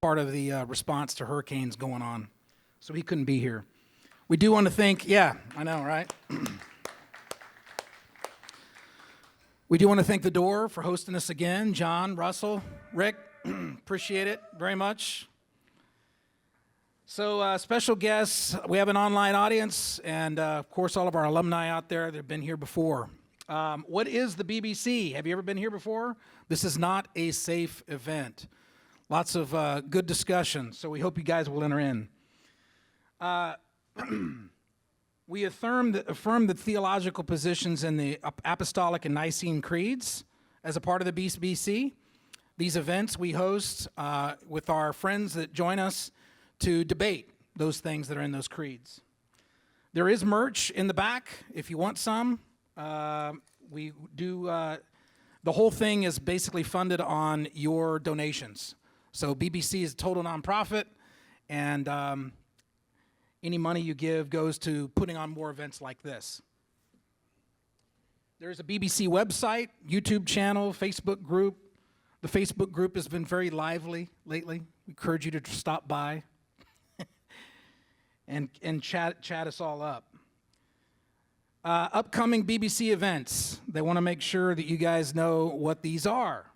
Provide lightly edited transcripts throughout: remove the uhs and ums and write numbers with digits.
part of the response to hurricanes going on, so he couldn't be here. We do want to thank, yeah, I know, right? We do want to thank The Door for hosting us again. John, Russell, Rick, appreciate it very much. So special guests, we have an online audience, and of course all of our alumni out there that have been here before. What is the BBC? Have you ever been here before? This is not a safe event. Lots of good discussion, so we hope you guys will enter in. We affirm the theological positions in the Apostolic and Nicene Creeds as a part of the BBC. These events we host with our friends that join us to debate those things that are in those creeds. There is merch in the back if you want some. We do, the whole thing is basically funded on your donations. So BBC is a total nonprofit, and any money you give goes to putting on more events like this. There's a BBC website, YouTube channel, Facebook group. The Facebook group has been very lively lately. We encourage you to stop by and chat us all up. Upcoming BBC events. They want to make sure that you guys know what these are.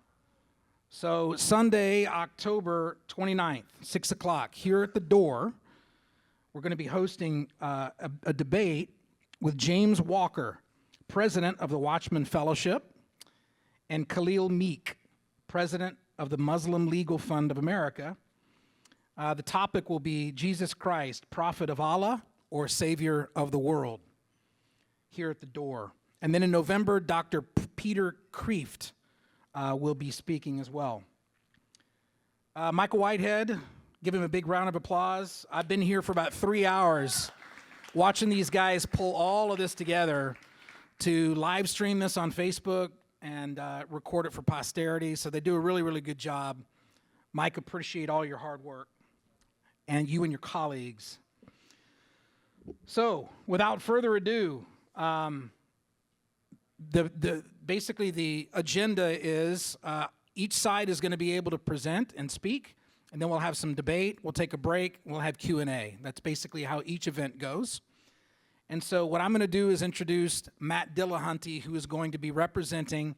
So Sunday, October 29th, 6 o'clock, here at The Door, we're going to be hosting a debate with James Walker, president of the Watchman Fellowship, and Khalil Meek, president of the Muslim Legal Fund of America. The topic will be Jesus Christ, prophet of Allah or savior of the world, here at The Door. And then in November, Dr. Peter Kreeft will be speaking as well. Michael Whitehead, give him a big round of applause. I've been here for about 3 hours watching these guys pull all of this together to live stream this on Facebook and record it for posterity. So they do a really, really good job. Mike, appreciate all your hard work, and you and your colleagues. So without further ado, basically the agenda is each side is going to be able to present and speak, and then we'll have some debate, we'll take a break, we'll have Q&A. That's basically how each event goes. And so what I'm going to do is introduce Matt Dillahunty, who is going to be representing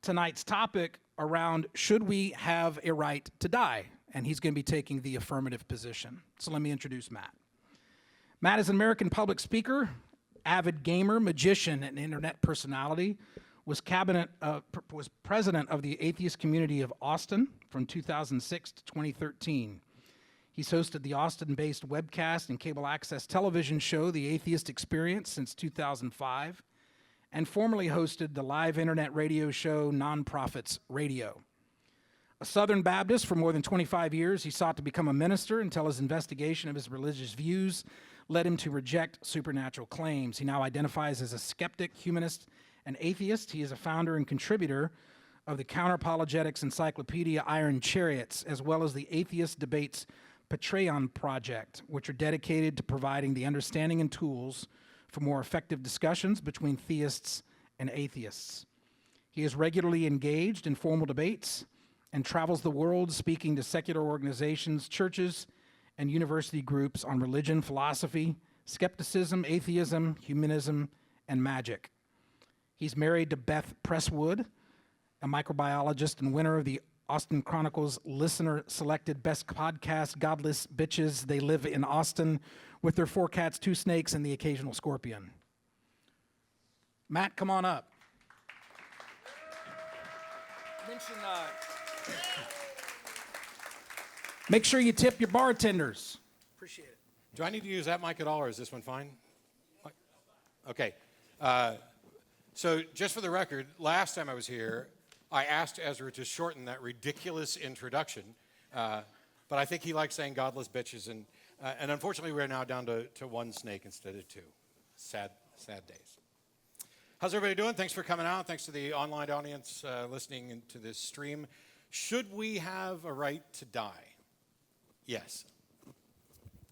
tonight's topic around should we have a right to die? And he's going to be taking the affirmative position. So let me introduce Matt. Matt is an American public speaker, avid gamer, magician, and internet personality, was president of the Atheist community of Austin from 2006 to 2013. He's hosted the Austin-based webcast and cable access television show, The Atheist Experience, since 2005, and formerly hosted the live internet radio show, Nonprofits Radio. A Southern Baptist for more than 25 years, he sought to become a minister until his investigation of his religious views led him to reject supernatural claims. He now identifies as a skeptic, humanist, and atheist. He is a founder and contributor of the counter-apologetics encyclopedia Iron Chariots, as well as the Atheist Debates Patreon project, which are dedicated to providing the understanding and tools for more effective discussions between theists and atheists. He is regularly engaged in formal debates and travels the world speaking to secular organizations, churches, and university groups on religion, philosophy, skepticism, atheism, humanism, and magic. He's married to Beth Presswood, a microbiologist and winner of the Austin Chronicles listener-selected best podcast, Godless Bitches. They live in Austin with their 4 cats, 2 snakes, and the occasional scorpion. Matt, come on up. Make sure you tip your bartenders. Appreciate it. Do I need to use that mic at all, or is this one fine? Okay. So just for the record, last time I was here, I asked Ezra to shorten that ridiculous introduction, but I think he likes saying godless bitches, and unfortunately we're now down to 1 snake instead of 2. Sad days. How's everybody doing? Thanks for coming out. Thanks to the online audience listening to this stream. Should we have a right to die? Yes.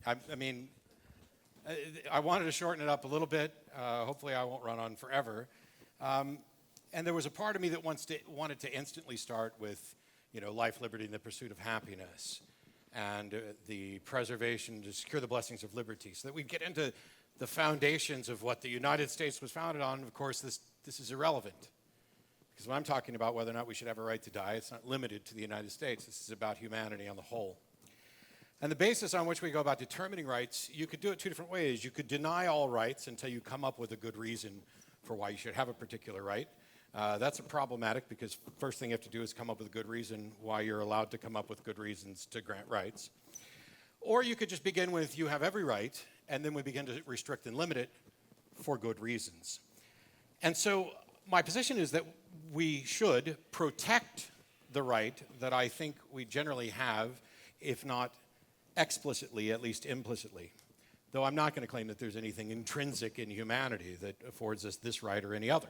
I mean, I wanted to shorten it up a little bit. Hopefully I won't run on forever. And there was a part of me that wanted to instantly start with, life, liberty, and the pursuit of happiness. and the preservation to secure the blessings of liberty, so that we get into the foundations of what the United States was founded on. Of course, this is irrelevant, because when I'm talking about whether or not we should have a right to die, it's not limited to the United States. This is about humanity on the whole. And the basis on which we go about determining rights, you could do it two different ways. You could deny all rights until you come up with a good reason for why you should have a particular right. That's problematic, because first thing you have to do is come up with a good reason why you're allowed to come up with good reasons to grant rights. Or you could just begin with, you have every right, and then we begin to restrict and limit it for good reasons. And so my position is that we should protect the right that I think we generally have, if not explicitly, at least implicitly. Though I'm not going to claim that there's anything intrinsic in humanity that affords us this right or any other.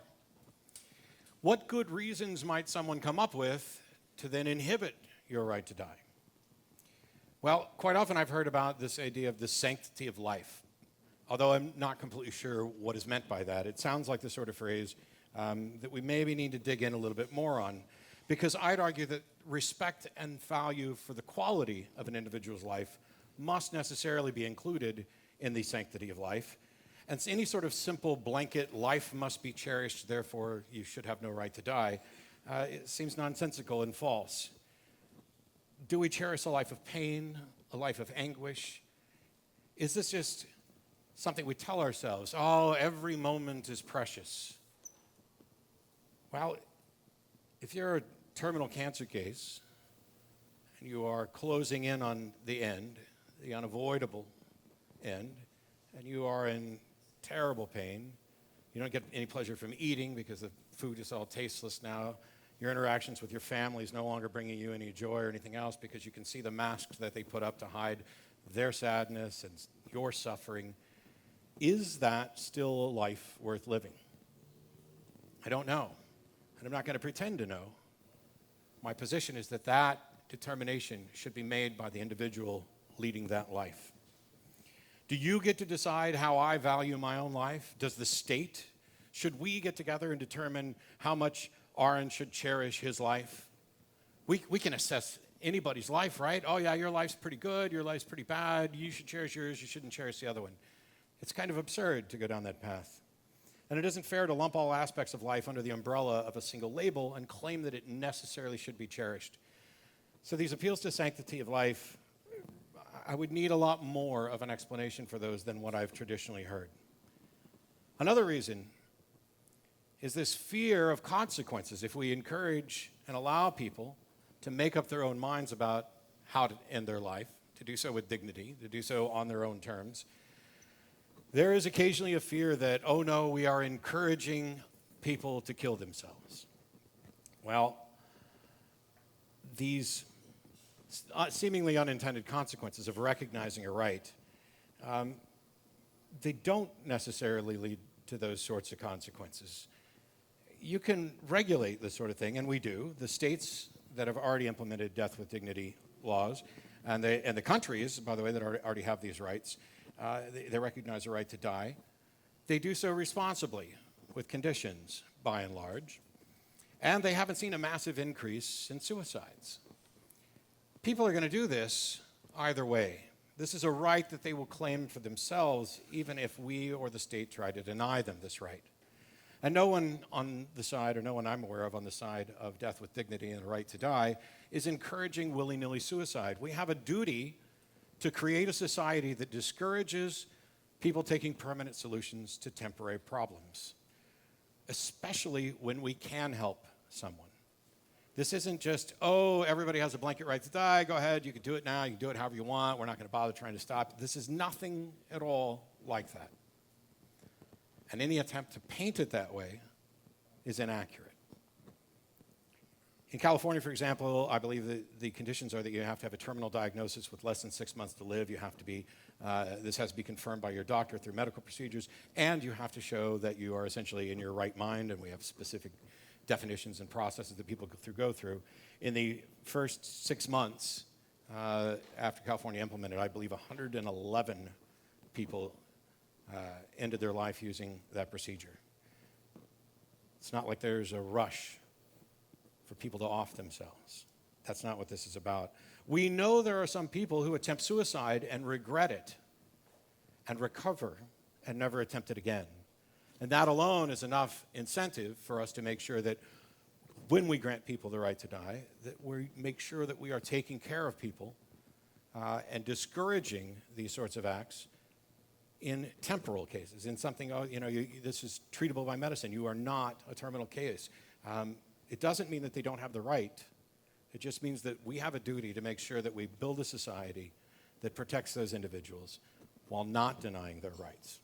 What good reasons might someone come up with to then inhibit your right to die? Well, quite often I've heard about this idea of the sanctity of life, although I'm not completely sure what is meant by that. It sounds like the sort of phrase that we maybe need to dig in a little bit more on, because I'd argue that respect and value for the quality of an individual's life must necessarily be included in the sanctity of life. And any sort of simple blanket, life must be cherished, therefore you should have no right to die, it seems nonsensical and false. Do we cherish a life of pain, a life of anguish? Is this just something we tell ourselves? Oh, every moment is precious. Well, if you're a terminal cancer case and you are closing in on the end, the unavoidable end, and you are in terrible pain, you don't get any pleasure from eating because the food is all tasteless now, your interactions with your family is no longer bringing you any joy or anything else because you can see the masks that they put up to hide their sadness and your suffering. Is that still a life worth living? I don't know, and I'm not going to pretend to know. My position is that that determination should be made by the individual leading that life. Do you get to decide how I value my own life? Does the state? Should we get together and determine how much Aaron should cherish his life? We can assess anybody's life, right? Oh yeah, your life's pretty good, your life's pretty bad, you should cherish yours, you shouldn't cherish the other one. It's kind of absurd to go down that path. And it isn't fair to lump all aspects of life under the umbrella of a single label and claim that it necessarily should be cherished. So these appeals to sanctity of life, I would need a lot more of an explanation for those than what I've traditionally heard. Another reason is this fear of consequences. If we encourage and allow people to make up their own minds about how to end their life, to do so with dignity, to do so on their own terms, there is occasionally a fear that, oh no, we are encouraging people to kill themselves. Well, these seemingly unintended consequences of recognizing a right, they don't necessarily lead to those sorts of consequences. You can regulate this sort of thing, and we do. The states that have already implemented death with dignity laws, and the countries, by the way, that already have these rights, they recognize the right to die. They do so responsibly, with conditions, by and large. And they haven't seen a massive increase in suicides. People are going to do this either way. This is a right that they will claim for themselves, even if we or the state try to deny them this right. And no one on the side, or no one I'm aware of on the side of death with dignity and the right to die, is encouraging willy-nilly suicide. We have a duty to create a society that discourages people taking permanent solutions to temporary problems, especially when we can help someone. This isn't just, oh, everybody has a blanket right to die, go ahead, you can do it now, you can do it however you want, we're not going to bother trying to stop it. This is nothing at all like that. And any attempt to paint it that way is inaccurate. In California, for example, I believe that the conditions are that you have to have a terminal diagnosis with less than 6 months to live. You have to be, this has to be confirmed by your doctor through medical procedures, and you have to show that you are essentially in your right mind, and we have specific definitions and processes that people go through. In the first 6 months after California implemented, I believe 111 people ended their life using that procedure. It's not like there's a rush for people to off themselves. That's not what this is about. We know there are some people who attempt suicide and regret it and recover and never attempt it again. And that alone is enough incentive for us to make sure that when we grant people the right to die, that we make sure that we are taking care of people and discouraging these sorts of acts in temporal cases, in something, this is treatable by medicine. You are not a terminal case. It doesn't mean that they don't have the right. It just means that we have a duty to make sure that we build a society that protects those individuals while not denying their rights.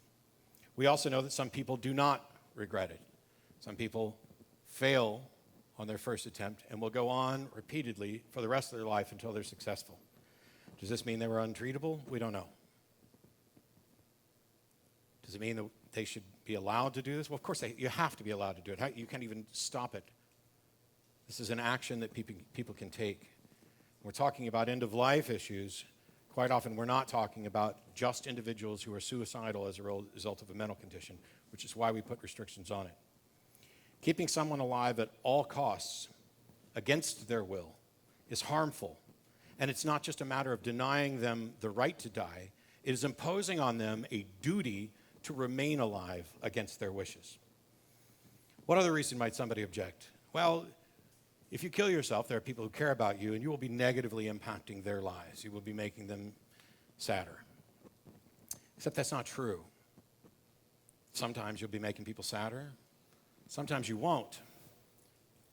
We also know that some people do not regret it. Some people fail on their first attempt and will go on repeatedly for the rest of their life until they're successful. Does this mean they were untreatable? We don't know. Does it mean that they should be allowed to do this? Well, of course, you have to be allowed to do it. You can't even stop it. This is an action that people can take. We're talking about end-of-life issues. Quite often, we're not talking about just individuals who are suicidal as a result of a mental condition, which is why we put restrictions on it. Keeping someone alive at all costs, against their will, is harmful. And it's not just a matter of denying them the right to die. It is imposing on them a duty to remain alive against their wishes. What other reason might somebody object? Well, if you kill yourself, there are people who care about you, and you will be negatively impacting their lives. You will be making them sadder. Except that's not true. Sometimes you'll be making people sadder. Sometimes you won't.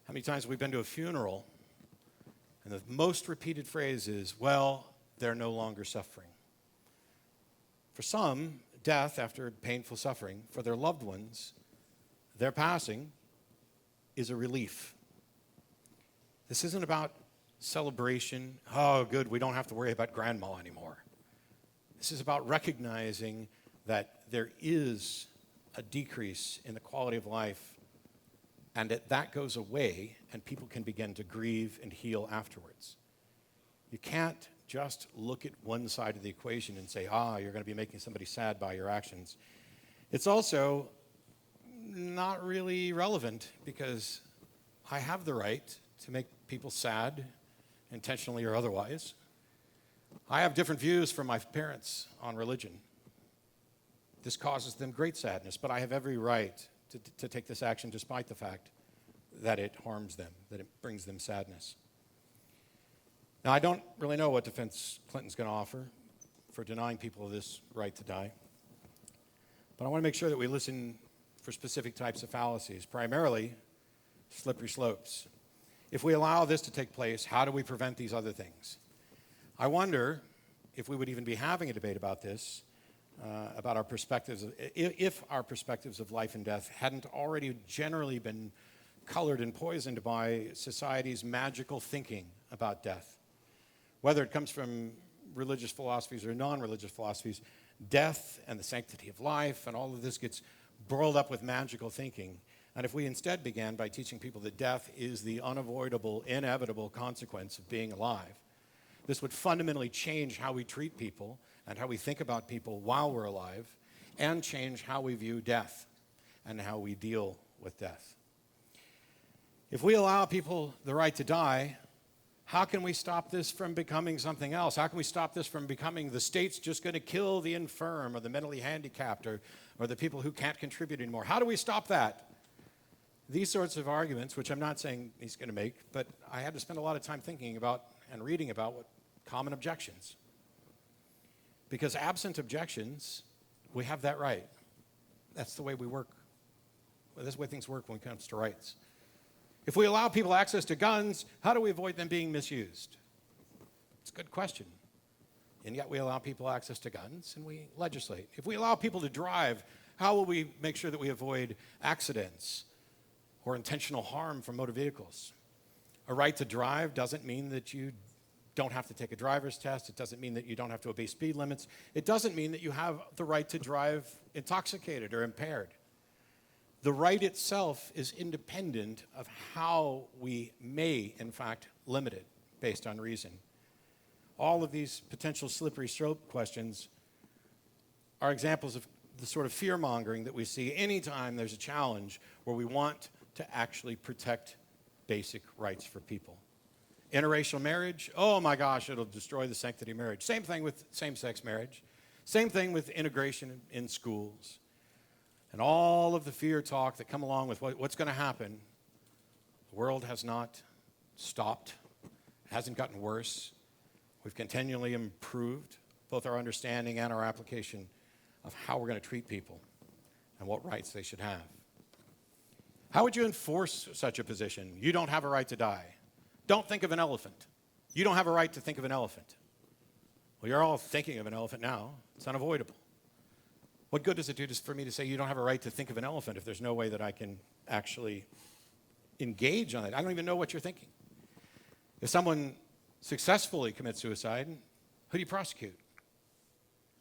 How many times have we been to a funeral, and the most repeated phrase is, well, they're no longer suffering. For some, death after painful suffering, for their loved ones, their passing is a relief. This isn't about celebration. Oh, good, we don't have to worry about grandma anymore. This is about recognizing that there is a decrease in the quality of life, and that goes away, and people can begin to grieve and heal afterwards. You can't just look at one side of the equation and say, you're going to be making somebody sad by your actions. It's also not really relevant because I have the right to make people sad, intentionally or otherwise. I have different views from my parents on religion. This causes them great sadness, but I have every right to take this action despite the fact that it harms them, that it brings them sadness. Now, I don't really know what defense Clinton's going to offer for denying people this right to die, but I want to make sure that we listen for specific types of fallacies, primarily slippery slopes. If we allow this to take place, how do we prevent these other things? I wonder if we would even be having a debate about this, about our perspectives, if our perspectives of life and death hadn't already generally been colored and poisoned by society's magical thinking about death. Whether it comes from religious philosophies or non-religious philosophies, death and the sanctity of life and all of this gets boiled up with magical thinking. And if we instead began by teaching people that death is the unavoidable, inevitable consequence of being alive, this would fundamentally change how we treat people and how we think about people while we're alive, and change how we view death and how we deal with death. If we allow people the right to die, how can we stop this from becoming something else? How can we stop this from becoming the state's just going to kill the infirm or the mentally handicapped or the people who can't contribute anymore? How do we stop that? These sorts of arguments, which I'm not saying he's going to make, but I had to spend a lot of time thinking about and reading about what common objections. Because absent objections, we have that right. That's the way we work. Well, that's the way things work when it comes to rights. If we allow people access to guns, how do we avoid them being misused? It's a good question. And yet we allow people access to guns and we legislate. If we allow people to drive, how will we make sure that we avoid accidents or intentional harm from motor vehicles? A right to drive doesn't mean that you don't have to take a driver's test. It doesn't mean that you don't have to obey speed limits. It doesn't mean that you have the right to drive intoxicated or impaired. The right itself is independent of how we may, in fact, limit it based on reason. All of these potential slippery slope questions are examples of the sort of fear-mongering that we see anytime there's a challenge where we want to actually protect basic rights for people. Interracial marriage, oh my gosh, it'll destroy the sanctity of marriage. Same thing with same-sex marriage. Same thing with integration in schools. And all of the fear talk that come along with what's going to happen. The world has not stopped. It hasn't gotten worse. We've continually improved both our understanding and our application of how we're going to treat people and what rights they should have. How would you enforce such a position? You don't have a right to die. Don't think of an elephant. You don't have a right to think of an elephant. Well, you're all thinking of an elephant now. It's unavoidable. What good does it do for me to say you don't have a right to think of an elephant if there's no way that I can actually engage on it? I don't even know what you're thinking. If someone successfully commits suicide, who do you prosecute?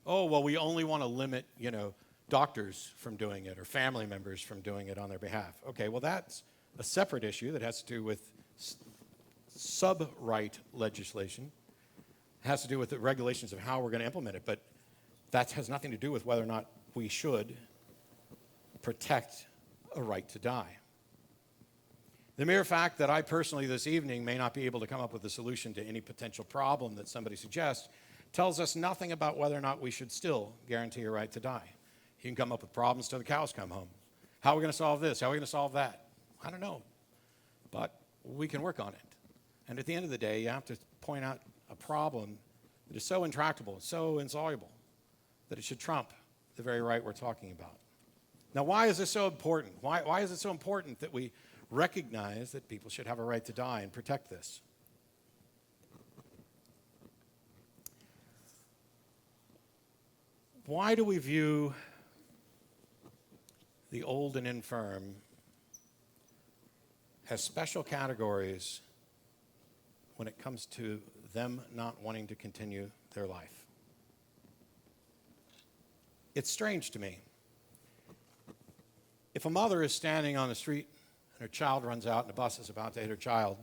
Oh, well, we only want to limit, doctors from doing it or family members from doing it on their behalf. Okay, well, that's a separate issue that has to do with sub-right legislation. It has to do with the regulations of how we're going to implement it, but that has nothing to do with whether or not we should protect a right to die. The mere fact that I personally this evening may not be able to come up with a solution to any potential problem that somebody suggests tells us nothing about whether or not we should still guarantee a right to die. You can come up with problems till the cows come home. How are we going to solve this? How are we going to solve that? I don't know. But we can work on it. And at the end of the day, you have to point out a problem that is so intractable, so insoluble, that it should trump the very right we're talking about. Now, why is this so important? Why is it so important that we recognize that people should have a right to die and protect this? Why do we view the old and infirm as special categories when it comes to them not wanting to continue their life? It's strange to me. If a mother is standing on the street and her child runs out and a bus is about to hit her child,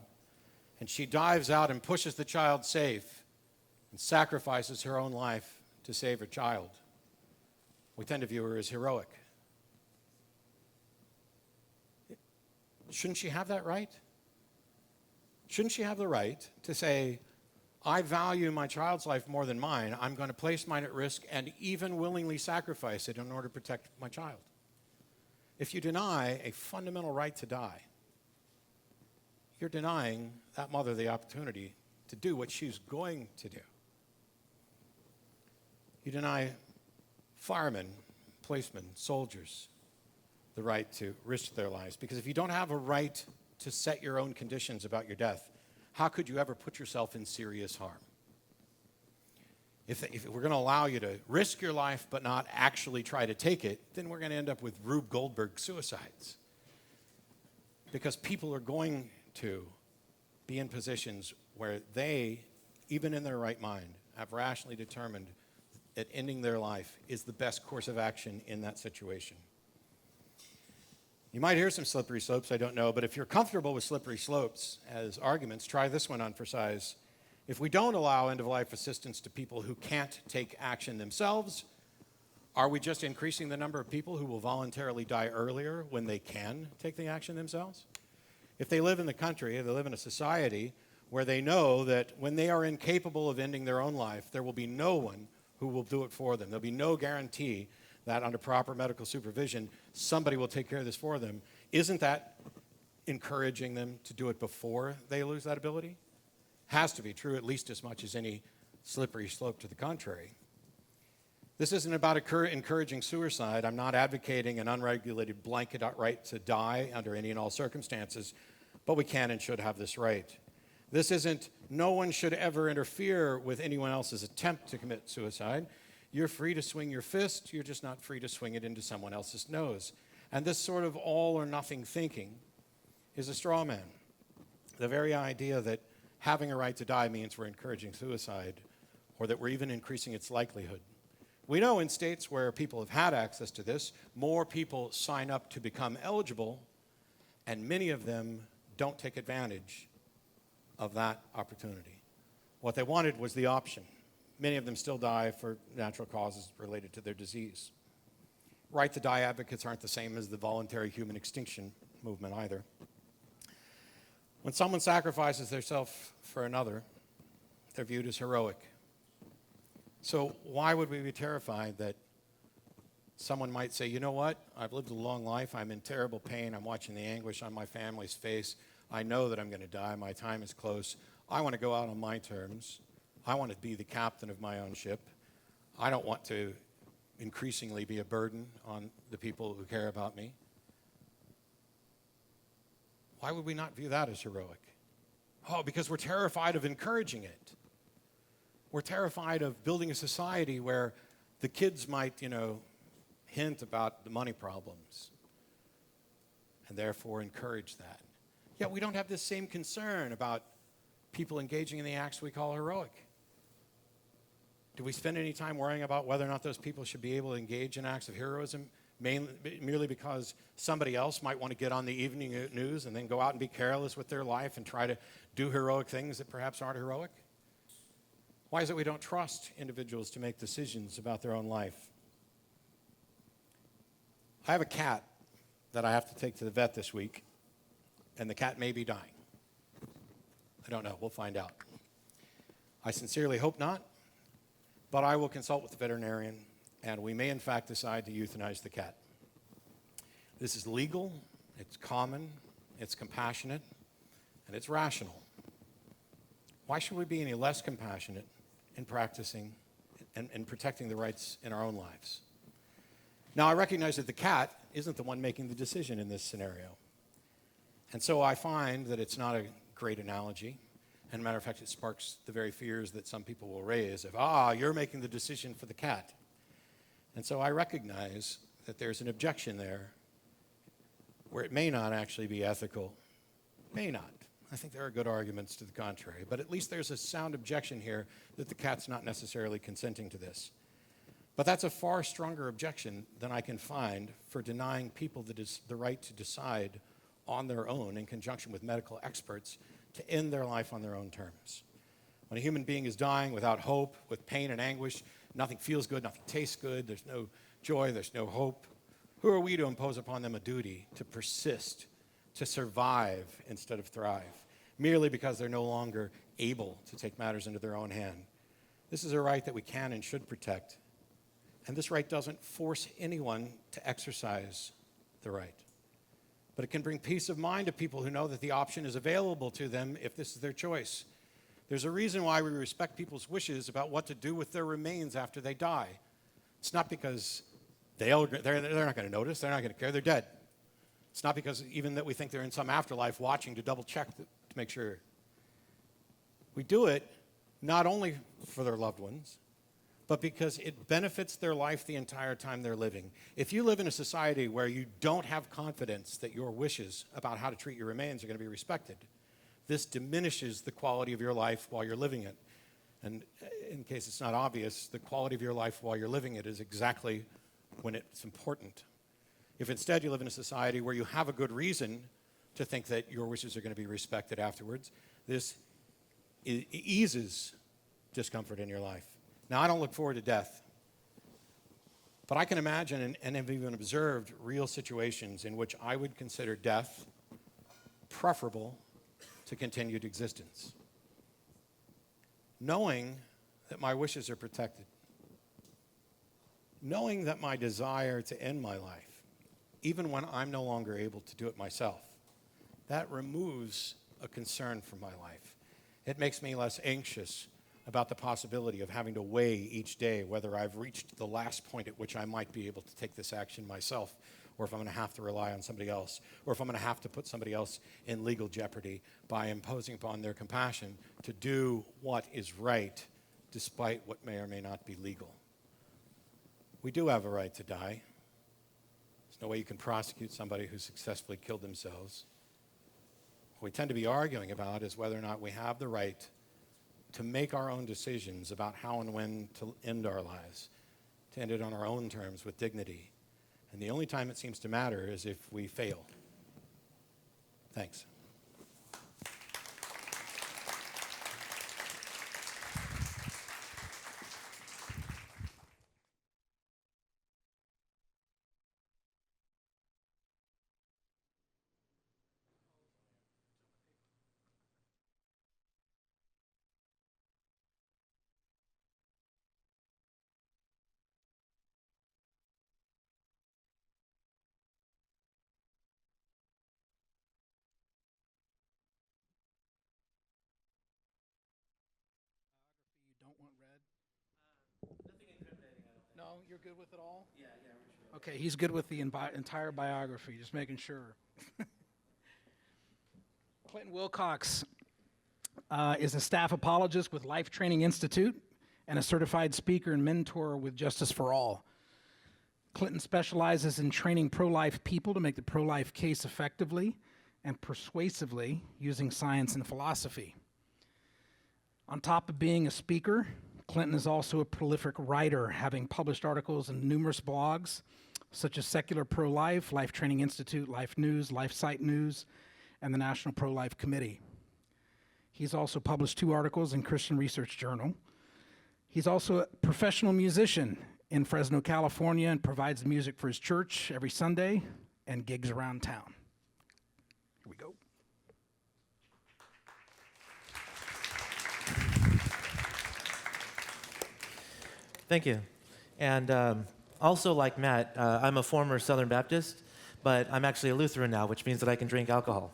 and she dives out and pushes the child safe and sacrifices her own life to save her child, we tend to view her as heroic. Shouldn't she have that right? Shouldn't she have the right to say, I value my child's life more than mine. I'm going to place mine at risk and even willingly sacrifice it in order to protect my child. If you deny a fundamental right to die, you're denying that mother the opportunity to do what she's going to do. You deny firemen, policemen, soldiers the right to risk their lives. Because if you don't have a right to set your own conditions about your death, how could you ever put yourself in serious harm? If we're going to allow you to risk your life but not actually try to take it, then we're going to end up with Rube Goldberg suicides. Because people are going to be in positions where they, even in their right mind, have rationally determined that ending their life is the best course of action in that situation. You might hear some slippery slopes, I don't know, but if you're comfortable with slippery slopes as arguments, try this one on for size. If we don't allow end-of-life assistance to people who can't take action themselves, are we just increasing the number of people who will voluntarily die earlier when they can take the action themselves? If they live in the country, if they live in a society where they know that when they are incapable of ending their own life, there will be no one who will do it for them. There'll be no guarantee that under proper medical supervision, somebody will take care of this for them. Isn't that encouraging them to do it before they lose that ability? Has to be true at least as much as any slippery slope to the contrary. This isn't about encouraging suicide. I'm not advocating an unregulated blanket right to die under any and all circumstances, but we can and should have this right. This isn't no one should ever interfere with anyone else's attempt to commit suicide. You're free to swing your fist, you're just not free to swing it into someone else's nose. And this sort of all or nothing thinking is a straw man. The very idea that having a right to die means we're encouraging suicide or that we're even increasing its likelihood. We know in states where people have had access to this, more people sign up to become eligible, and many of them don't take advantage of that opportunity. What they wanted was the option. Many of them still die for natural causes related to their disease. Right to die advocates aren't the same as the voluntary human extinction movement either. When someone sacrifices themselves for another, they're viewed as heroic. So why would we be terrified that someone might say, you know what, I've lived a long life, I'm in terrible pain, I'm watching the anguish on my family's face, I know that I'm going to die, my time is close, I want to go out on my terms, I want to be the captain of my own ship, I don't want to increasingly be a burden on the people who care about me. Why would we not view that as heroic? Oh, because we're terrified of encouraging it. We're terrified of building a society where the kids might, hint about the money problems and therefore encourage that. Yet we don't have this same concern about people engaging in the acts we call heroic. Do we spend any time worrying about whether or not those people should be able to engage in acts of heroism merely because somebody else might want to get on the evening news and then go out and be careless with their life and try to do heroic things that perhaps aren't heroic? Why is it we don't trust individuals to make decisions about their own life? I have a cat that I have to take to the vet this week, and the cat may be dying. I don't know. We'll find out. I sincerely hope not, but I will consult with the veterinarian, and we may in fact decide to euthanize the cat. This is legal, it's common, it's compassionate, and it's rational. Why should we be any less compassionate in practicing and protecting the rights in our own lives? Now, I recognize that the cat isn't the one making the decision in this scenario. And so I find that it's not a great analogy. And as a matter of fact, it sparks the very fears that some people will raise of, you're making the decision for the cat. And so I recognize that there's an objection there where it may not actually be ethical. May not. I think there are good arguments to the contrary. But at least there's a sound objection here that the cat's not necessarily consenting to this. But that's a far stronger objection than I can find for denying people the right to decide on their own in conjunction with medical experts to end their life on their own terms. When a human being is dying without hope, with pain and anguish, nothing feels good, nothing tastes good, there's no joy, there's no hope, who are we to impose upon them a duty to persist, to survive instead of thrive, merely because they're no longer able to take matters into their own hand? This is a right that we can and should protect. And this right doesn't force anyone to exercise the right. But it can bring peace of mind to people who know that the option is available to them if this is their choice. There's a reason why we respect people's wishes about what to do with their remains after they die. It's not because they're not going to notice, they're not going to care, they're dead. It's not because even that we think they're in some afterlife watching to double check to make sure. We do it not only for their loved ones, but because it benefits their life the entire time they're living. If you live in a society where you don't have confidence that your wishes about how to treat your remains are going to be respected, this diminishes the quality of your life while you're living it. And in case it's not obvious, the quality of your life while you're living it is exactly when it's important. If instead you live in a society where you have a good reason to think that your wishes are going to be respected afterwards, this eases discomfort in your life. Now, I don't look forward to death, but I can imagine and have even observed real situations in which I would consider death preferable to continued existence. Knowing that my wishes are protected, knowing that my desire to end my life, even when I'm no longer able to do it myself, that removes a concern from my life. It makes me less anxious about the possibility of having to weigh each day whether I've reached the last point at which I might be able to take this action myself, or if I'm going to have to rely on somebody else, or if I'm going to have to put somebody else in legal jeopardy by imposing upon their compassion to do what is right, despite what may or may not be legal. We do have a right to die. There's no way you can prosecute somebody who successfully killed themselves. What we tend to be arguing about is whether or not we have the right to make our own decisions about how and when to end our lives, to end it on our own terms with dignity. And the only time it seems to matter is if we fail. Thanks. you're good with it all? Yeah, sure. Okay, he's good with the entire biography, just making sure. Clinton Wilcox is a staff apologist with Life Training Institute and a certified speaker and mentor with Justice for All. Clinton specializes in training pro-life people to make the pro-life case effectively and persuasively using science and philosophy. On top of being a speaker, Clinton is also a prolific writer, having published articles in numerous blogs, such as Secular Pro-Life, Life Training Institute, Life News, Life Site News, and the National Pro-Life Committee. He's also published 2 articles in Christian Research Journal. He's also a professional musician in Fresno, California, and provides music for his church every Sunday and gigs around town. Here we go. Thank you. And also, like Matt, I'm a former Southern Baptist, but I'm actually a Lutheran now, which means that I can drink alcohol.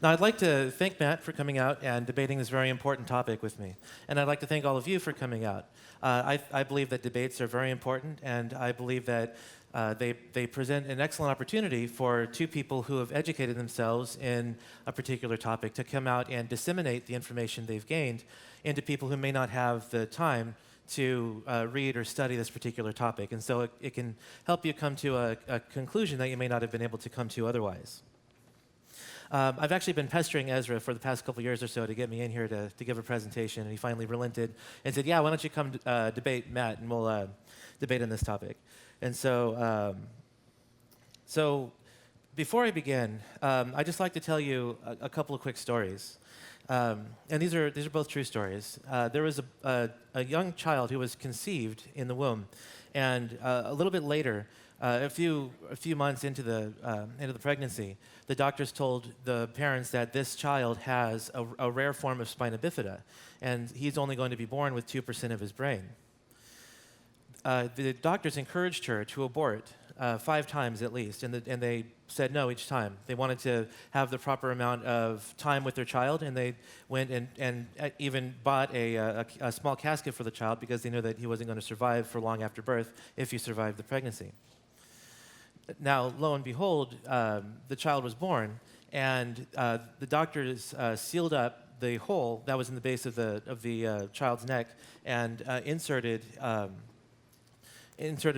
Now, I'd like to thank Matt for coming out and debating this very important topic with me. And I'd like to thank all of you for coming out. I believe that debates are very important, and I believe that they present an excellent opportunity for 2 people who have educated themselves in a particular topic to come out and disseminate the information they've gained into people who may not have the time to read or study this particular topic. And so it can help you come to a conclusion that you may not have been able to come to otherwise. I've actually been pestering Ezra for the past couple years or so to get me in here to give a presentation, and he finally relented and said, yeah, why don't you come debate Matt, and we'll debate on this topic. And so, before I begin, I'd just like to tell you a couple of quick stories. And these are both true stories. There was a young child who was conceived in the womb, and a little bit later, a few months into the pregnancy, the doctors told the parents that this child has a rare form of spina bifida, and he's only going to be born with 2% of his brain. The doctors encouraged her to abort 5 times at least, and they said no each time. They wanted to have the proper amount of time with their child, and they went and even bought a small casket for the child because they knew that he wasn't going to survive for long after birth if he survived the pregnancy. Now, lo and behold, the child was born, and the doctors sealed up the hole that was in the base of the child's neck and inserted a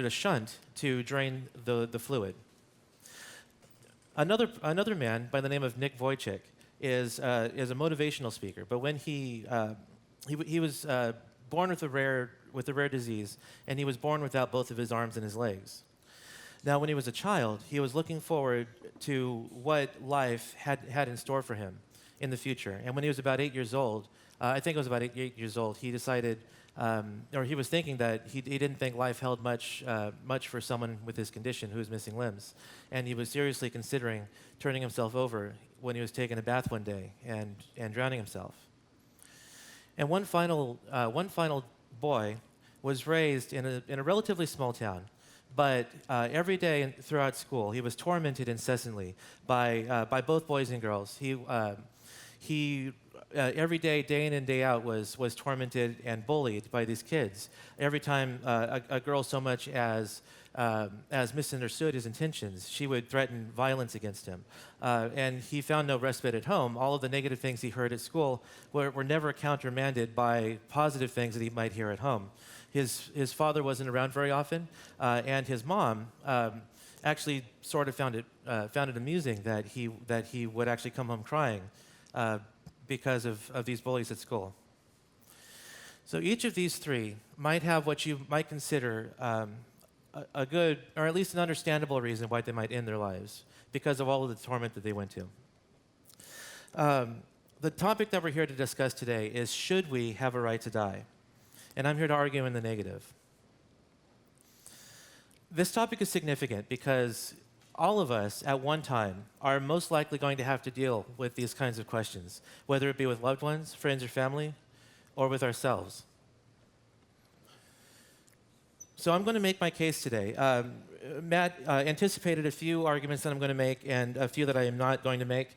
shunt to drain the fluid. Another man by the name of Nick Vujicic is a motivational speaker, but when he was born with a rare disease, and he was born without both of his arms and his legs. Now, when he was a child, he was looking forward to what life had in store for him in the future. And when he was about 8 years old, I think it was about 8 years old, he decided, or he was thinking that he didn't think life held much for someone with his condition who was missing limbs. And he was seriously considering turning himself over when he was taking a bath one day and drowning himself. And one final boy was raised in a relatively small town. But every day throughout school, he was tormented incessantly by both boys and girls. He every day in and day out, was tormented and bullied by these kids. Every time a girl so much as misunderstood his intentions, she would threaten violence against him. And he found no respite at home. All of the negative things he heard at school were never countermanded by positive things that he might hear at home. His father wasn't around very often, and his mom actually sort of found it amusing that he would actually come home crying because of these bullies at school. So each of these three might have what you might consider a good, or at least an understandable reason why they might end their lives, because of all of the torment that they went to. The topic that we're here to discuss today is, should we have a right to die? And I'm here to argue in the negative. This topic is significant because all of us at one time are most likely going to have to deal with these kinds of questions, whether it be with loved ones, friends, or family, or with ourselves. So I'm going to make my case today. Matt anticipated a few arguments that I'm going to make and a few that I am not going to make.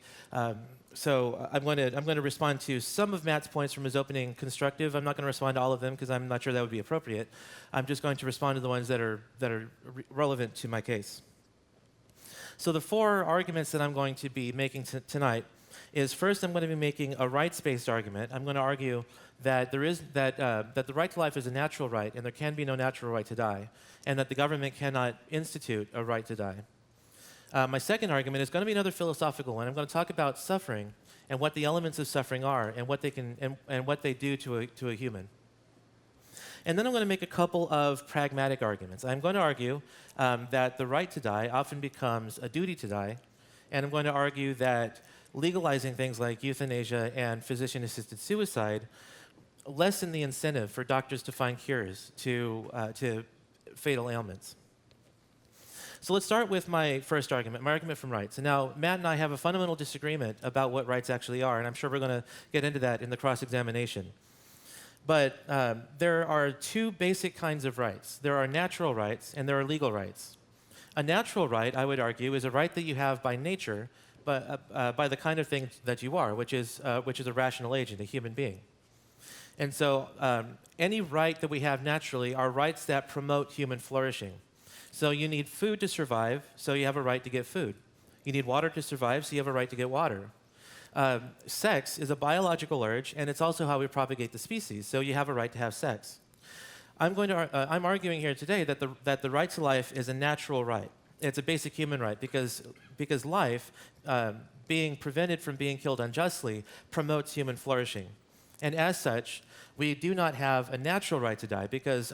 I'm going to respond to some of Matt's points from his opening constructive. I'm not going to respond to all of them because I'm not sure that would be appropriate. I'm just going to respond to the ones that are relevant to my case. So the 4 arguments that I'm going to be making tonight is, first, I'm going to be making a rights-based argument. I'm going to argue that that the right to life is a natural right, and there can be no natural right to die, and that the government cannot institute a right to die. My second argument is going to be another philosophical one. I'm going to talk about suffering and what the elements of suffering are, and what they can and what they do to a human. And then I'm going to make a couple of pragmatic arguments. I'm going to argue that the right to die often becomes a duty to die, and I'm going to argue that legalizing things like euthanasia and physician-assisted suicide lessen the incentive for doctors to find cures to fatal ailments. So let's start with my first argument, my argument from rights. And now, Matt and I have a fundamental disagreement about what rights actually are, and I'm sure we're going to get into that in the cross-examination. But there are 2 basic kinds of rights. There are natural rights and there are legal rights. A natural right, I would argue, is a right that you have by nature, but by the kind of thing that you are, which is a rational agent, a human being. And so any right that we have naturally are rights that promote human flourishing. So you need food to survive, so you have a right to get food. You need water to survive, so you have a right to get water. Sex is a biological urge, and it's also how we propagate the species, so you have a right to have sex. I'm arguing here today that the right to life is a natural right. It's a basic human right because life, being prevented from being killed unjustly, promotes human flourishing. And as such, we do not have a natural right to die because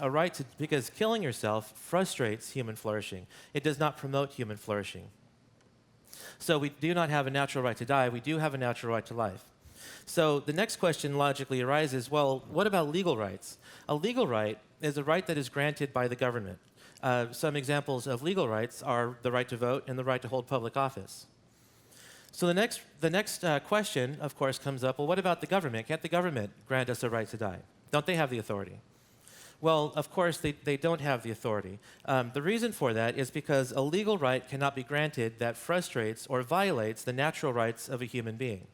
killing yourself frustrates human flourishing. It does not promote human flourishing. So we do not have a natural right to die. We do have a natural right to life. So the next question logically arises, well, what about legal rights? A legal right is a right that is granted by the government. Some examples of legal rights are the right to vote and the right to hold public office. So the next question, of course, comes up, well, what about the government? Can't the government grant us a right to die? Don't they have the authority? Well, of course, they don't have the authority. The reason for that is because a legal right cannot be granted that frustrates or violates the natural rights of a human being.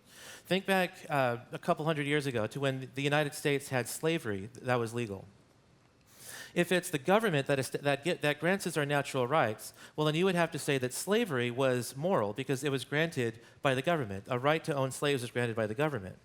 Think back a couple hundred years ago to when the United States had slavery that was legal. If it's the government that grants us our natural rights, well, then you would have to say that slavery was moral because it was granted by the government. A right to own slaves was granted by the government.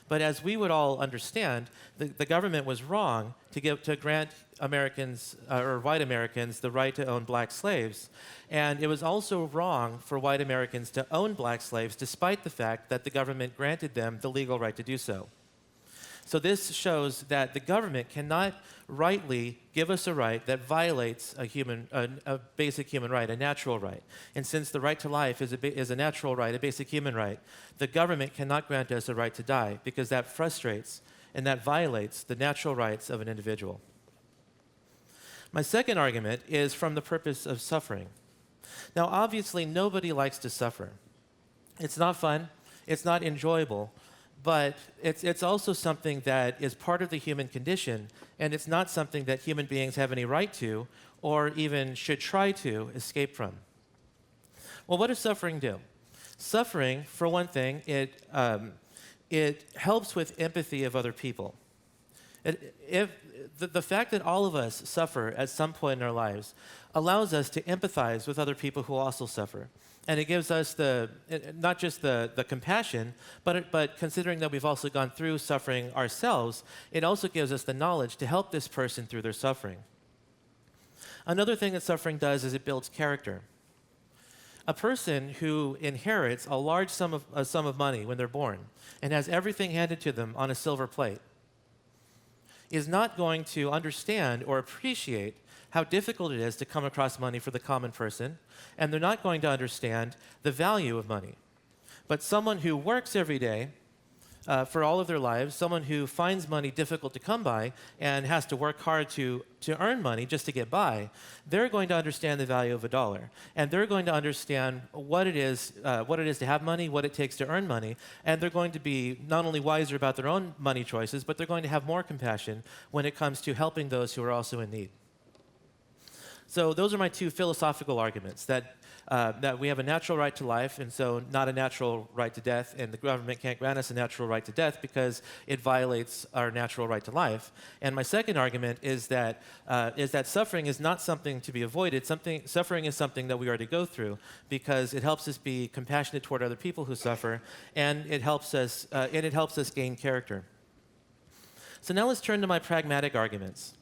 But as we would all understand, the government was wrong to grant Americans or white Americans the right to own black slaves. And it was also wrong for white Americans to own black slaves despite the fact that the government granted them the legal right to do so. So this shows that the government cannot rightly give us a right that violates a basic human right, a natural right. And since the right to life is a natural right, a basic human right, the government cannot grant us a right to die because that frustrates and that violates the natural rights of an individual. My second argument is from the purpose of suffering. Now, obviously, nobody likes to suffer. It's not fun. It's not enjoyable. But it's also something that is part of the human condition, and it's not something that human beings have any right to or even should try to escape from. Well, what does suffering do? Suffering, for one thing, it helps with empathy of other people. The fact that all of us suffer at some point in our lives allows us to empathize with other people who also suffer. And it gives us not just the compassion, but considering that we've also gone through suffering ourselves, it also gives us the knowledge to help this person through their suffering. Another thing that suffering does is it builds character. A person who inherits a large sum of money when they're born and has everything handed to them on a silver plate is not going to understand or appreciate how difficult it is to come across money for the common person, and they're not going to understand the value of money. But someone who works every day for all of their lives, someone who finds money difficult to come by and has to work hard to earn money just to get by, they're going to understand the value of a dollar. And they're going to understand what it is to have money, what it takes to earn money, and they're going to be not only wiser about their own money choices, but they're going to have more compassion when it comes to helping those who are also in need. So those are my two philosophical arguments, that that we have a natural right to life, and so not a natural right to death, and the government can't grant us a natural right to death because it violates our natural right to life. And my second argument is that suffering is not something to be avoided. Suffering is something that we already go through because it helps us be compassionate toward other people who suffer, and it helps us gain character. So now let's turn to my pragmatic arguments.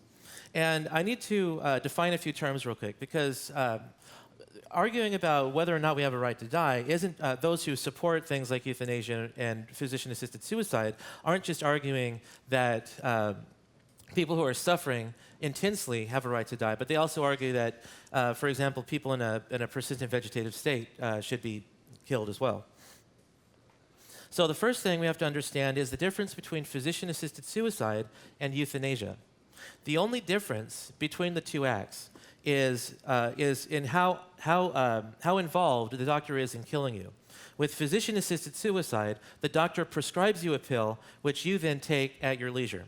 And I need to define a few terms real quick, because arguing about whether or not we have a right to die isn't, those who support things like euthanasia and physician-assisted suicide aren't just arguing that people who are suffering intensely have a right to die, but they also argue that, for example, people in a persistent vegetative state should be killed as well. So the first thing we have to understand is the difference between physician-assisted suicide and euthanasia. The only difference between the two acts is in how involved the doctor is in killing you. With physician-assisted suicide, the doctor prescribes you a pill which you then take at your leisure.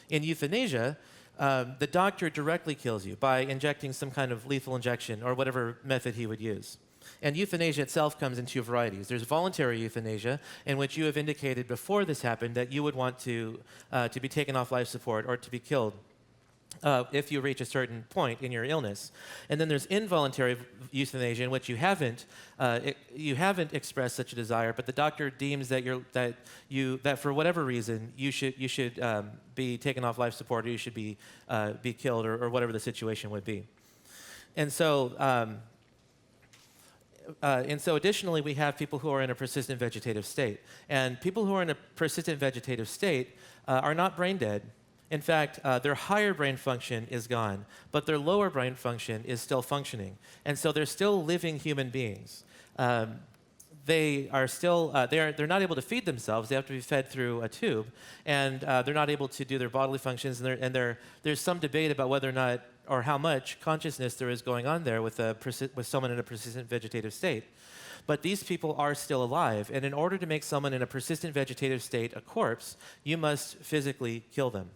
In euthanasia, the doctor directly kills you by injecting some kind of lethal injection or whatever method he would use. And euthanasia itself comes in two varieties. There's voluntary euthanasia, in which you have indicated before this happened that you would want to be taken off life support or to be killed if you reach a certain point in your illness. And then there's involuntary euthanasia, in which you haven't expressed such a desire, but the doctor deems that for whatever reason you should be taken off life support, or you should be killed, or whatever the situation would be. And so additionally, we have people who are in a persistent vegetative state. And people who are in a persistent vegetative state are not brain dead. In fact, their higher brain function is gone, but their lower brain function is still functioning. And so they're still living human beings. They are still, they're not able to feed themselves. They have to be fed through a tube. And they're not able to do their bodily functions. And there's some debate about whether or not, or how much consciousness there is going on there with someone in a persistent vegetative state. But these people are still alive, and in order to make someone in a persistent vegetative state a corpse, you must physically kill them.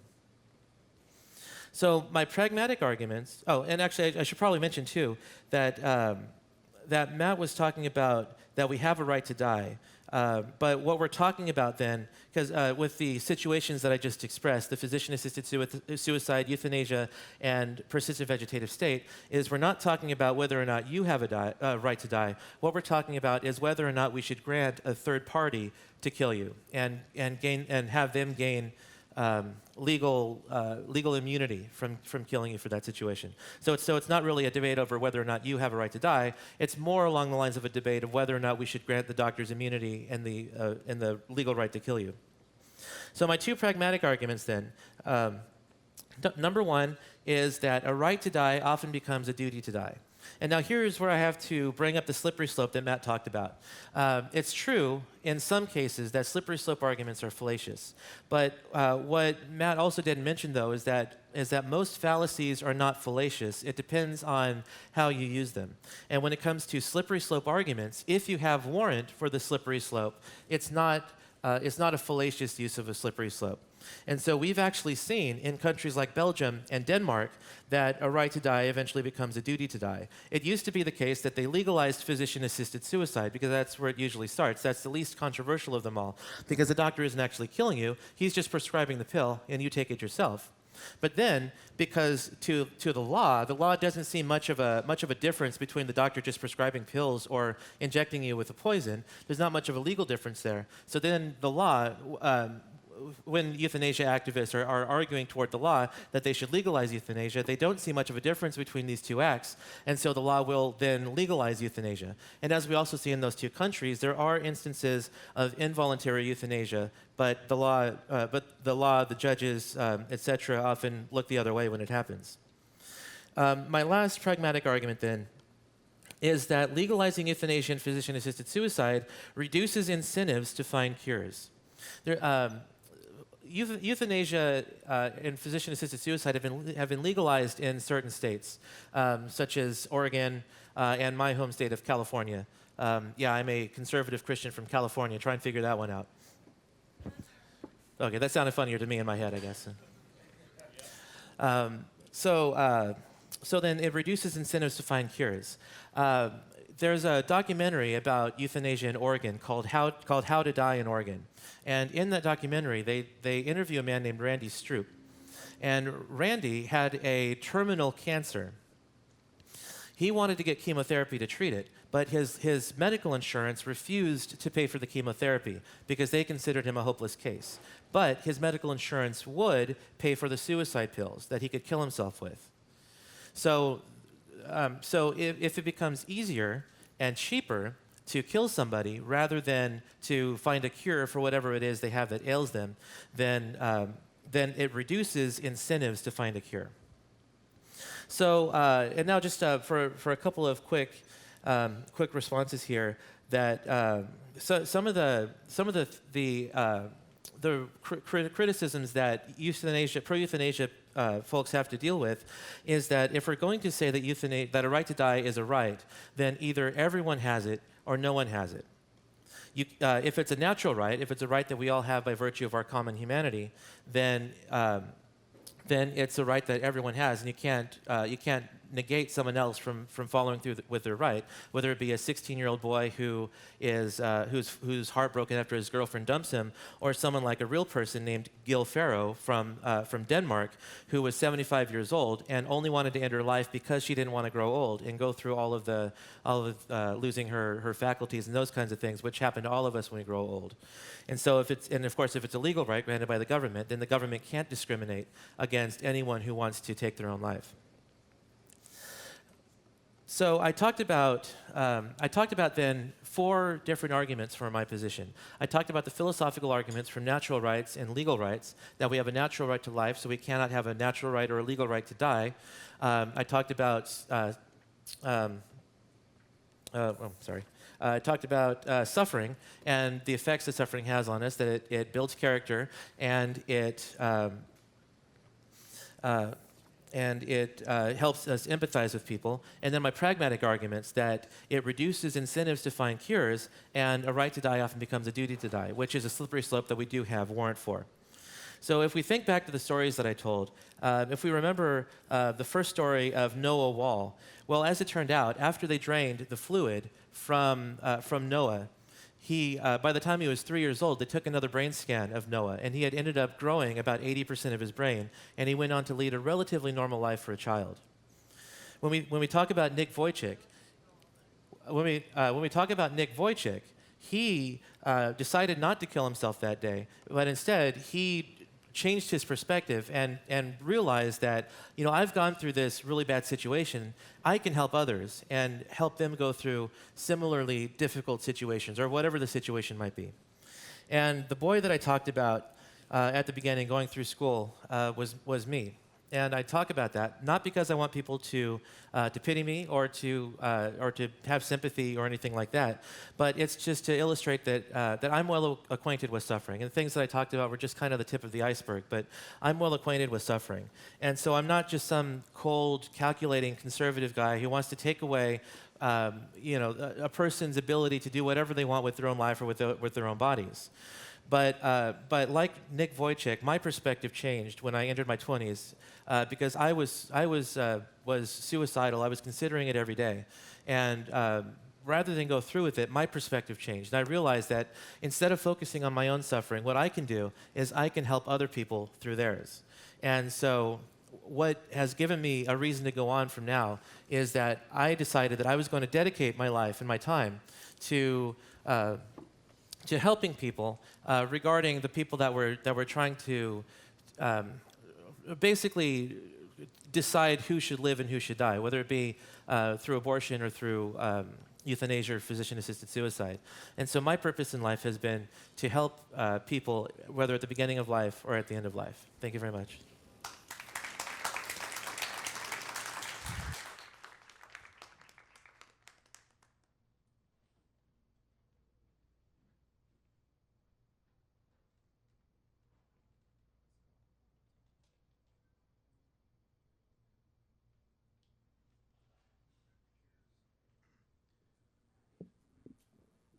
So my pragmatic arguments, and actually I should probably mention too, that Matt was talking about that we have a right to die. But what we're talking about then, because with the situations that I just expressed, the physician-assisted suicide, euthanasia, and persistent vegetative state, is we're not talking about whether or not you have a right to die. What we're talking about is whether or not we should grant a third party to kill you and have them gain legal immunity from killing you for that situation. So it's not really a debate over whether or not you have a right to die. It's more along the lines of a debate of whether or not we should grant the doctors immunity and the legal right to kill you. So my two pragmatic arguments then. Number one is that a right to die often becomes a duty to die. And now here's where I have to bring up the slippery slope that Matt talked about. It's true in some cases that slippery slope arguments are fallacious. But what Matt also didn't mention, though, is that most fallacies are not fallacious. It depends on how you use them. And when it comes to slippery slope arguments, if you have warrant for the slippery slope, it's not a fallacious use of a slippery slope. And so we've actually seen in countries like Belgium and Denmark that a right to die eventually becomes a duty to die. It used to be the case that they legalized physician-assisted suicide because that's where it usually starts. That's the least controversial of them all, because the doctor isn't actually killing you. He's just prescribing the pill, and you take it yourself. But then, because to the law doesn't see much of a difference between the doctor just prescribing pills or injecting you with a poison. There's not much of a legal difference there. So then the law, when euthanasia activists are arguing toward the law that they should legalize euthanasia, they don't see much of a difference between these two acts, and so the law will then legalize euthanasia. And as we also see in those two countries, there are instances of involuntary euthanasia, but the law, the judges, etc., often look the other way when it happens. My last pragmatic argument then is that legalizing euthanasia and physician-assisted suicide reduces incentives to find cures. Euthanasia and physician-assisted suicide have been legalized in certain states, such as Oregon and my home state of California. Yeah, I'm a conservative Christian from California. Try and figure that one out. Okay, that sounded funnier to me in my head, I guess. So then it reduces incentives to find cures. there's a documentary about euthanasia in Oregon called How to Die in Oregon. And in that documentary, they interview a man named Randy Stroop. And Randy had a terminal cancer. He wanted to get chemotherapy to treat it, but his medical insurance refused to pay for the chemotherapy because they considered him a hopeless case. But his medical insurance would pay for the suicide pills that he could kill himself with. So if it becomes easier and cheaper to kill somebody rather than to find a cure for whatever it is they have that ails them, then it reduces incentives to find a cure. So, and now just for a couple of quick responses here, that some of the criticisms that pro-euthanasia folks have to deal with is that if we're going to say that a right to die is a right, then either everyone has it or no one has it. If it's a natural right, if it's a right that we all have by virtue of our common humanity, then it's a right that everyone has, and you can't negate someone else from following through with their right, whether it be a 16-year-old boy who's heartbroken after his girlfriend dumps him, or someone like a real person named Gil Farrow from Denmark, who was 75 years old and only wanted to end her life because she didn't want to grow old and go through all of losing her faculties and those kinds of things, which happen to all of us when we grow old. And so if it's a legal right granted by the government, then the government can't discriminate against anyone who wants to take their own life. So I talked about then 4 different arguments for my position. I talked about the philosophical arguments for natural rights and legal rights, that we have a natural right to life, so we cannot have a natural right or a legal right to die. I talked about suffering and the effects that suffering has on us, that it builds character and it helps us empathize with people. And then my pragmatic arguments, that it reduces incentives to find cures, and a right to die often becomes a duty to die, which is a slippery slope that we do have warrant for. So if we think back to the stories that I told, if we remember the first story of Noah Wall, well, as it turned out, after they drained the fluid from Noah, by the time he was 3 years old, they took another brain scan of Noah, and he had ended up growing about 80% of his brain, and he went on to lead a relatively normal life for a child. When we talk about Nick Vujicic, he decided not to kill himself that day, but instead he changed his perspective and realized that, I've gone through this really bad situation. I can help others and help them go through similarly difficult situations, or whatever the situation might be. And the boy that I talked about at the beginning, going through school, was me. And I talk about that not because I want people to pity me or to have sympathy or anything like that, but it's just to illustrate that I'm well acquainted with suffering. And the things that I talked about were just kind of the tip of the iceberg, but I'm well acquainted with suffering. And so I'm not just some cold, calculating, conservative guy who wants to take away a person's ability to do whatever they want with their own life or with their own bodies. But like Nick Vujicic, my perspective changed when I entered my 20s because I was suicidal. I was considering it every day, and rather than go through with it, my perspective changed. And I realized that instead of focusing on my own suffering, what I can do is I can help other people through theirs. And so what has given me a reason to go on from now is that I decided that I was going to dedicate my life and my time to helping people regarding the people that were trying to basically decide who should live and who should die, whether it be through abortion or through euthanasia or physician-assisted suicide. And so my purpose in life has been to help people, whether at the beginning of life or at the end of life. Thank you very much.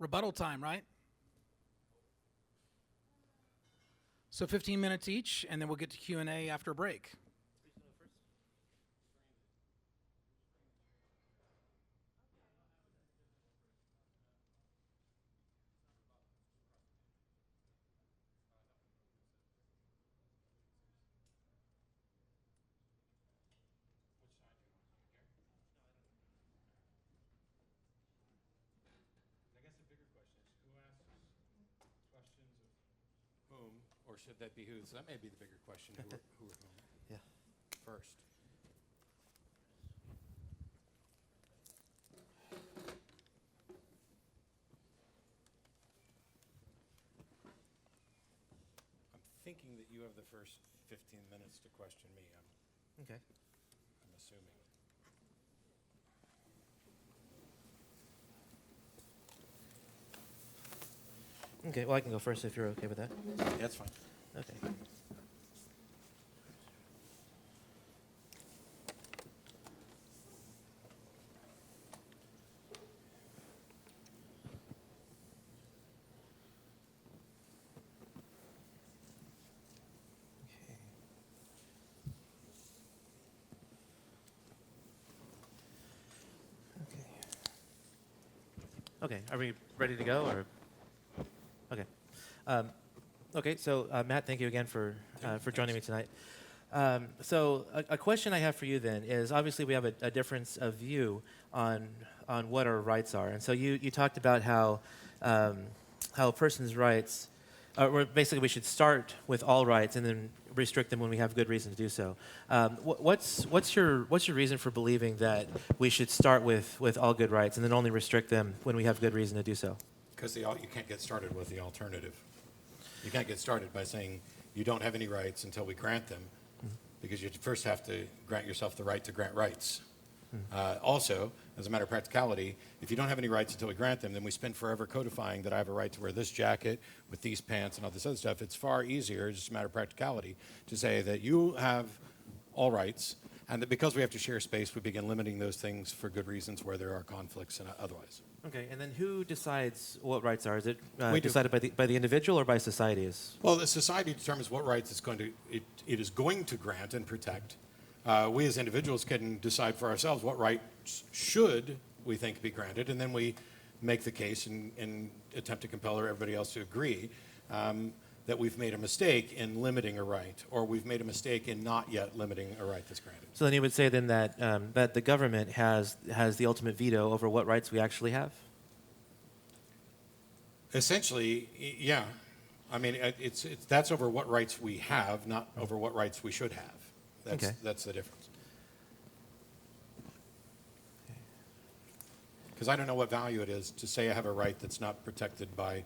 Rebuttal time, right? So 15 minutes each, and then we'll get to Q&A after a break. should that be whose? That may be the bigger question. Who or whom? Yeah. First. I'm thinking that you have the first 15 minutes to question me. Okay. I'm assuming. Okay, well, I can go first if you're okay with that. That's fine. Okay. Okay, are we ready to go, or? Okay. Okay, so Matt, thank you again for joining me tonight. So a question I have for you then is, obviously we have a difference of view on what our rights are. And so you talked about how a person's rights, or basically we should start with all rights and then restrict them when we have good reason to do so. What's your reason for believing that we should start with all good rights and then only restrict them when we have good reason to do so? Because you can't get started with the alternative. You can't get started by saying you don't have any rights until we grant them, because you first have to grant yourself the right to grant rights. Also, as a matter of practicality, if you don't have any rights until we grant them, then we spend forever codifying that I have a right to wear this jacket with these pants and all this other stuff. It's far easier, just a matter of practicality, to say that you have all rights, and that because we have to share space, we begin limiting those things for good reasons where there are conflicts and otherwise. Okay, and then who decides what rights are? Is it We do. decided by the individual or by societies? Well, the society determines what rights it is going to grant and protect. We as individuals can decide for ourselves what rights should we think be granted, and then we make the case and attempt to compel everybody else to agree that we've made a mistake in limiting a right, or we've made a mistake in not yet limiting a right that's granted. So then you would say then that that the government has the ultimate veto over what rights we actually have? Essentially, yeah. I mean, that's over what rights we have, not over what rights we should have. That's the difference. Because I don't know what value it is to say I have a right that's not protected by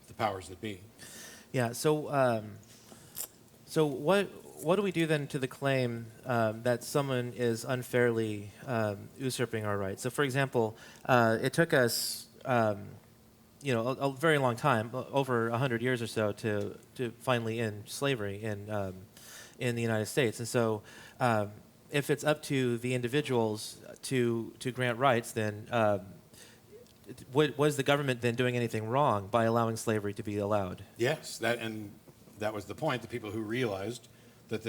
the powers that be. Yeah. So so what do we do then to the claim that someone is unfairly usurping our rights? So, for example, it took us a very long time, over 100 years or so, to finally end slavery in the United States. And so if it's up to the individuals to grant rights, then was the government then doing anything wrong by allowing slavery to be allowed? Yes, that was the point. The people who realized that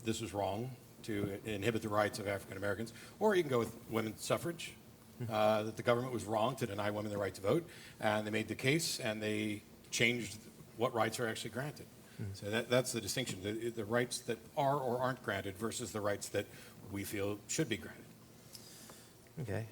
this was wrong to inhibit the rights of African Americans, or you can go with women's suffrage, that the government was wrong to deny women the right to vote, and they made the case and they changed what rights are actually granted. So that's the distinction, the rights that are or aren't granted versus the rights that we feel should be granted. Okay.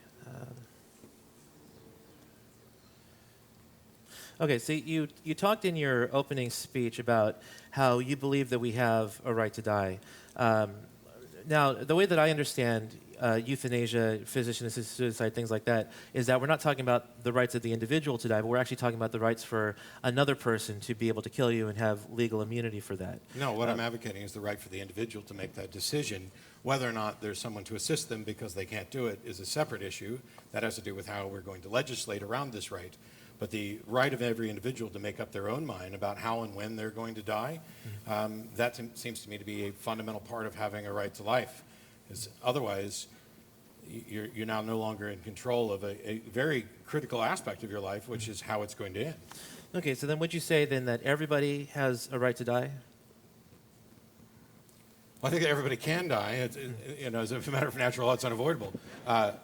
Okay, so you talked in your opening speech about how you believe that we have a right to die. Now, the way that I understand euthanasia, physician-assisted suicide, things like that, is that we're not talking about the rights of the individual to die, but we're actually talking about the rights for another person to be able to kill you and have legal immunity for that. No, what I'm advocating is the right for the individual to make that decision. Whether or not there's someone to assist them because they can't do it is a separate issue. That has to do with how we're going to legislate around this right. But the right of every individual to make up their own mind about how and when they're going to die, that seems to me to be a fundamental part of having a right to life. Because otherwise, you're now no longer in control of a very critical aspect of your life, which is how it's going to end. Okay, so then would you say then that everybody has a right to die? Well, I think that everybody can die. As a matter of natural law, it's unavoidable. Yeah.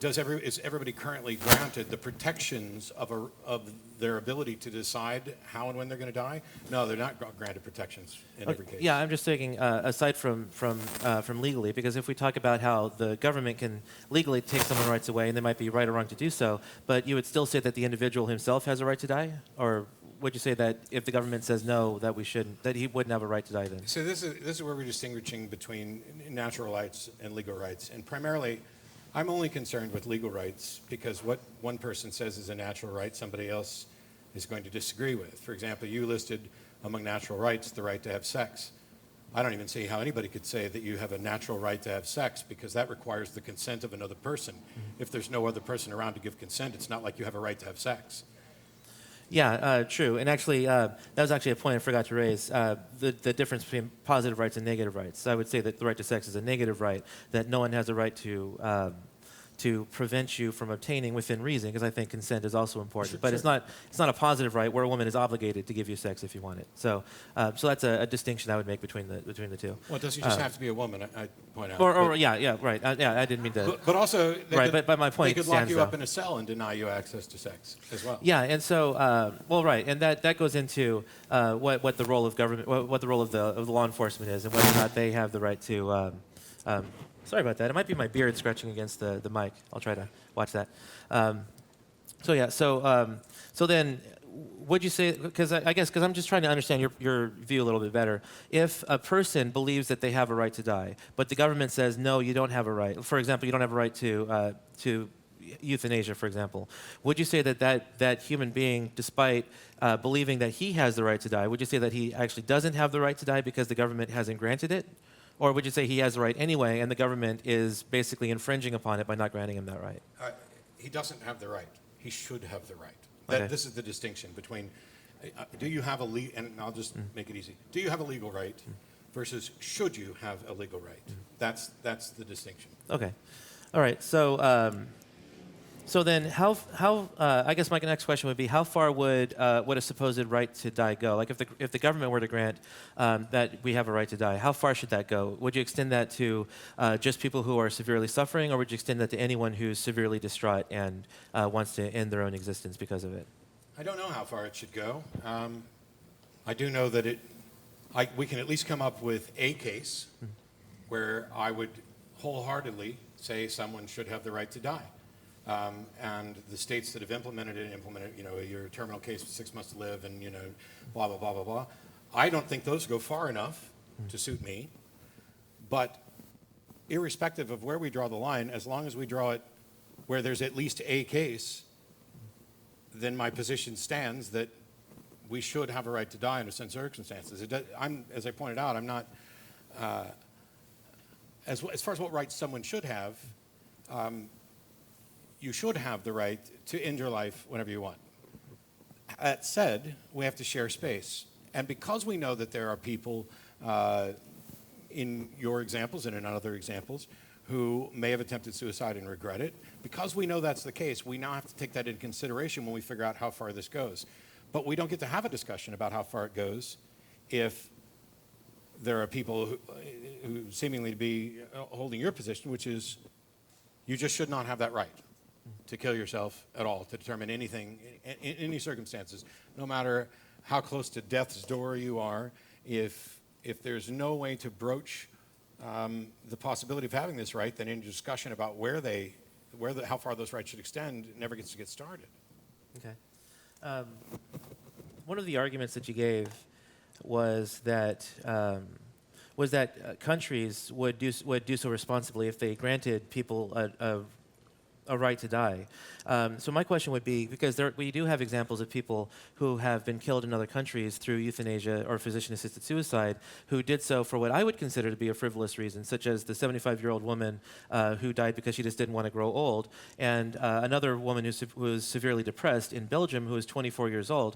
Is everybody currently granted the protections of their ability to decide how and when they're going to die? No, they're not granted protections in every case. Yeah, I'm just thinking aside from legally, because if we talk about how the government can legally take someone's rights away, and they might be right or wrong to do so, but you would still say that the individual himself has a right to die, or would you say that if the government says no, that we shouldn't, that he wouldn't have a right to die then? So this is where we're distinguishing between natural rights and legal rights. And primarily, I'm only concerned with legal rights because what one person says is a natural right, somebody else is going to disagree with. For example, you listed among natural rights the right to have sex. I don't even see how anybody could say that you have a natural right to have sex because that requires the consent of another person. If there's no other person around to give consent, it's not like you have a right to have sex. Yeah, true. And actually, that was actually a point I forgot to raise, the difference between positive rights and negative rights. So I would say that the right to sex is a negative right, that no one has a right to prevent you from obtaining within reason, because I think consent is also important. Sure, but sure. it's not a positive right where a woman is obligated to give you sex if you want it. So that's a distinction I would make between the two. Well, it doesn't just have to be a woman, I point out. Yeah, right. I didn't mean to. But also, but my point they could lock stands, you though. up in a cell and deny you access to sex as well. Yeah, and so right, and that goes into what the role of government, what the role of the law enforcement is, and whether or not they have the right to. Sorry about that. It might be my beard scratching against the mic. I'll try to watch that. So then, would you say? Because because I'm just trying to understand your view a little bit better. If a person believes that they have a right to die, but the government says no, you don't have a right. For example, you don't have a right to euthanasia, for example. Would you say that human being, despite believing that he has the right to die, would you say that he actually doesn't have the right to die because the government hasn't granted it? Or would you say he has the right anyway, and the government is basically infringing upon it by not granting him that right? He doesn't have the right. He should have the right. Okay. This is the distinction between, do you have and I'll just make it easy. Do you have a legal right versus should you have a legal right? That's the distinction. Okay. All right. So then, how I guess my next question would be, how far would a supposed right to die go? Like if the government were to grant that we have a right to die, how far should that go? Would you extend that to just people who are severely suffering, or would you extend that to anyone who's severely distraught and wants to end their own existence because of it? I don't know how far it should go. I do know that we can at least come up with a case where I would wholeheartedly say someone should have the right to die. And the states that have implemented it, your terminal case with 6 months to live and, blah, blah, blah, blah, blah. I don't think those go far enough to suit me. But irrespective of where we draw the line, as long as we draw it where there's at least a case, then my position stands that we should have a right to die under certain circumstances. As I pointed out, I'm not, as far as what rights someone should have, you should have the right to end your life whenever you want. That said, we have to share space. And because we know that there are people in your examples and in other examples who may have attempted suicide and regret it, because we know that's the case, we now have to take that into consideration when we figure out how far this goes. But we don't get to have a discussion about how far it goes if there are people who seemingly be holding your position, which is you just should not have that right to kill yourself at all, to determine anything, in any circumstances, no matter how close to death's door you are. If there's no way to broach the possibility of having this right, then any discussion about how far those rights should extend never gets to get started. Okay. One of the arguments that you gave was that countries would do so responsibly if they granted people a right to die. So my question would be, because we do have examples of people who have been killed in other countries through euthanasia or physician-assisted suicide who did so for what I would consider to be a frivolous reason, such as the 75-year-old woman who died because she just didn't want to grow old, and another woman who was severely depressed in Belgium who was 24 years old,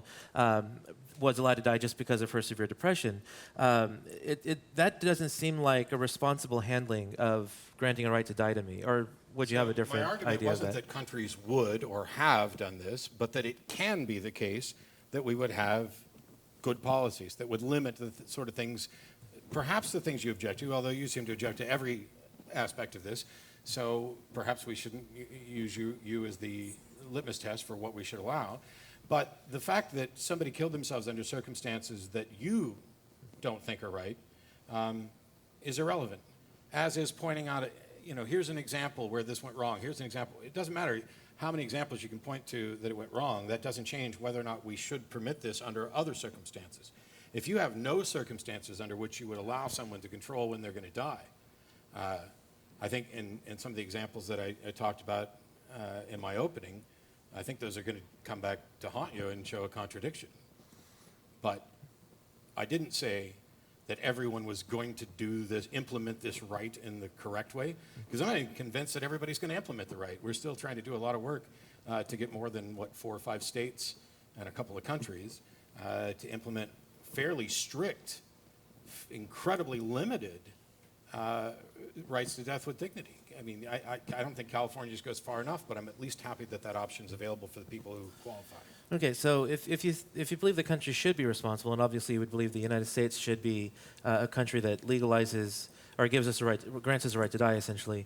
was allowed to die just because of her severe depression. That doesn't seem like a responsible handling of granting a right to die to me. Or would you have a different idea of that? My argument wasn't that countries would or have done this, but that it can be the case that we would have good policies that would limit the sort of things, perhaps the things you object to, although you seem to object to every aspect of this. So perhaps we shouldn't use you as the litmus test for what we should allow. But the fact that somebody killed themselves under circumstances that you don't think are right is irrelevant, as is pointing out, here's an example where this went wrong. Here's an example. It doesn't matter. how many examples you can point to that it went wrong. That doesn't change whether or not we should permit this under other circumstances. If you have no circumstances under which you would allow someone to control when they're going to die, I think in some of the examples that I talked about in my opening, I think those are going to come back to haunt you and show a contradiction. But I didn't say that everyone was going to do this, implement this right in the correct way, because I'm not even convinced that everybody's going to implement the right. We're still trying to do a lot of work to get more than, 4 or 5 states and a couple of countries to implement fairly strict, incredibly limited rights to death with dignity. I mean, I don't think California just goes far enough, but I'm at least happy that that option is available for the people who qualify. Okay, so if you believe the country should be responsible, and obviously you would believe the United States should be a country that legalizes or gives us a right, grants us a right to die, essentially.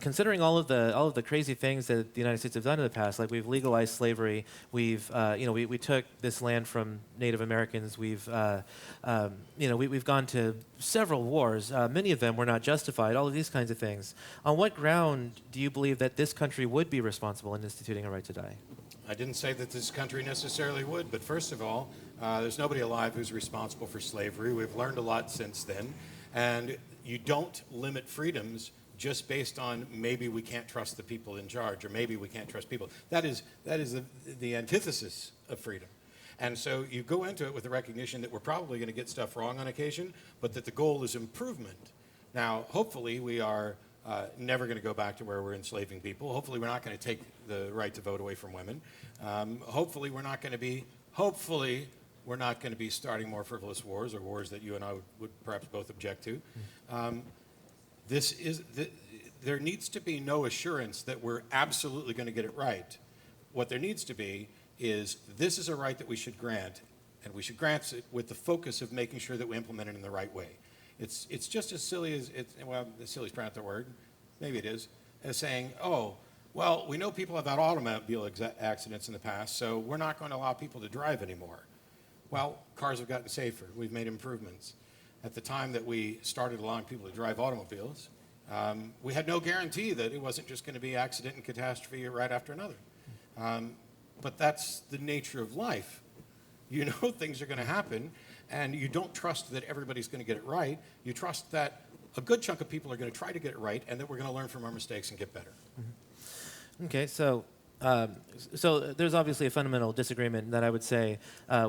Considering all of the crazy things that the United States have done in the past, like we've legalized slavery, we've we took this land from Native Americans, we've gone to several wars. Many of them were not justified. All of these kinds of things. On what ground do you believe that this country would be responsible in instituting a right to die? I didn't say that this country necessarily would, but first of all, there's nobody alive who's responsible for slavery. We've learned a lot since then, and you don't limit freedoms just based on maybe we can't trust the people in charge or maybe we can't trust people. That is the antithesis of freedom. And so you go into it with the recognition that we're probably going to get stuff wrong on occasion, but that the goal is improvement. Now, hopefully we are never going to go back to where we're enslaving people. Hopefully we're not going to take the right to vote away from women. Hopefully we're not going to be starting more frivolous wars or wars that you and I would perhaps both object to. There needs to be no assurance that we're absolutely going to get it right. What there needs to be is this is a right that we should grant, and we should grant it with the focus of making sure that we implement it in the right way. It's just as silly as, silly is probably not the word, maybe it is, as saying, oh, well, we know people have had automobile accidents in the past, so we're not going to allow people to drive anymore. Well, cars have gotten safer. We've made improvements. At the time that we started allowing people to drive automobiles, we had no guarantee that it wasn't just going to be accident and catastrophe right after another. But that's the nature of life. You know things are going to happen, and you don't trust that everybody's going to get it right. You trust that a good chunk of people are going to try to get it right, and that we're going to learn from our mistakes and get better. Mm-hmm. Okay, so there's obviously a fundamental disagreement that I would say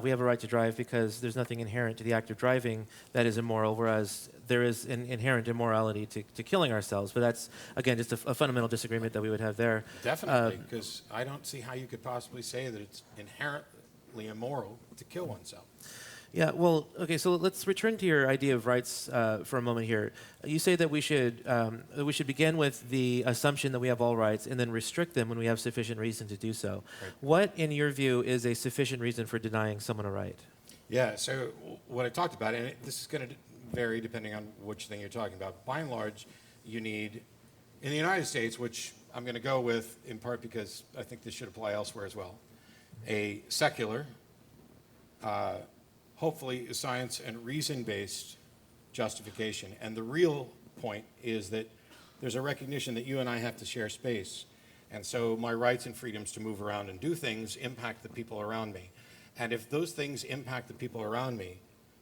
we have a right to drive because there's nothing inherent to the act of driving that is immoral, whereas there is an inherent immorality to killing ourselves. But that's, again, just a fundamental disagreement that we would have there. Definitely, because I don't see how you could possibly say that it's inherently immoral to kill oneself. Yeah, well, okay, so let's return to your idea of rights for a moment here. You say that we should begin with the assumption that we have all rights and then restrict them when we have sufficient reason to do so. Right. What, in your view, is a sufficient reason for denying someone a right? Yeah, so what I talked about, and this is going to vary depending on which thing you're talking about. By and large, you need, in the United States, which I'm going to go with in part because I think this should apply elsewhere as well, a secular, hopefully science and reason-based justification. And the real point is that there's a recognition that you and I have to share space. And so my rights and freedoms to move around and do things impact the people around me. And if those things impact the people around me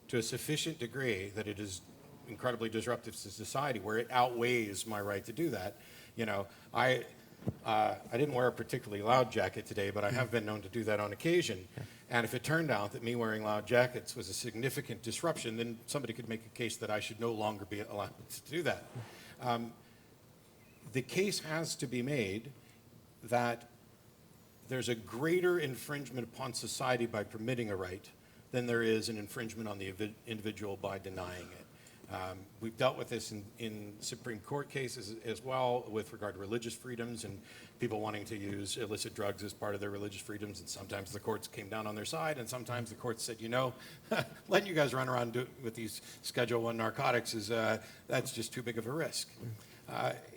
to a sufficient degree that it is incredibly disruptive to society, where it outweighs my right to do that, you know, I didn't wear a particularly loud jacket today, but I have been known to do that on occasion. And if it turned out that me wearing loud jackets was a significant disruption, then somebody could make a case that I should no longer be allowed to do that. The case has to be made that there's a greater infringement upon society by permitting a right than there is an infringement on the individual by denying it. We've dealt with this in Supreme Court cases as well with regard to religious freedoms and people wanting to use illicit drugs as part of their religious freedoms, and sometimes the courts came down on their side, and sometimes the courts said, you know, letting you guys run around with these Schedule I narcotics is that's just too big of a risk.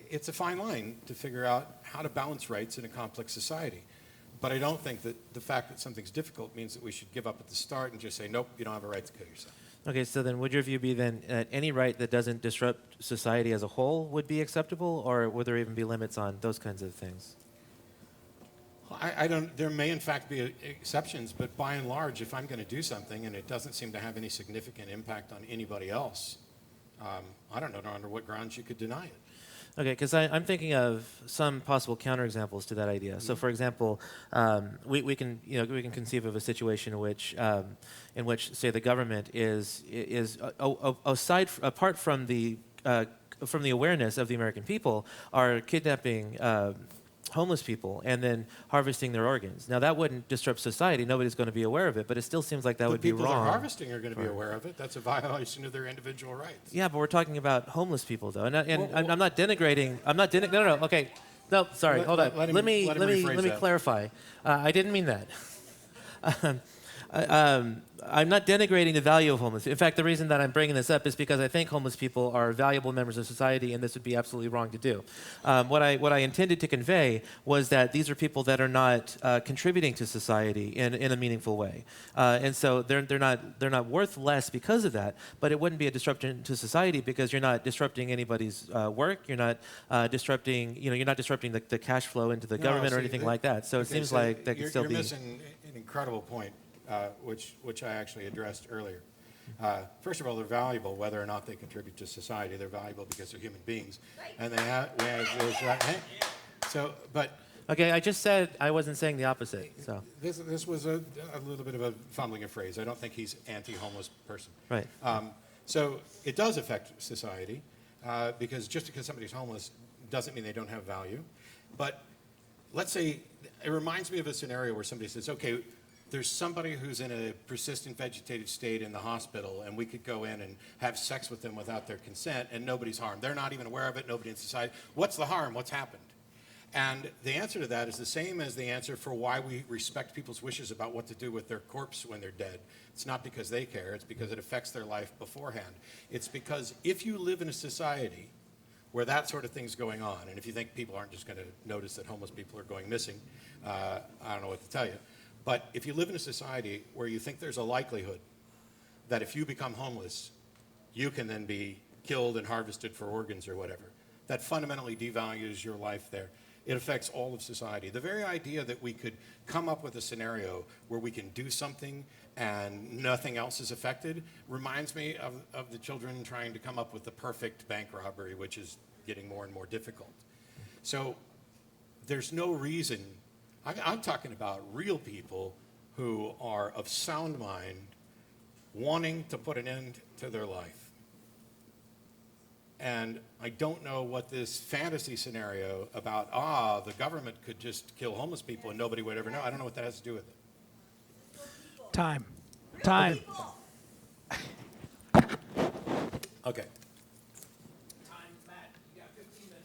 It's a fine line to figure out how to balance rights in a complex society. But I don't think that the fact that something's difficult means that we should give up at the start and just say, nope, you don't have a right to kill yourself. Okay, so then would your view be then that any right that doesn't disrupt society as a whole would be acceptable, or would there even be limits on those kinds of things? I don't. There may in fact be exceptions, but by and large, if I'm going to do something and it doesn't seem to have any significant impact on anybody else, I don't know under what grounds you could deny it. Okay, because I'm thinking of some possible counterexamples to that idea. So, for example, we can conceive of a situation in which say the government is apart from the awareness of the American people, are kidnapping homeless people and then harvesting their organs. Now, that wouldn't disrupt society. Nobody's going to be aware of it, but it still seems like that would be wrong. The people they're harvesting are going to be aware of it. That's a violation of their individual rights. Yeah, but we're talking about homeless people, though, and I'm not denigrating. I'm not denigrating. No. Okay, no. Sorry. Hold on. Let me clarify. I didn't mean that. I'm not denigrating the value of homeless. In fact, the reason that I'm bringing this up is because I think homeless people are valuable members of society, and this would be absolutely wrong to do. What I intended to convey was that these are people that are not contributing to society in a meaningful way, and so they're not worth less because of that. But it wouldn't be a disruption to society because you're not disrupting anybody's work. You're not disrupting. You're not disrupting the cash flow into the government or anything like that. So it seems like that could still be. You're missing an incredible point. Which I actually addressed earlier. First of all, they're valuable whether or not they contribute to society. They're valuable because they're human beings, and we have this right. So, but okay, I just said I wasn't saying the opposite. So this was a little bit of a fumbling of phrase. I don't think he's anti-homeless person. Right. So it does affect society because just because somebody's homeless doesn't mean they don't have value. But let's say it reminds me of a scenario where somebody says, okay, there's somebody who's in a persistent vegetative state in the hospital, and we could go in and have sex with them without their consent, and nobody's harmed. They're not even aware of it, nobody in society. What's the harm? What's happened? And the answer to that is the same as the answer for why we respect people's wishes about what to do with their corpse when they're dead. It's not because they care, it's because it affects their life beforehand. It's because if you live in a society where that sort of thing's going on, and if you think people aren't just going to notice that homeless people are going missing, I don't know what to tell you. But if you live in a society where you think there's a likelihood that if you become homeless, you can then be killed and harvested for organs or whatever, that fundamentally devalues your life there. It affects all of society. The very idea that we could come up with a scenario where we can do something and nothing else is affected reminds me of the children trying to come up with the perfect bank robbery, which is getting more and more difficult. So there's no reason. I'm talking about real people who are of sound mind, wanting to put an end to their life. And I don't know what this fantasy scenario about, the government could just kill homeless people and nobody would ever know. I don't know what that has to do with it. Time. Okay.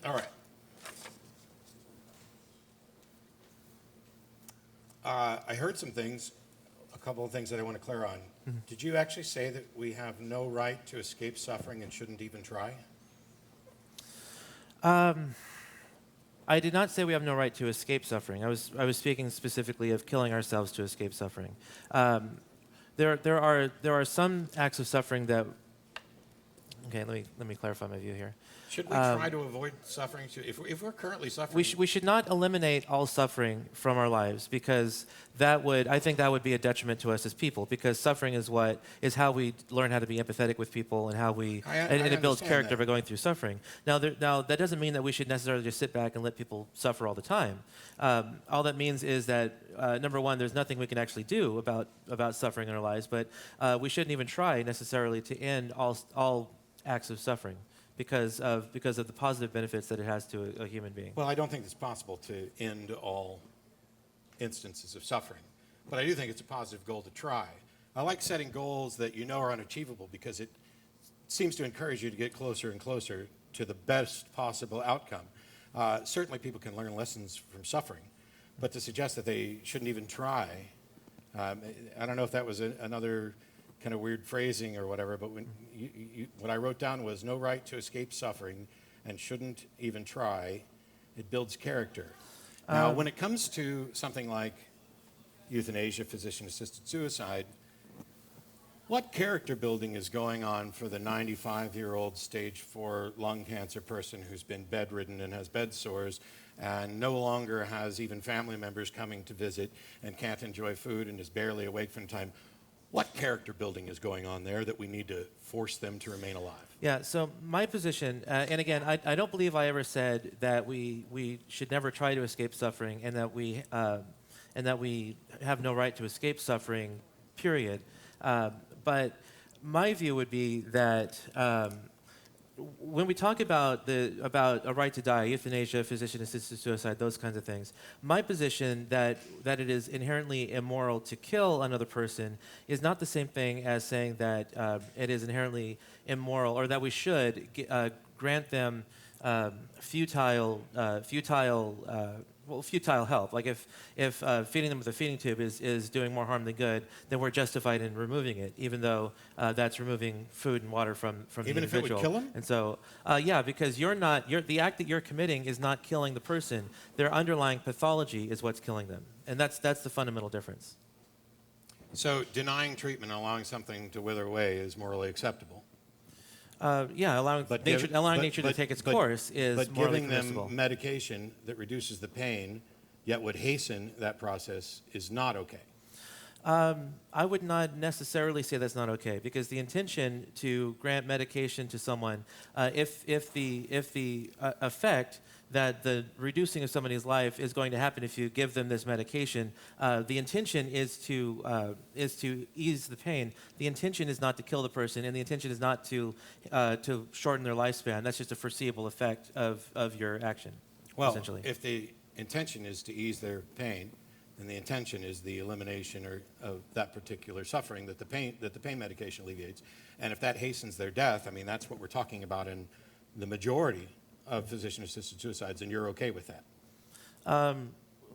All right. I heard some things, a couple of things that I want to clear on. Mm-hmm. Did you actually say that we have no right to escape suffering and shouldn't even try? I did not say we have no right to escape suffering. I was speaking specifically of killing ourselves to escape suffering. There are some acts of suffering that. Okay, let me clarify my view here. Should we try to avoid suffering? If we're currently suffering, we should not eliminate all suffering from our lives because I think that would be a detriment to us as people. Because suffering is how we learn how to be empathetic with people and how and it builds character by going through suffering. Now that doesn't mean that we should necessarily just sit back and let people suffer all the time. All that means is that number one, there's nothing we can actually do about suffering in our lives, but we shouldn't even try necessarily to end all acts of suffering. Because of the positive benefits that it has to a human being. Well, I don't think it's possible to end all instances of suffering, but I do think it's a positive goal to try. I like setting goals that you know are unachievable because it seems to encourage you to get closer and closer to the best possible outcome. Certainly people can learn lessons from suffering, but to suggest that they shouldn't even try, I don't know if that was another kind of weird phrasing or whatever, but when what I wrote down was no right to escape suffering and shouldn't even try. It builds character. Now, when it comes to something like euthanasia, physician-assisted suicide, What character building is going on for the 95-year-old stage 4 lung cancer person who's been bedridden and has bed sores and no longer has even family members coming to visit and can't enjoy food and is barely awake from time? What character building is going on there that we need to force them to remain alive? Yeah, so my position, and again, I don't believe I ever said that we should never try to escape suffering and that we have no right to escape suffering, period. But my view would be that when we talk about a right to die, euthanasia, physician-assisted suicide, those kinds of things, my position that it is inherently immoral to kill another person is not the same thing as saying that it is inherently immoral or that we should grant them futile help. Like if feeding them with a feeding tube is doing more harm than good, then we're justified in removing it, even though that's removing food and water from the individual. Even if it would kill them? And so, yeah, because the act that you're committing is not killing the person. Their underlying pathology is what's killing them, and that's the fundamental difference. So denying treatment and allowing something to wither away is morally acceptable. Yeah, allowing nature to take its course is but morally giving permissible. them medication that reduces the pain, yet would hasten that process, is not okay. I would not necessarily say that's not okay, because the intention to grant medication to someone, if the effect that the reducing of somebody's life is going to happen if you give them this medication, the intention is to ease the pain. The intention is not to kill the person, and the intention is not to shorten their lifespan. That's just a foreseeable effect of your action, essentially. If the intention is to ease their pain, then the intention is the elimination of that particular suffering that the pain medication alleviates. And if that hastens their death, I mean, that's what we're talking about in the majority of physician-assisted suicides, and you're okay with that?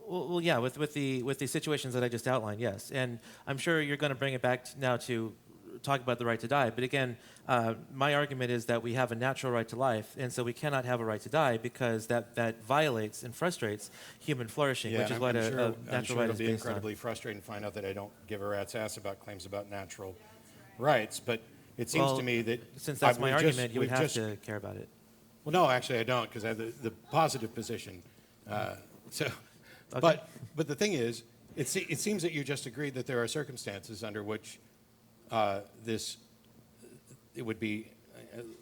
Well, yeah, with the situations that I just outlined, yes. And I'm sure you're going to bring it back now to talk about the right to die. But again, my argument is that we have a natural right to life, and so we cannot have a right to die because that violates and frustrates human flourishing, which is what a natural right is based on. It'll be incredibly frustrating to find out that I don't give a rat's ass about claims about natural rights. But it seems to me that since that's my argument, you would have to care about it. Well, no, actually, I don't, because I have the positive position. Okay. But the thing is, it seems that you just agreed that there are circumstances under which it would be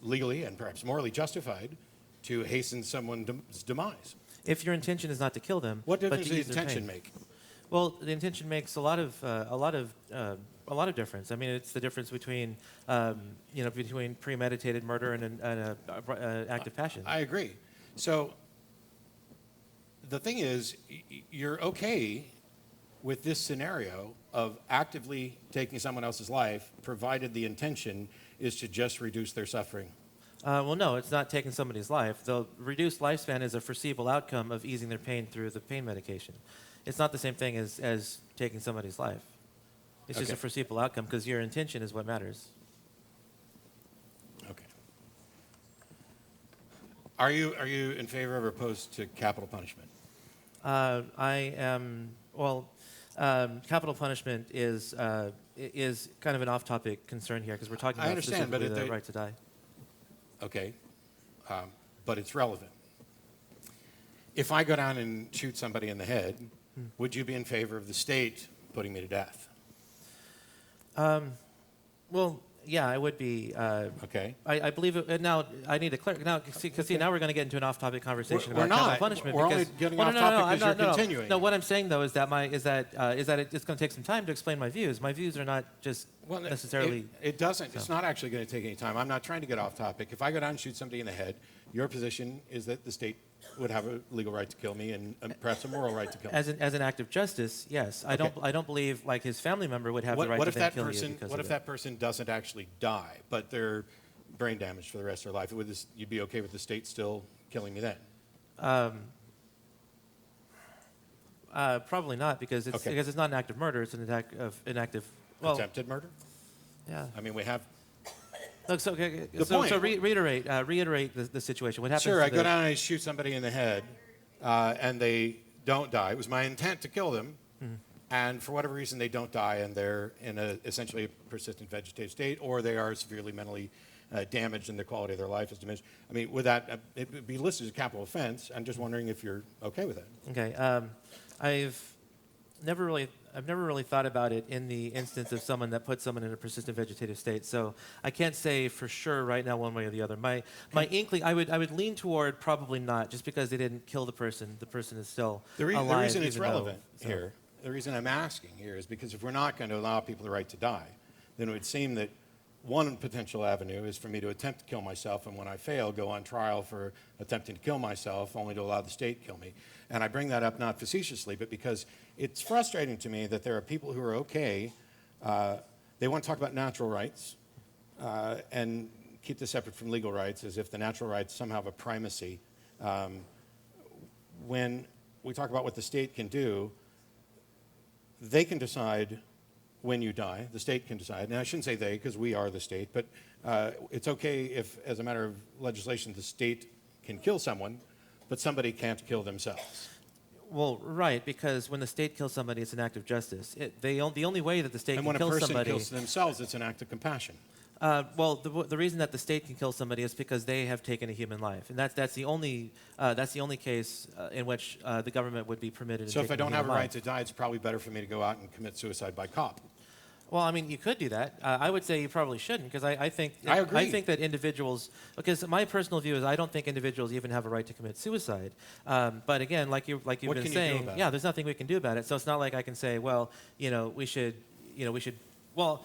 legally and perhaps morally justified to hasten someone's demise. If your intention is not to kill them, what difference but to does ease the their intention pain. make? Well, the intention makes a lot of difference. I mean, it's the difference between between premeditated murder and an act of passion. I agree. So the thing is, you're okay with this scenario of actively taking someone else's life, provided the intention is to just reduce their suffering. Well, no, it's not taking somebody's life. The reduced lifespan is a foreseeable outcome of easing their pain through the pain medication. It's not the same thing as taking somebody's life. It's just a foreseeable outcome because your intention is what matters. Okay. Are you in favor or opposed to capital punishment? I am. Well, capital punishment is kind of an off-topic concern here because we're talking about specifically the right to die. Okay, but it's relevant. If I go down and shoot somebody in the head, would you be in favor of the state putting me to death? Well, yeah, I would be. Okay. I believe it. Now, I need to clarify. Now, because now we're going to get into an off-topic conversation We're about capital not. punishment. We're because, only getting off topic because you're continuing. No, what I'm saying though is that it's going to take some time to explain my views. My views are not just necessarily. It doesn't. So. It's not actually going to take any time. I'm not trying to get off topic. If I go down and shoot somebody in the head, your position is that the state would have a legal right to kill me and perhaps a moral right to kill me. As an act of justice, yes. Okay. I don't believe like his family member would have the right to then kill you because What if that person doesn't actually die, but they're brain damaged for the rest of their life? You'd be okay with the state still killing me then? Probably not because it's not an act of murder. It's an act of Attempted murder? Yeah. I mean, we have. Look, so reiterate the situation. What happens? Sure, I go down and I shoot somebody in the head, and they don't die. It was my intent to kill them, and for whatever reason they don't die and they're in essentially a persistent vegetative state, or they are severely mentally damaged and the quality of their life is diminished. I mean, would that it would be listed as a capital offense? I'm just wondering if you're okay with that. Okay. I've never really thought about it in the instance of someone that puts someone in a persistent vegetative state. So I can't say for sure right now one way or the other. My inkling, I would lean toward probably not, just because they didn't kill the person. The person is still alive. The reason it's even though- relevant here, the reason I'm asking here is because if we're not going to allow people the right to die, then it would seem that one potential avenue is for me to attempt to kill myself, and when I fail, go on trial for attempting to kill myself, only to allow the state to kill me. And I bring that up not facetiously, but because it's frustrating to me that there are people who are okay, they want to talk about natural rights and keep this separate from legal rights, as if the natural rights somehow have a primacy. When we talk about what the state can do, they can decide when you die. The state can decide. And I shouldn't say they, because we are the state, but it's okay if, as a matter of legislation, the state can kill someone, but somebody can't kill themselves. Well, right, because when the state kills somebody, it's an act of justice. The only way that the state And can when a kill person somebody... kills themselves, it's an act of compassion. Well, the reason that the state can kill somebody is because they have taken a human life, and that's the only case in which the government would be permitted. So to if take I don't human have a life. right to die, it's probably better for me to go out and commit suicide by cop. Well, I mean, you could do that. I would say you probably shouldn't, because I think I agree. I think that individuals, because my personal view is I don't think individuals even have a right to commit suicide. But again, like you've What been can you do saying, about yeah, it? there's nothing we can do about it. So it's not like I can say, well, we should. Well,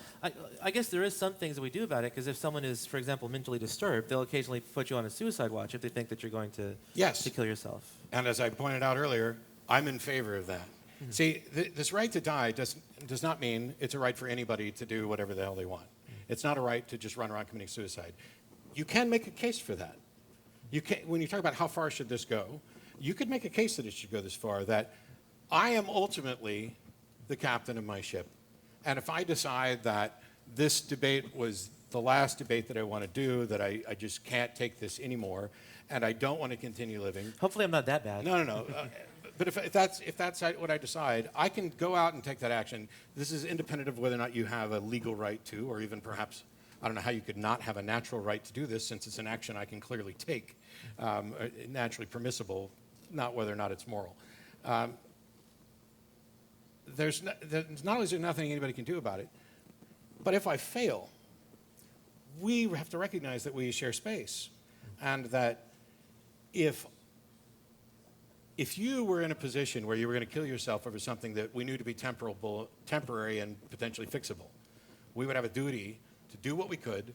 I guess there is some things that we do about it, because if someone is, for example, mentally disturbed, they'll occasionally put you on a suicide watch if they think that you're going to Yes. to kill yourself. And as I pointed out earlier, I'm in favor of that. Mm-hmm. See, this right to die does not mean it's a right for anybody to do whatever the hell they want. It's not a right to just run around committing suicide. You can make a case for that. When you talk about how far should this go, you could make a case that it should go this far, that I am ultimately the captain of my ship. And if I decide that this debate was the last debate that I want to do, that I just can't take this anymore, and I don't want to continue living. Hopefully, I'm not that bad. No. But if that's what I decide, I can go out and take that action. This is independent of whether or not you have a legal right to, or even perhaps, I don't know how you could not have a natural right to do this, since it's an action I can clearly take, naturally permissible, not whether or not it's moral. There's not only is there nothing anybody can do about it, but if I fail, we have to recognize that we share space, and that if you were in a position where you were going to kill yourself over something that we knew to be temporary and potentially fixable, we would have a duty to do what we could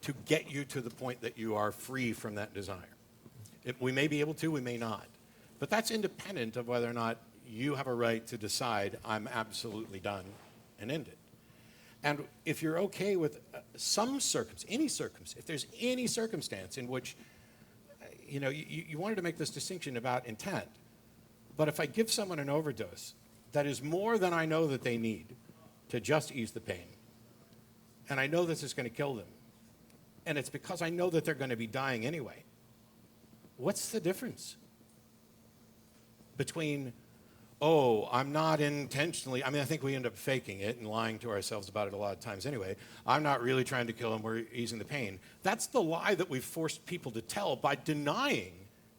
to get you to the point that you are free from that desire. We may be able to, we may not. But that's independent of whether or not you have a right to decide, I'm absolutely done, and end it. And if you're okay with if there's any circumstance in which, you wanted to make this distinction about intent, but if I give someone an overdose that is more than I know that they need to just ease the pain, and I know this is going to kill them, and it's because I know that they're going to be dying anyway, what's the difference between, I'm not intentionally, I think we end up faking it and lying to ourselves about it a lot of times anyway. I'm not really trying to kill him, we're easing the pain. That's the lie that we've forced people to tell by denying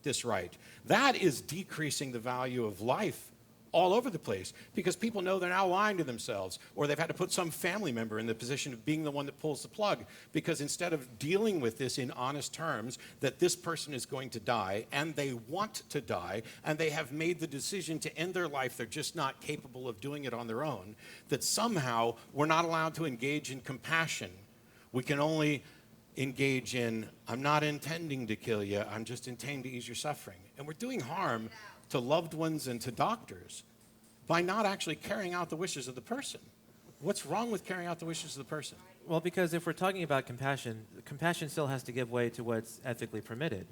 this right. That is decreasing the value of life all over the place, because people know they're now lying to themselves, or they've had to put some family member in the position of being the one that pulls the plug, because instead of dealing with this in honest terms, that this person is going to die, and they want to die, and they have made the decision to end their life, they're just not capable of doing it on their own, that somehow we're not allowed to engage in compassion. We can only engage in, I'm not intending to kill you, I'm just intending to ease your suffering. And we're doing harm to loved ones and to doctors by not actually carrying out the wishes of the person. What's wrong with carrying out the wishes of the person? Well, because if we're talking about compassion, compassion still has to give way to what's ethically permitted.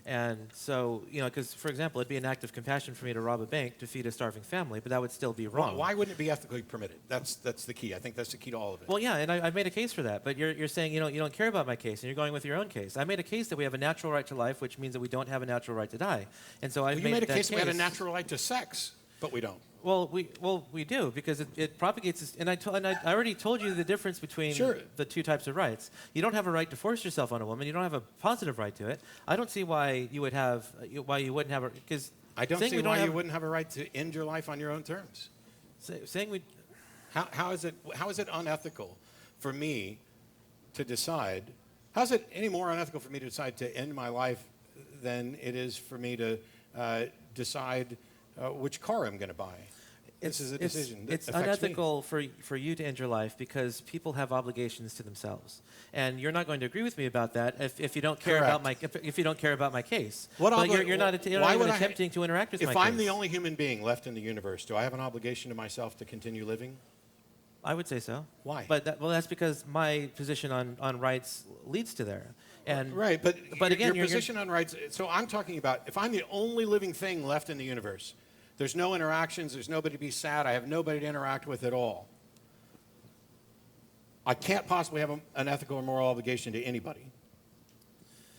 And so, because, for example, it'd be an act of compassion for me to rob a bank to feed a starving family, but that would still be wrong. Why wouldn't it be ethically permitted? That's the key. I think that's the key to all of it. Well, yeah, and I've made a case for that, but you're saying you don't care about my case, and you're going with your own case. I made a case that we have a natural right to life, which means that we don't have a natural right to die. And so You made a case we had a natural right to sex. But we don't. Well, we do, because it propagates this, and I already told you the difference between Sure. the two types of rights. You don't have a right to force yourself on a woman. You don't have a positive right to it. I don't see why you wouldn't have a, because I don't see why you wouldn't have a right to end your life on your own terms. Saying we, How is it unethical for me to decide? How is it any more unethical for me to decide to end my life than it is for me to decide which car I'm going to buy? This is a decision that it's affects unethical for you to end your life because people have obligations to themselves, and you're not going to agree with me about that if you don't care about my if you don't care about my case. But you're not even attempting to interact with my case. If I'm the only human being left in the universe, do I have an obligation to myself to continue living? I would say so. Why? But that's because my position on rights leads to there. And right, but again, your position on rights. So I'm talking about if I'm the only living thing left in the universe. There's no interactions. There's nobody to be sad. I have nobody to interact with at all. I can't possibly have an ethical or moral obligation to anybody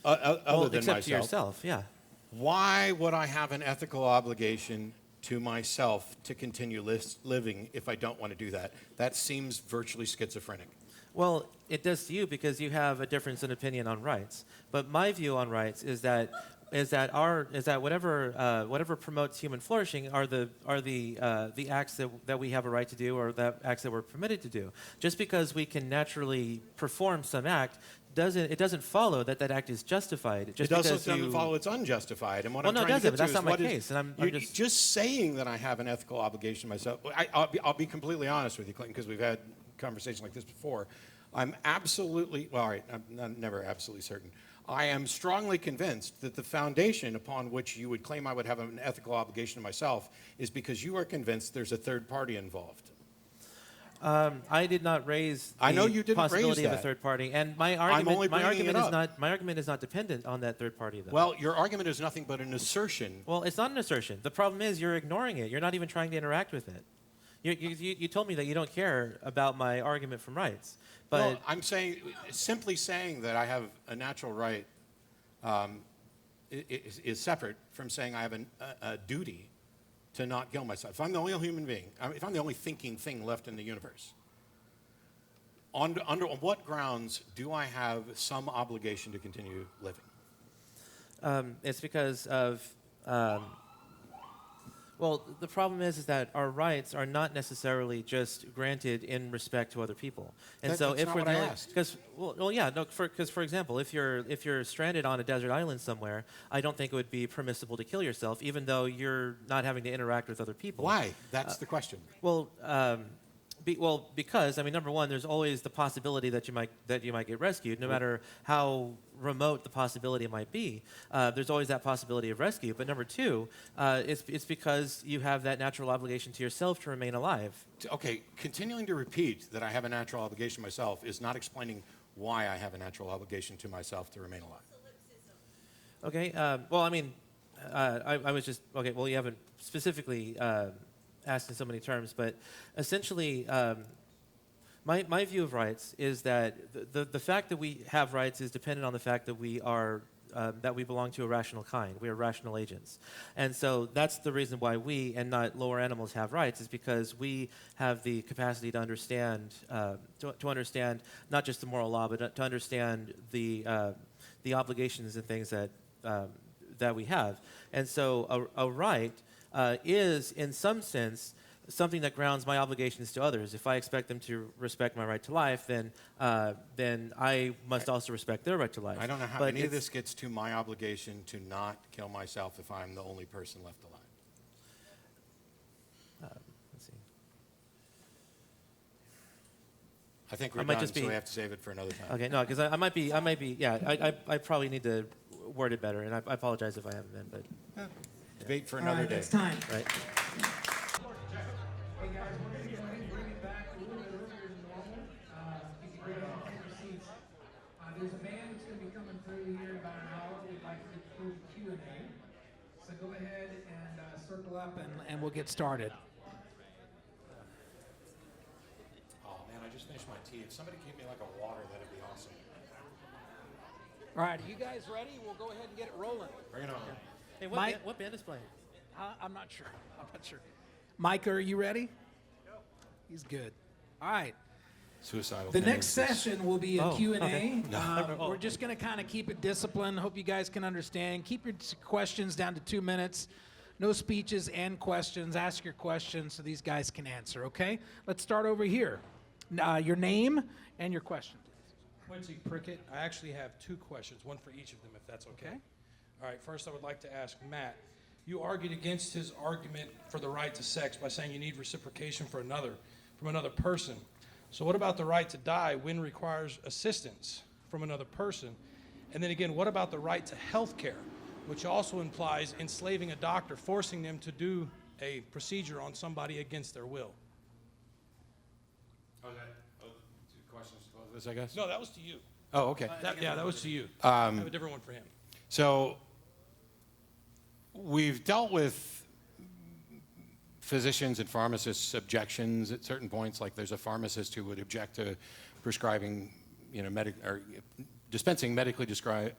other than except myself. to yourself, yeah. Why would I have an ethical obligation to myself to continue living if I don't want to do that? That seems virtually schizophrenic. Well, it does to you because you have a difference in opinion on rights. But my view on rights is that whatever promotes human flourishing are the acts that we have a right to do, or the acts that we're permitted to do. Just because we can naturally perform some act doesn't follow that act is justified. It also doesn't follow it's unjustified. And what I'm trying to get to but that's is not my case. And I'm just saying that I have an ethical obligation myself. I'll be completely honest with you, Clinton, because we've had conversations like this before. I'm absolutely, well, all right, I'm never absolutely certain. I am strongly convinced that the foundation upon which you would claim I would have an ethical obligation to myself is because you are convinced there's a third party involved. I did not raise the I know you didn't possibility raise of a that. third party, and my argument is not dependent on that third party, though. Well, your argument is nothing but an assertion. Well, it's not an assertion. The problem is you're ignoring it. You're not even trying to interact with it. You told me that you don't care about my argument from rights. But well, I'm simply saying that I have a natural right is separate from saying I have a duty to not kill myself. If I'm the only human being, if I'm the only thinking thing left in the universe, on what grounds do I have some obligation to continue living? It's because of well, the problem is that our rights are not necessarily just granted in respect to other people. And so that's if not we're what I there, asked. because for example, if you're stranded on a desert island somewhere, I don't think it would be permissible to kill yourself, even though you're not having to interact with other people. Why? That's the question. Well, because I mean, number one, there's always the possibility that you might get rescued, no matter how remote the possibility might be. There's always that possibility of rescue. But number two, it's because you have that natural obligation to yourself to remain alive. Okay, continuing to repeat that I have a natural obligation myself is not explaining why I have a natural obligation to myself to remain alive. Okay. Well, I mean, I was just okay. Well, you haven't specifically asked in so many terms, but essentially, my view of rights is that the fact that we have rights is dependent on the fact that we belong to a rational kind. We are rational agents, and so that's the reason why we and not lower animals have rights, is because we have the capacity to understand to understand not just the moral law, but to understand the obligations and things that we have, and so a right is, in some sense, something that grounds my obligations to others. If I expect them to respect my right to life, then I must also respect their right to life. I don't know how any of this gets to my obligation to not kill myself if I'm the only person left alive. Let's see. I think we're done, so we have to save it for another time. Okay, no, because I might be, yeah, I probably need to word it better, and I apologize if I haven't been, but. Debate for another day. It's time. Right. Hey guys, we're going to get ready to bring it back a little bit earlier than normal. You can grab all your seats. There's a man that's going to be coming through here in about an hour. We'd like to get through the Q&A. So go ahead and circle up and we'll get started. Oh man, I just finished my tea. If somebody gave me like a water, that'd be awesome. All right, are you guys ready? We'll go ahead and get it rolling. Bring it on. Hey, what band is playing? I'm not sure. I'm not sure. Micah, are you ready? He's good. All right. Suicidal. The next session will be a Q&A. okay. We're just going to kind of keep it disciplined. Hope you guys can understand. Keep your questions down to 2 minutes. No speeches and questions. Ask your questions so these guys can answer, okay? Let's start over here. Your name and your question, please. Quincy Prickett. I actually have 2 questions, one for each of them, if that's okay. All right, first I would like to ask Matt. You argued against his argument for the right to sex by saying you need reciprocation from another person. So what about the right to die when requires assistance from another person? And then again, what about the right to health care, which also implies enslaving a doctor, forcing them to do a procedure on somebody against their will? Oh, 2 questions to both of us, I guess? No, that was to you. Oh, okay. That was to you. I have a different one for him. So we've dealt with physicians and pharmacists' objections at certain points, like there's a pharmacist who would object to prescribing, or dispensing medically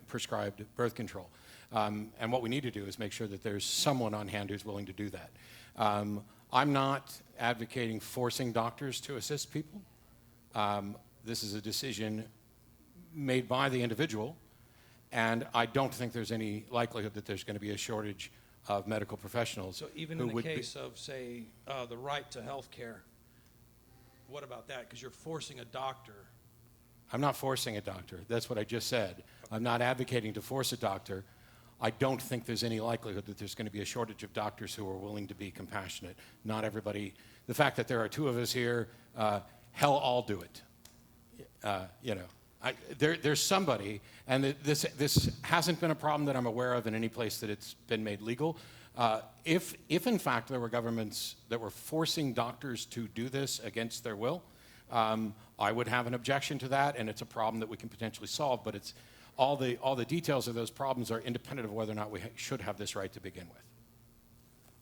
prescribed birth control. And what we need to do is make sure that there's someone on hand who's willing to do that. I'm not advocating forcing doctors to assist people. This is a decision made by the individual, and I don't think there's any likelihood that there's going to be a shortage of medical professionals. So even in the case of, say, the right to health care, what about that? Because you're forcing a doctor. I'm not forcing a doctor. That's what I just said. I'm not advocating to force a doctor. I don't think there's any likelihood that there's going to be a shortage of doctors who are willing to be compassionate. Not everybody. The fact that there are 2 of us here, hell, I'll do it. There's somebody, and this hasn't been a problem that I'm aware of in any place that it's been made legal. If in fact there were governments that were forcing doctors to do this against their will, I would have an objection to that, and it's a problem that we can potentially solve. But it's all the details of those problems are independent of whether or not we should have this right to begin with.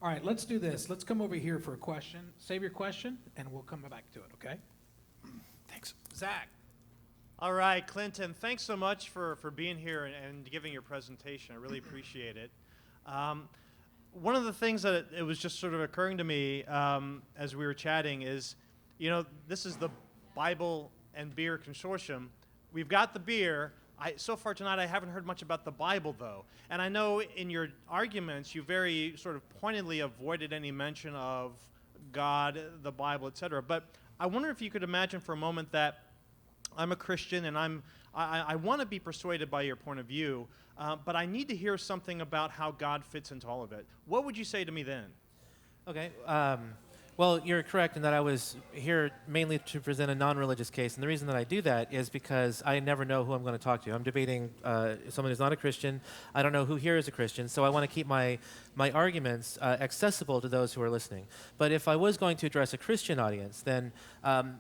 All right, let's do this. Let's come over here for a question. Save your question, and we'll come back to it, okay? Thanks. Zach. All right, Clinton, thanks so much for being here and giving your presentation. I really appreciate it. One of the things that it was just sort of occurring to me as we were chatting is, this is the Bible and Beer Consortium. We've got the beer. So far tonight, I haven't heard much about the Bible, though. And I know in your arguments, you very sort of pointedly avoided any mention of God, the Bible, etc. But I wonder if you could imagine for a moment that I'm a Christian, and I want to be persuaded by your point of view, but I need to hear something about how God fits into all of it. What would you say to me then? Okay. Well, you're correct in that I was here mainly to present a non-religious case, and the reason that I do that is because I never know who I'm going to talk to. I'm debating someone who's not a Christian. I don't know who here is a Christian, so I want to keep my arguments accessible to those who are listening. But if I was going to address a Christian audience, then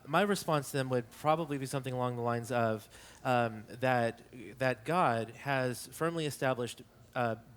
my response to them would probably be something along the lines of that God has firmly established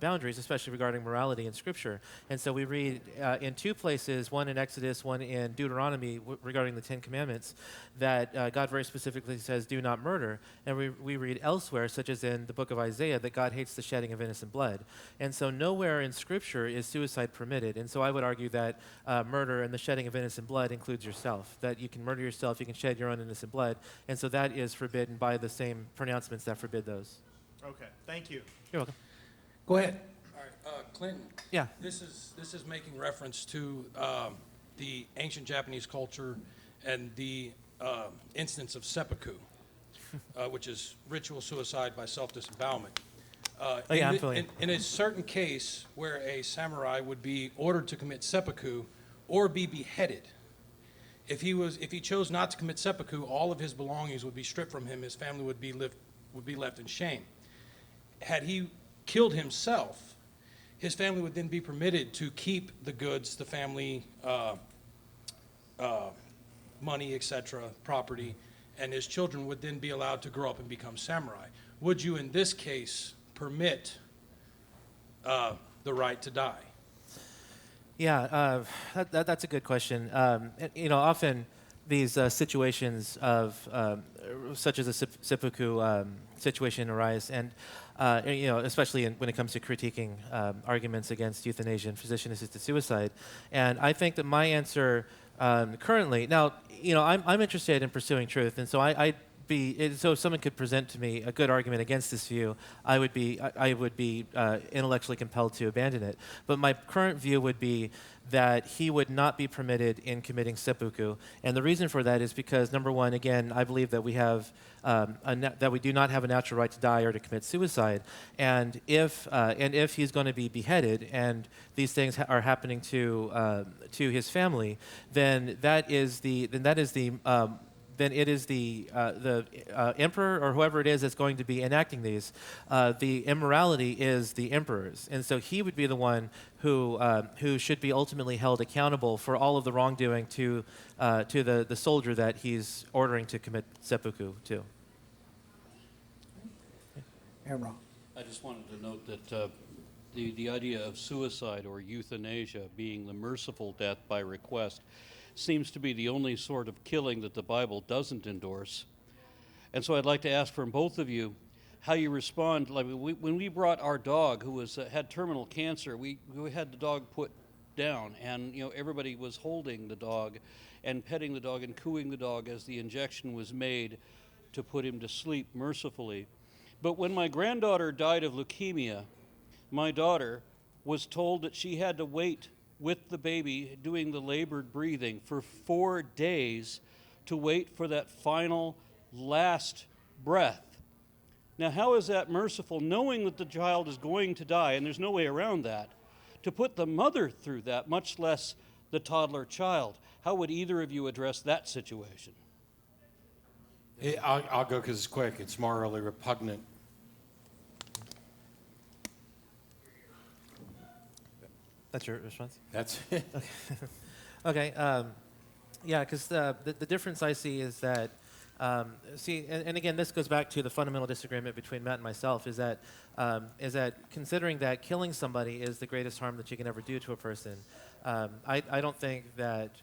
boundaries, especially regarding morality in Scripture. And so we read in 2 places, one in Exodus, one in Deuteronomy, regarding the 10 Commandments, that God very specifically says, do not murder. And we read elsewhere, such as in the book of Isaiah, that God hates the shedding of innocent blood. And so nowhere in Scripture is suicide permitted. And so I would argue that murder and the shedding of innocent blood includes yourself, that you can murder yourself, you can shed your own innocent blood. And so that is forbidden by the same pronouncements that forbid those. Okay, thank you. You're welcome. Go ahead. All right, Clinton. Yeah. This is making reference to the ancient Japanese culture and the instance of seppuku, which is ritual suicide by self-disembowelment. In a certain case where a samurai would be ordered to commit seppuku or be beheaded, if he chose not to commit seppuku, all of his belongings would be stripped from him. His family would be left in shame. Had he killed himself, his family would then be permitted to keep the goods, the family money, etc., property, and his children would then be allowed to grow up and become samurai. Would you, in this case, permit the right to die? Yeah, that's a good question. Often situations of such as a seppuku situation arise, and especially when it comes to critiquing arguments against euthanasia and physician-assisted suicide. And I think that my answer currently, now, I'm interested in pursuing truth, and so so if someone could present to me a good argument against this view, I would be intellectually compelled to abandon it. But my current view would be that he would not be permitted in committing seppuku, and the reason for that is because, number one, again, I believe that we have that we do not have a natural right to die or to commit suicide, and if he's going to be beheaded and these things are happening to his family, then it is the emperor or whoever it is that's going to be enacting these. The immorality is the emperor's, and so he would be the one who should be ultimately held accountable for all of the wrongdoing to the soldier that he's ordering to commit seppuku to. Aaron. I just wanted to note that the idea of suicide or euthanasia being the merciful death by request seems to be the only sort of killing that the Bible doesn't endorse. And so I'd like to ask from both of you how you respond. Like when we brought our dog who had terminal cancer, we had the dog put down, and everybody was holding the dog and petting the dog and cooing the dog as the injection was made to put him to sleep mercifully. But when my granddaughter died of leukemia, my daughter was told that she had to wait with the baby doing the labored breathing for 4 days to wait for that final last breath. Now, how is that merciful, knowing that the child is going to die, and there's no way around that, to put the mother through that, much less the toddler child? How would either of you address that situation? I'll go because it's quick. It's morally repugnant. That's your response? That's it. Okay. Yeah, because the difference I see is that, and again, this goes back to the fundamental disagreement between Matt and myself, is that considering that killing somebody is the greatest harm that you can ever do to a person, I don't think that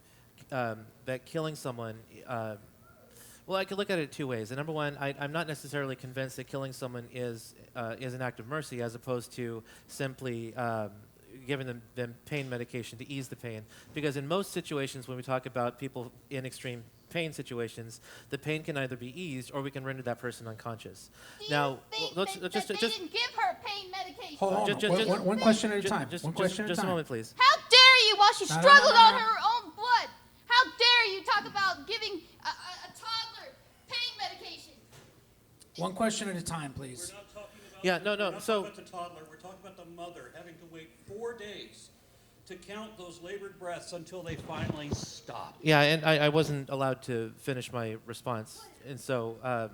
killing someone, well, I could look at it two ways. And number one, I'm not necessarily convinced that killing someone is an act of mercy as opposed to simply giving them pain medication to ease the pain. Because in most situations when we talk about people in extreme pain situations, the pain can either be eased or we can render that person unconscious. Now, they didn't give her pain medication? Hold on. One question at a time. Just a moment, please. How dare you, while she struggled on her own blood, how dare you talk about giving a toddler pain medication? One question at a time, please. We're not talking about Yeah, no. We're not So talking about the toddler. We're talking about the mother having to wait 4 days to count those labored breaths until they finally stop. yeah, and I wasn't allowed to finish my response, and so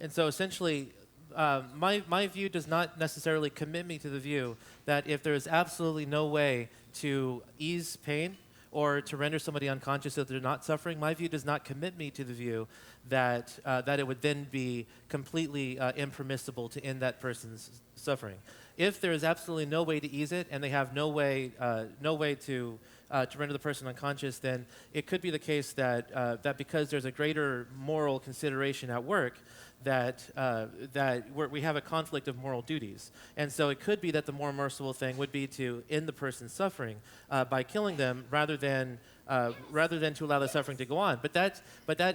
essentially, my view does not necessarily commit me to the view that if there is absolutely no way to ease pain or to render somebody unconscious so they're not suffering, my view does not commit me to the view that it would then be completely impermissible to end that person's suffering. If there is absolutely no way to ease it and they have no way to render the person unconscious, then it could be the case that because there's a greater moral consideration at work, that we have a conflict of moral duties. And so it could be that the more merciful thing would be to end the person's suffering by killing them rather than to allow the suffering to go on. But that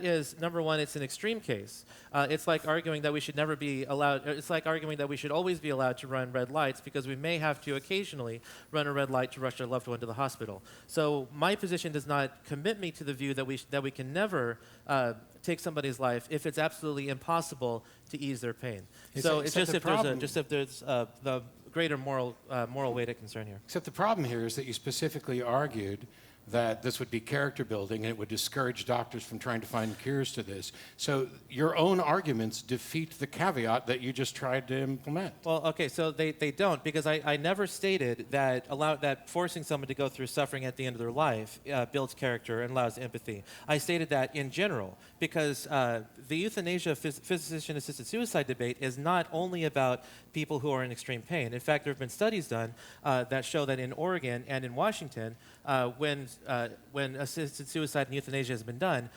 is, number one, it's an extreme case. It's like arguing that we should never be allowed, it's like arguing that we should always be allowed to run red lights because we may have to occasionally run a red light to rush our loved one to the hospital. So my position does not commit me to the view that we can never take somebody's life if it's absolutely impossible to ease their pain. So it's just if there's the greater moral weight of concern here. Except the problem here is that you specifically argued that this would be character building and it would discourage doctors from trying to find cures to this. So your own arguments defeat the caveat that you just tried to implement. Well, okay, so they don't, because I never stated that forcing someone to go through suffering at the end of their life builds character and allows empathy. I stated that in general, because the euthanasia physician-assisted suicide debate is not only about people who are in extreme pain. In fact, there have been studies done that show that in Oregon and in Washington, when when assisted suicide and euthanasia has been done,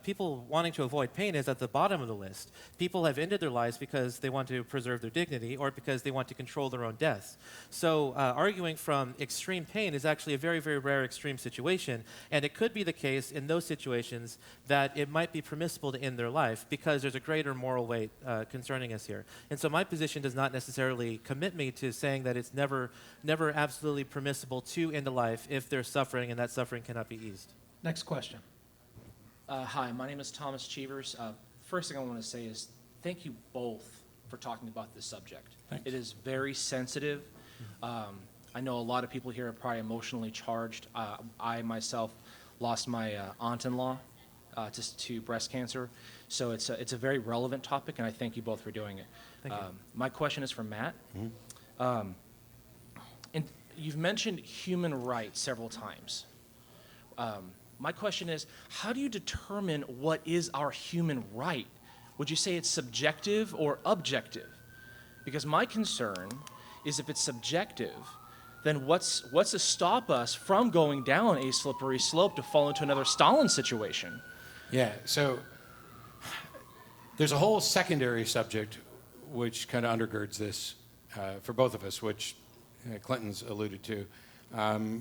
people wanting to avoid pain is at the bottom of the list. People have ended their lives because they want to preserve their dignity or because they want to control their own deaths. So arguing from extreme pain is actually a very, very rare extreme situation, and it could be the case in those situations that it might be permissible to end their life because there's a greater moral weight concerning us here. And so my position does not necessarily commit me to saying that it's never absolutely permissible to end a life if there's suffering and that suffering cannot be eased. Next question. Hi, my name is Thomas Cheevers. First thing I want to say is thank you both for talking about this subject. Thanks. It is very sensitive. I know a lot of people here are probably emotionally charged. I myself lost my aunt-in-law to breast cancer, so it's a very relevant topic, and I thank you both for doing it. Thank you. My question is for Matt. And you've mentioned human rights several times. My question is, how do you determine what is our human right? Would you say it's subjective or objective? Because my concern is if it's subjective, then what's to stop us from going down a slippery slope to fall into another Stalin situation? Yeah, so there's a whole secondary subject which kind of undergirds this for both of us, which Clinton's alluded to,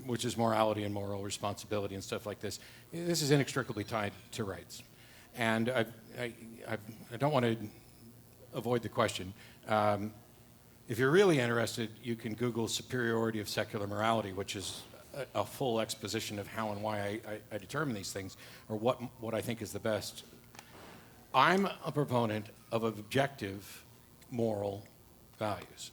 which is morality and moral responsibility and stuff like this. This is inextricably tied to rights. And I don't want to avoid the question. If you're really interested, you can Google superiority of secular morality, which is a full exposition of how and why I determine these things, or what I think is the best. I'm a proponent of objective moral values.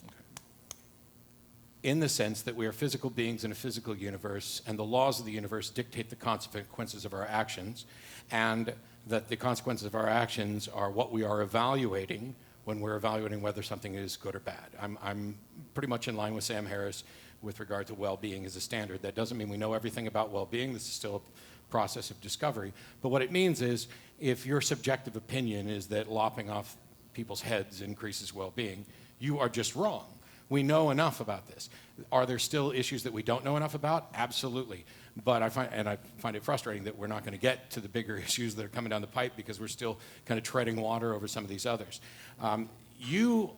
In the sense that we are physical beings in a physical universe, and the laws of the universe dictate the consequences of our actions, and that the consequences of our actions are what we are evaluating when we're evaluating whether something is good or bad. I'm pretty much in line with Sam Harris with regard to well-being as a standard. That doesn't mean we know everything about well-being. This is still a process of discovery. But what it means is if your subjective opinion is that lopping off people's heads increases well-being, you are just wrong. We know enough about this. Are there still issues that we don't know enough about? Absolutely. But I find it frustrating that we're not going to get to the bigger issues that are coming down the pipe because we're still kind of treading water over some of these others. You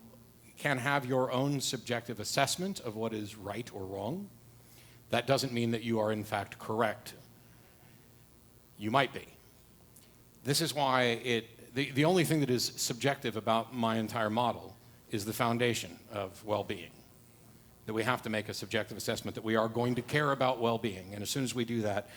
can have your own subjective assessment of what is right or wrong. That doesn't mean that you are in fact correct. You might be. This is why the only thing that is subjective about my entire model is the foundation of well-being. That we have to make a subjective assessment that we are going to care about well-being. And as soon as we do that,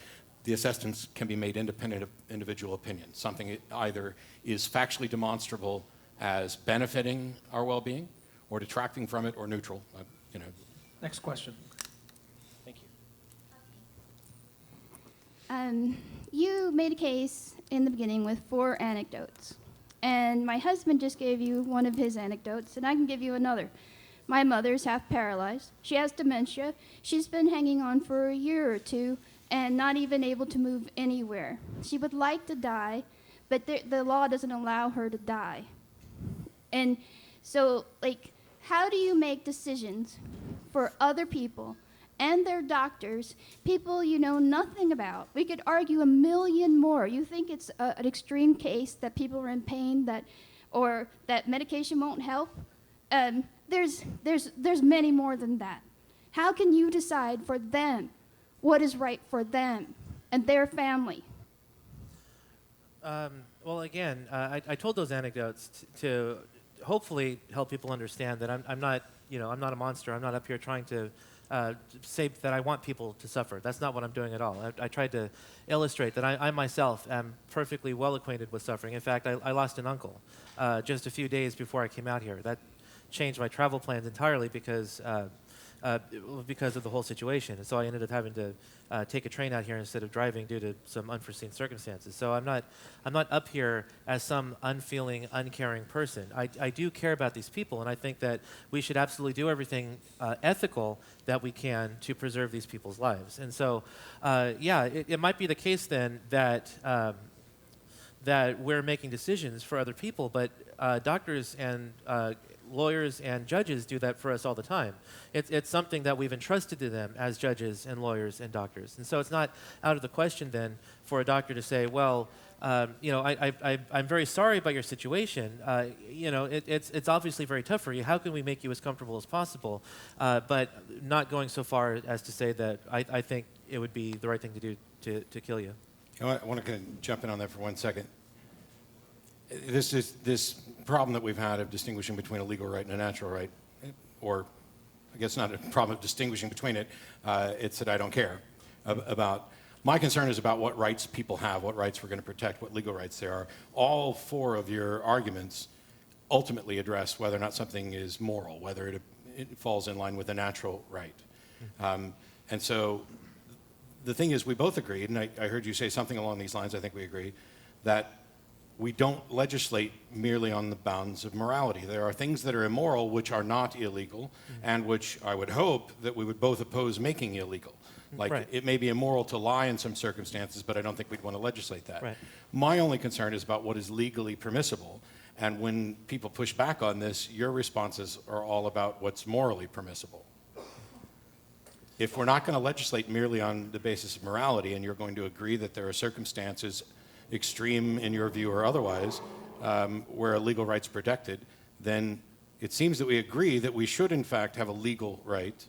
the assessments can be made independent of individual opinion. Something either is factually demonstrable as benefiting our well-being, or detracting from it, or neutral. Next question. Thank you. You made a case in the beginning with 4 anecdotes. And my husband just gave you one of his anecdotes, and I can give you another. My mother's half paralyzed. She has dementia. She's been hanging on for a year or 2 and not even able to move anywhere. She would like to die, but the law doesn't allow her to die. And so, how do you make decisions for other people and their doctors, people you know nothing about? We could argue a million more. You think it's an extreme case that people are in pain, or that medication won't help? There's many more than that. How can you decide for them what is right for them and their family? Well, again, I told those anecdotes to hopefully help people understand that I'm not a monster. I'm not up here trying to say that I want people to suffer. That's not what I'm doing at all. I tried to illustrate that I myself am perfectly well acquainted with suffering. In fact, I lost an uncle just a few days before I came out here. That changed my travel plans entirely because of the whole situation. And so I ended up having to take a train out here instead of driving due to some unforeseen circumstances. So I'm not up here as some unfeeling, uncaring person. I do care about these people, and I think that we should absolutely do everything ethical that we can to preserve these people's lives. And so, it might be the case then that we're making decisions for other people, but doctors and lawyers and judges do that for us all the time. It's something that we've entrusted to them as judges and lawyers and doctors. And so it's not out of the question then for a doctor to say, well, I'm very sorry about your situation. It's obviously very tough for you. How can we make you as comfortable as possible? But not going so far as to say that I think it would be the right thing to do to kill you. I want to kind of jump in on that for 1 second. This problem that we've had of distinguishing between a legal right and a natural right, or I guess not a problem of distinguishing between it, it's that I don't care about. My concern is about what rights people have, what rights we're going to protect, what legal rights there are. All four of your arguments ultimately address whether or not something is moral, whether it falls in line with a natural right. And so the thing is, we both agreed, and I heard you say something along these lines, I think we agree, that we don't legislate merely on the bounds of morality. There are things that are immoral which are not illegal, and which I would hope that we would both oppose making illegal. Like, right. It may be immoral to lie in some circumstances, but I don't think we'd want to legislate that. Right. My only concern is about what is legally permissible. And when people push back on this, your responses are all about what's morally permissible. If we're not going to legislate merely on the basis of morality, and you're going to agree that there are circumstances, extreme in your view or otherwise, where a legal right's protected, then it seems that we agree that we should in fact have a legal right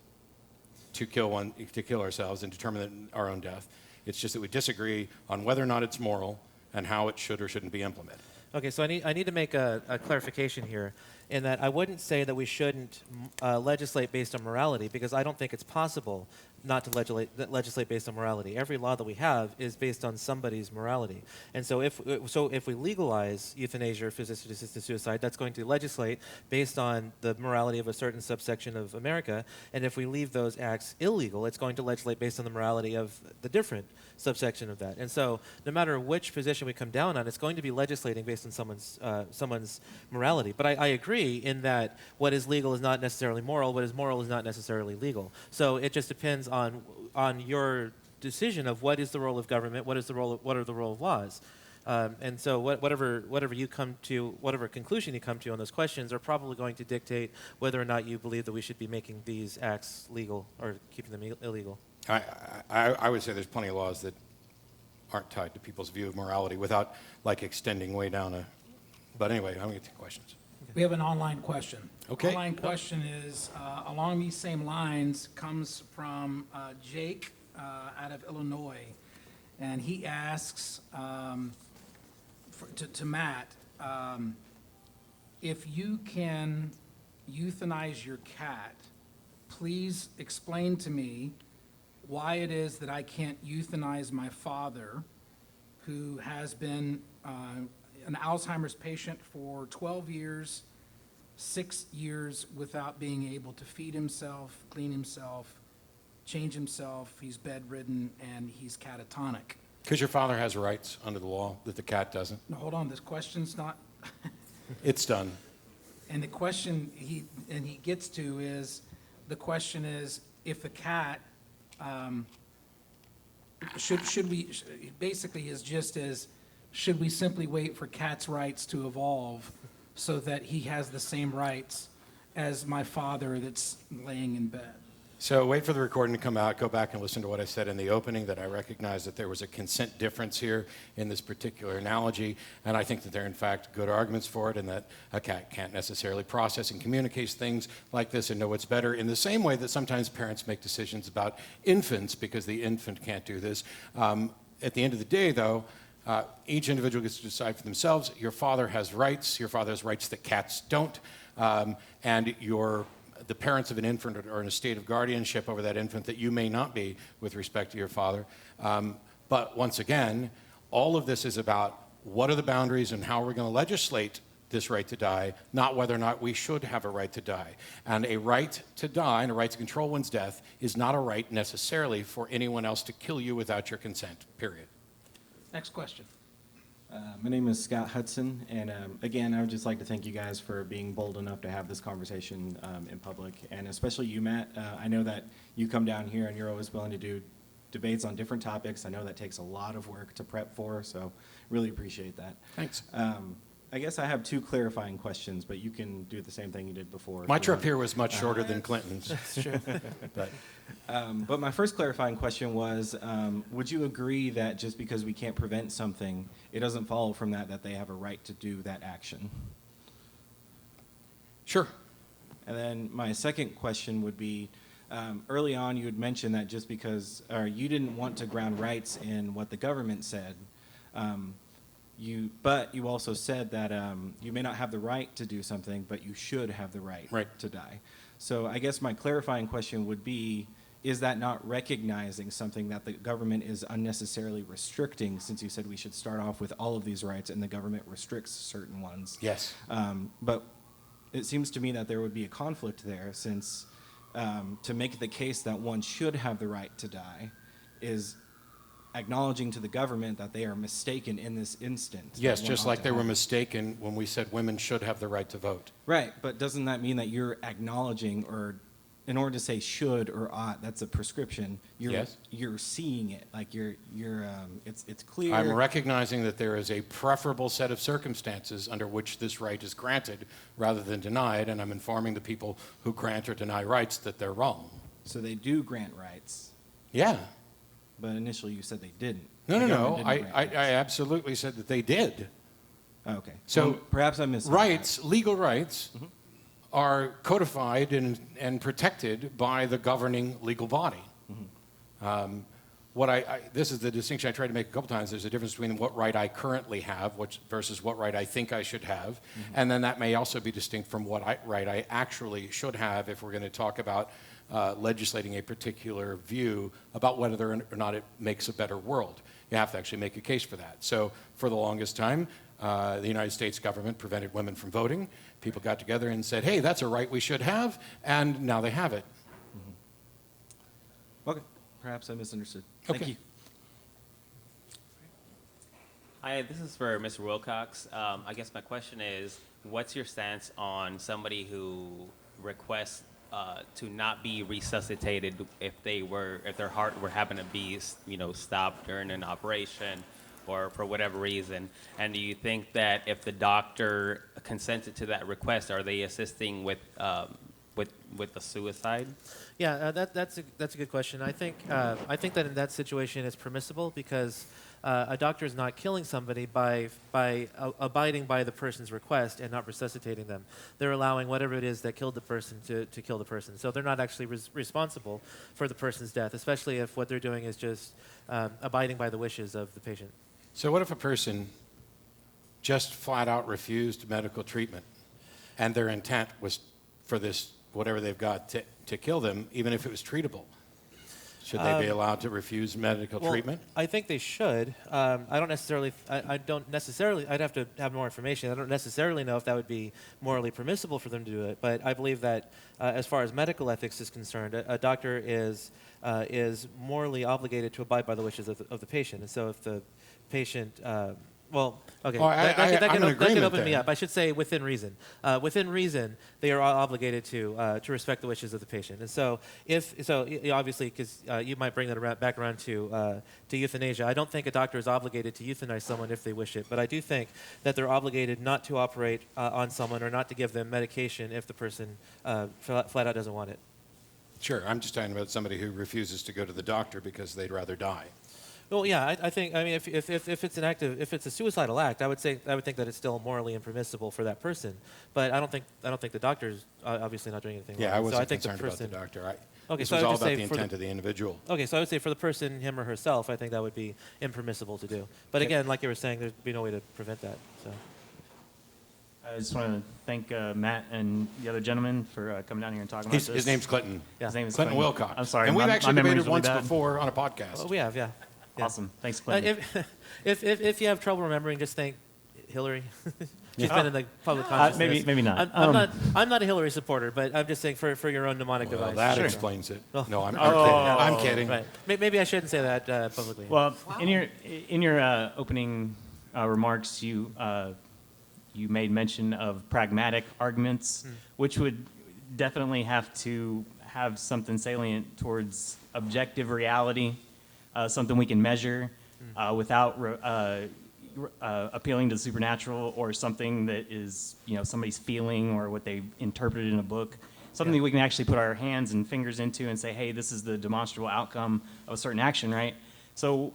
to kill ourselves and determine our own death. It's just that we disagree on whether or not it's moral and how it should or shouldn't be implemented. Okay, so I need to make a clarification here, in that I wouldn't say that we shouldn't legislate based on morality, because I don't think it's possible not to legislate based on morality. Every law that we have is based on somebody's morality. And so if we legalize euthanasia or physician-assisted suicide, that's going to legislate based on the morality of a certain subsection of America. And if we leave those acts illegal, it's going to legislate based on the morality of the different subsection of that. And so no matter which position we come down on, it's going to be legislating based on someone's morality. But I agree in that what is legal is not necessarily moral, what is moral is not necessarily legal. So it just depends on your decision of what is the role of government, what are the role of laws. And so whatever you come to, whatever conclusion you come to on those questions are probably going to dictate whether or not you believe that we should be making these acts legal or keeping them illegal. I would say there's plenty of laws that aren't tied to people's view of morality without like extending way down a, but anyway, I'm going to take questions. We have an online question. Okay. Online question is, along these same lines, comes from Jake out of Illinois. And he asks to Matt, if you can euthanize your cat, please explain to me why it is that I can't euthanize my father, who has been an Alzheimer's patient for 12 years, 6 years without being able to feed himself, clean himself, change himself. He's bedridden and he's catatonic. Because your father has rights under the law that the cat doesn't. No, hold on, this question's not. It's done. And the question he gets to is, the question is, if the cat, should we, basically his gist is, should we simply wait for cats' rights to evolve so that he has the same rights as my father that's laying in bed? So wait for the recording to come out, go back and listen to what I said in the opening, that I recognize that there was a consent difference here in this particular analogy, and I think that there are in fact good arguments for it, and that a cat can't necessarily process and communicate things like this and know what's better, in the same way that sometimes parents make decisions about infants because the infant can't do this. At the end of the day, though, each individual gets to decide for themselves. Your father has rights. Your father has rights that cats don't, and the parents of an infant are in a state of guardianship over that infant that you may not be with respect to your father. But once again, all of this is about what are the boundaries and how we're going to legislate this right to die, not whether or not we should have a right to die. And a right to die and a right to control one's death is not a right necessarily for anyone else to kill you without your consent, period. Next question. My name is Scott Hudson, and again, I would just like to thank you guys for being bold enough to have this conversation in public, and especially you, Matt. I know that you come down here and you're always willing to do debates on different topics. I know that takes a lot of work to prep for, so really appreciate that. Thanks. I guess I have two clarifying questions, but you can do the same thing you did before. My trip here was much shorter than Clinton's. But my first clarifying question was, would you agree that just because we can't prevent something, it doesn't follow from that they have a right to do that action? Sure. And then my second question would be, early on you had mentioned that just because, or you didn't want to ground rights in what the government said, but you also said that you may not have the right to do something, but you should have the right to die. So I guess my clarifying question would be, is that not recognizing something that the government is unnecessarily restricting, since you said we should start off with all of these rights and the government restricts certain ones? Yes. But it seems to me that there would be a conflict there, since to make the case that one should have the right to die is acknowledging to the government that they are mistaken in this instance. Yes, just like they were mistaken when we said women should have the right to vote. Right, but doesn't that mean that you're acknowledging, or in order to say should or ought, that's a prescription. You're seeing it, like it's clear. I'm recognizing that there is a preferable set of circumstances under which this right is granted rather than denied, and I'm informing the people who grant or deny rights that they're wrong. So they do grant rights. Yeah. But initially you said they didn't. No. I absolutely said that they did. Okay. So well, perhaps I missed rights, legal rights, are codified and protected by the governing legal body. This is the distinction I tried to make a couple times. There's a difference between what right I currently have versus what right I think I should have. And then that may also be distinct from what right I actually should have if we're going to talk about legislating a particular view about whether or not it makes a better world. You have to actually make a case for that. So for the longest time, the United States government prevented women from voting. People got together and said, hey, that's a right we should have, and now they have it. Okay, perhaps I misunderstood. Okay. Thank you. Hi, this is for Mr. Wilcox. I guess my question is, what's your stance on somebody who requests to not be resuscitated if their heart were happen to be, stopped during an operation or for whatever reason? And do you think that if the doctor consented to that request, are they assisting with the suicide? Yeah, that's a good question. I think that in that situation it's permissible because a doctor is not killing somebody by abiding by the person's request and not resuscitating them. They're allowing whatever it is that killed the person to kill the person. So they're not actually responsible for the person's death, especially if what they're doing is just abiding by the wishes of the patient. So what if a person just flat out refused medical treatment and their intent was for this, whatever they've got, to kill them, even if it was treatable? Should they be allowed to refuse medical treatment? I think they should. I don't necessarily. I'd have to have more information. I don't necessarily know if that would be morally permissible for them to do it. But I believe that, as far as medical ethics is concerned, a doctor is morally obligated to abide by the wishes of the patient. And so, if the patient that can open me up. I should say within reason. Within reason, they are obligated to respect the wishes of the patient. And so, obviously, because you might bring that back around to euthanasia. I don't think a doctor is obligated to euthanize someone if they wish it, but I do think that they're obligated not to operate on someone or not to give them medication if the person flat out doesn't want it. Sure, I'm just talking about somebody who refuses to go to the doctor because they'd rather die. Well, yeah, I think. I mean, if it's a suicidal act, I would think that it's still morally impermissible for that person. But I don't think the doctor's obviously not doing anything wrong. Yeah, I wasn't so I think concerned the person, about the doctor. Okay, This so was I would all just about say the intent of the individual. Okay, so I would say for the person, him or herself, I think that would be impermissible to do. But again, like you were saying, there'd be no way to prevent that. So. I just want to thank Matt and the other gentleman for coming down here and talking about this. His name's Clinton. Yeah. His name is Clinton Wilcox. I'm sorry. And we've my actually memory's debated really once bad. before on a podcast. Oh, we have, yeah. Awesome. Thanks, Clinton. If you have trouble remembering, just thank Hillary. She's been in the public consciousness. maybe not. I'm not a Hillary supporter, but I'm just saying for your own mnemonic Well, device. that Sure. explains it. Oh. No, I'm kidding. Right. Maybe I shouldn't say that publicly. Well, in your opening remarks, you made mention of pragmatic arguments, which would definitely have to have something salient towards objective reality, something we can measure, without appealing to the supernatural or something that is, somebody's feeling or what they interpreted in a book. Something that we can actually put our hands and fingers into and say, hey, this is the demonstrable outcome of a certain action, right? So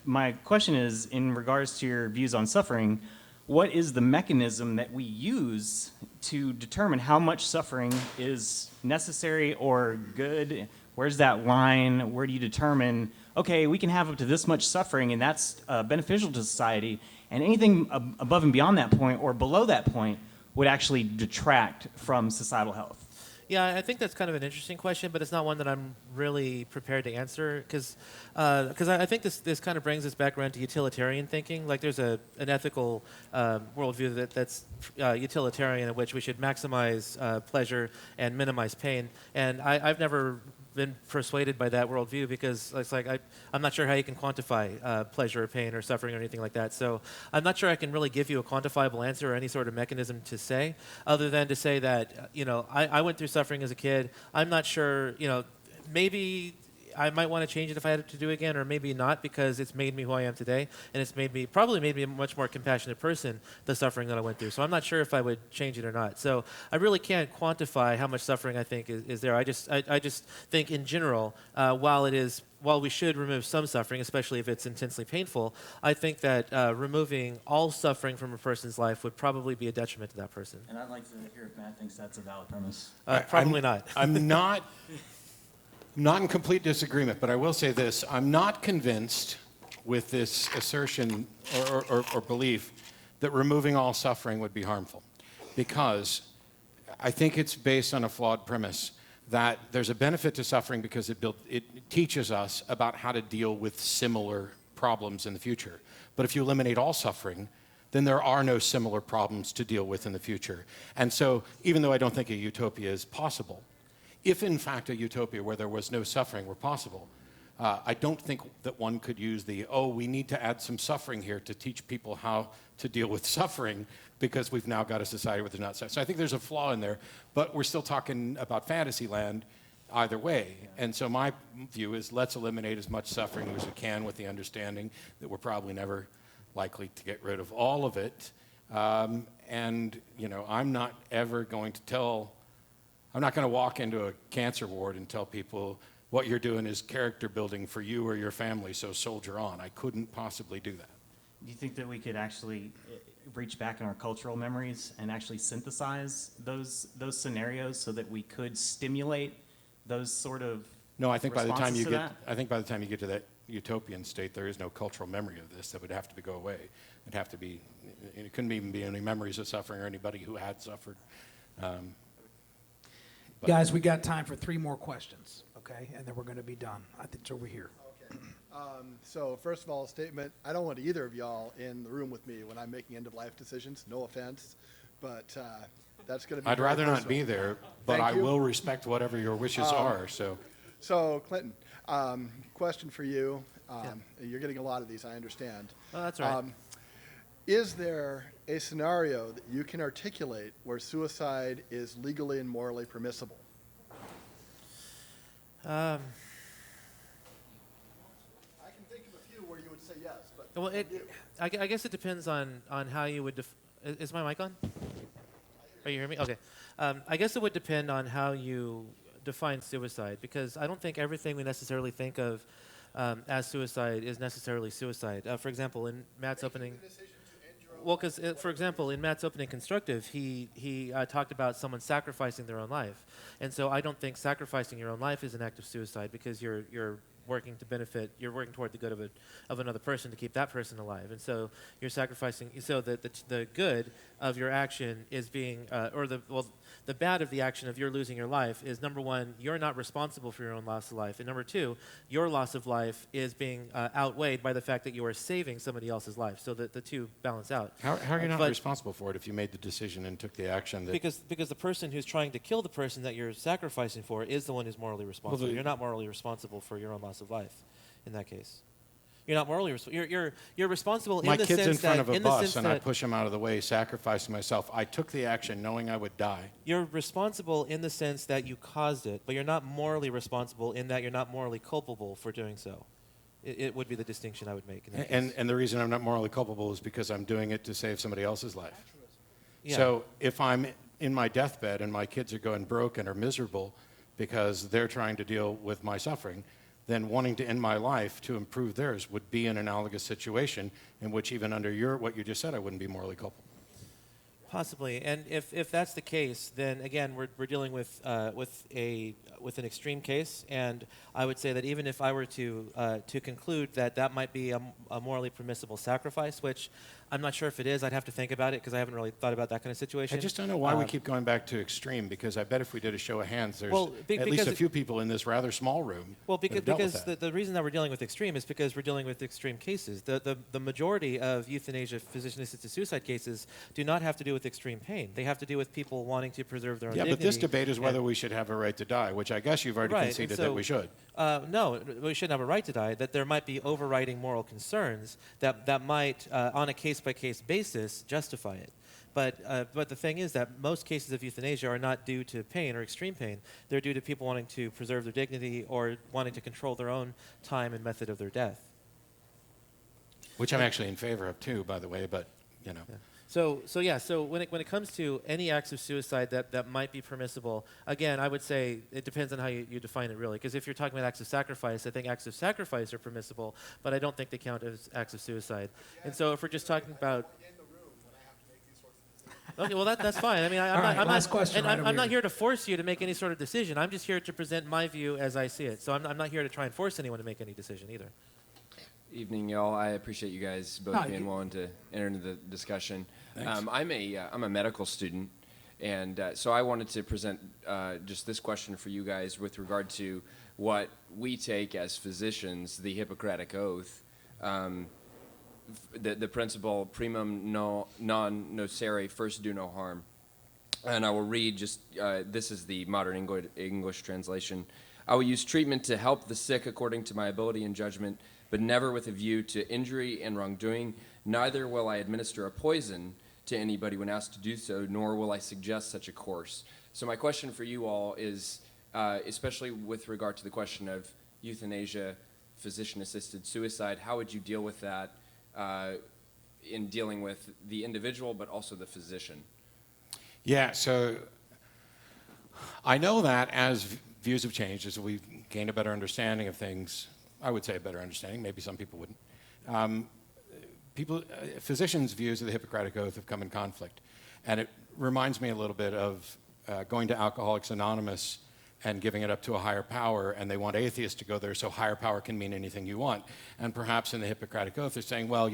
my question is, in regards to your views on suffering, what is the mechanism that we use to determine how much suffering is necessary or good? Where's that line? Where do you determine, okay, we can have up to this much suffering and that's beneficial to society, and anything above and beyond that point or below that point would actually detract from societal health? Yeah, I think that's kind of an interesting question, but it's not one that I'm really prepared to answer because I think this kind of brings us back around to utilitarian thinking. Like there's an ethical worldview that's utilitarian, in which we should maximize pleasure and minimize pain. And I've never been persuaded by that worldview because it's like I'm not sure how you can quantify pleasure or pain or suffering or anything like that. So I'm not sure I can really give you a quantifiable answer or any sort of mechanism to say, other than to say that I went through suffering as a kid. I'm not sure, maybe I might want to change it if I had to do it again, or maybe not, because it's made me who I am today, and it's probably made me a much more compassionate person, the suffering that I went through. So I'm not sure if I would change it or not. So I really can't quantify how much suffering I think is there. I just think in general, while we should remove some suffering, especially if it's intensely painful, I think that removing all suffering from a person's life would probably be a detriment to that person. And I'd like to hear if Matt thinks that's a valid premise. Probably not. I'm not in complete disagreement, but I will say this. I'm not convinced with this assertion or belief that removing all suffering would be harmful, because I think it's based on a flawed premise that there's a benefit to suffering because it teaches us about how to deal with similar problems in the future. But if you eliminate all suffering, then there are no similar problems to deal with in the future. And so even though I don't think a utopia is possible, if in fact a utopia where there was no suffering were possible, I don't think that one could use we need to add some suffering here to teach people how to deal with suffering because we've now got a society where there's not suffering. So I think there's a flaw in there, but we're still talking about fantasy land either way. And so my view is let's eliminate as much suffering as we can with the understanding that we're probably never likely to get rid of all of it. I'm not ever going to I'm not going to walk into a cancer ward and tell people what you're doing is character building for you or your family, so soldier on. I couldn't possibly do that. Do you think that we could actually reach back in our cultural memories and actually synthesize those scenarios so that we could stimulate those sort of No, I think by the time you responses to get that? I think by the time you get to that utopian state, there is no cultural memory of this. That would have to go away. It'd have to be. It couldn't even be any memories of suffering or anybody who had suffered. Guys, we got time for 3 more questions, okay? And then we're going to be done. I think it's over here. Okay. So first of all, a statement. I don't want either of y'all in the room with me when I'm making end-of-life decisions. No offense, but that's going to be. I'd rather not be personal. there, but Thank I you. will respect whatever your wishes are. So Clinton, question for you. You're getting a lot of these, I understand. Oh, that's all right. Is there a scenario that you can articulate where suicide is legally and morally permissible? Um, I can think of a few where you would say yes, but well, I guess it depends on how you would. Is my mic on? Are you hearing me? Okay. I guess it would depend on how you define suicide, because I don't think everything we necessarily think of as suicide is necessarily suicide. For example, in Matt's opening. Well, because, for example, in Matt's opening constructive, he talked about someone sacrificing their own life. And so I don't think sacrificing your own life is an act of suicide, because you're working to benefit, you're working toward the good of another person to keep that person alive. And so you're sacrificing, so that the good of your action is being, the bad of the action of your losing your life is, number one, you're not responsible for your own loss of life. And number two, your loss of life is being outweighed by the fact that you are saving somebody else's life. So that the two balance out. How are you not responsible for it if you made the decision and took the action? Because the person who's trying to kill the person that you're sacrificing for is the one who's morally responsible. You're not morally responsible for your own loss of life in that case. You're not morally responsible. You're responsible in the sense that... My kid's in front of a bus and I push him out of the way, sacrificing myself. I took the action knowing I would die. You're responsible in the sense that you caused it, but you're not morally responsible in that you're not morally culpable for doing so. It would be the distinction I would make. In that case. And the reason I'm not morally culpable is because I'm doing it to save somebody else's life. Yeah. So if I'm in my deathbed and my kids are going broke and are miserable because they're trying to deal with my suffering, then wanting to end my life to improve theirs would be an analogous situation in which even under what you just said, I wouldn't be morally culpable. Possibly, and if that's the case, then again we're dealing with an extreme case, and I would say that even if I were to conclude that that might be a morally permissible sacrifice, which I'm not sure if it is, I'd have to think about it because I haven't really thought about that kind of situation. I just don't know why we keep going back to extreme, because I bet if we did a show of hands, there's Well, at least a few people in this rather small room. Well, that have dealt with because that. the reason that we're dealing with extreme is because we're dealing with extreme cases. The majority of euthanasia physician-assisted suicide cases do not have to do with extreme pain. They have to do with people wanting to preserve their own Yeah, dignity. but this debate is whether we should have a right to die, which I guess you've already Right, conceded and so, that we should. No, we shouldn't have a right to die. That there might be overriding moral concerns that might, on a case-by-case basis, justify it. But the thing is that most cases of euthanasia are not due to pain or extreme pain. They're due to people wanting to preserve their dignity or wanting to control their own time and method of their death. Which I'm actually in favor of too, by the way, but, you know. Yeah. So when it comes to any acts of suicide that might be permissible, again, I would say it depends on how you define it, really. Because if you're talking about acts of sacrifice, I think acts of sacrifice are permissible, but I don't think they count as acts of suicide. And so if we're just talking about... Okay, well, that's fine. I mean, I'm not here to force you to make any sort of decision. I'm just here to present my view as I see it. So I'm not here to try and force anyone to make any decision either. Evening, y'all. I appreciate you guys both being willing to enter into the discussion. I'm a medical student, and so I wanted to present just this question for you guys with regard to what we take as physicians, the Hippocratic Oath, the principle primum non nocere, first do no harm. And I will read just, this is the modern English translation. I will use treatment to help the sick according to my ability and judgment, but never with a view to injury and wrongdoing. Neither will I administer a poison to anybody when asked to do so, nor will I suggest such a course. So my question for you all is, especially with regard to the question of euthanasia, physician-assisted suicide, how would you deal with that in dealing with the individual, but also the physician? Yeah, so I know that as views have changed, as we've gained a better understanding of things, I would say a better understanding, maybe some people wouldn't. Physicians' views of the Hippocratic Oath have come in conflict. And it reminds me a little bit of going to Alcoholics Anonymous and giving it up to a higher power, and they want atheists to go there so higher power can mean anything you want. And perhaps in the Hippocratic Oath they're saying, well,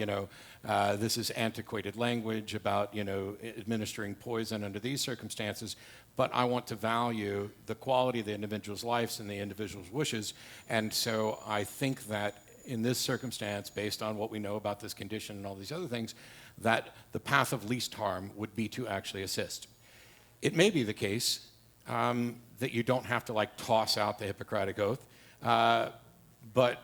this is antiquated language about, administering poison under these circumstances, but I want to value the quality of the individual's lives and the individual's wishes. And so I think that in this circumstance, based on what we know about this condition and all these other things, that the path of least harm would be to actually assist. It may be the case that you don't have to toss out the Hippocratic Oath, but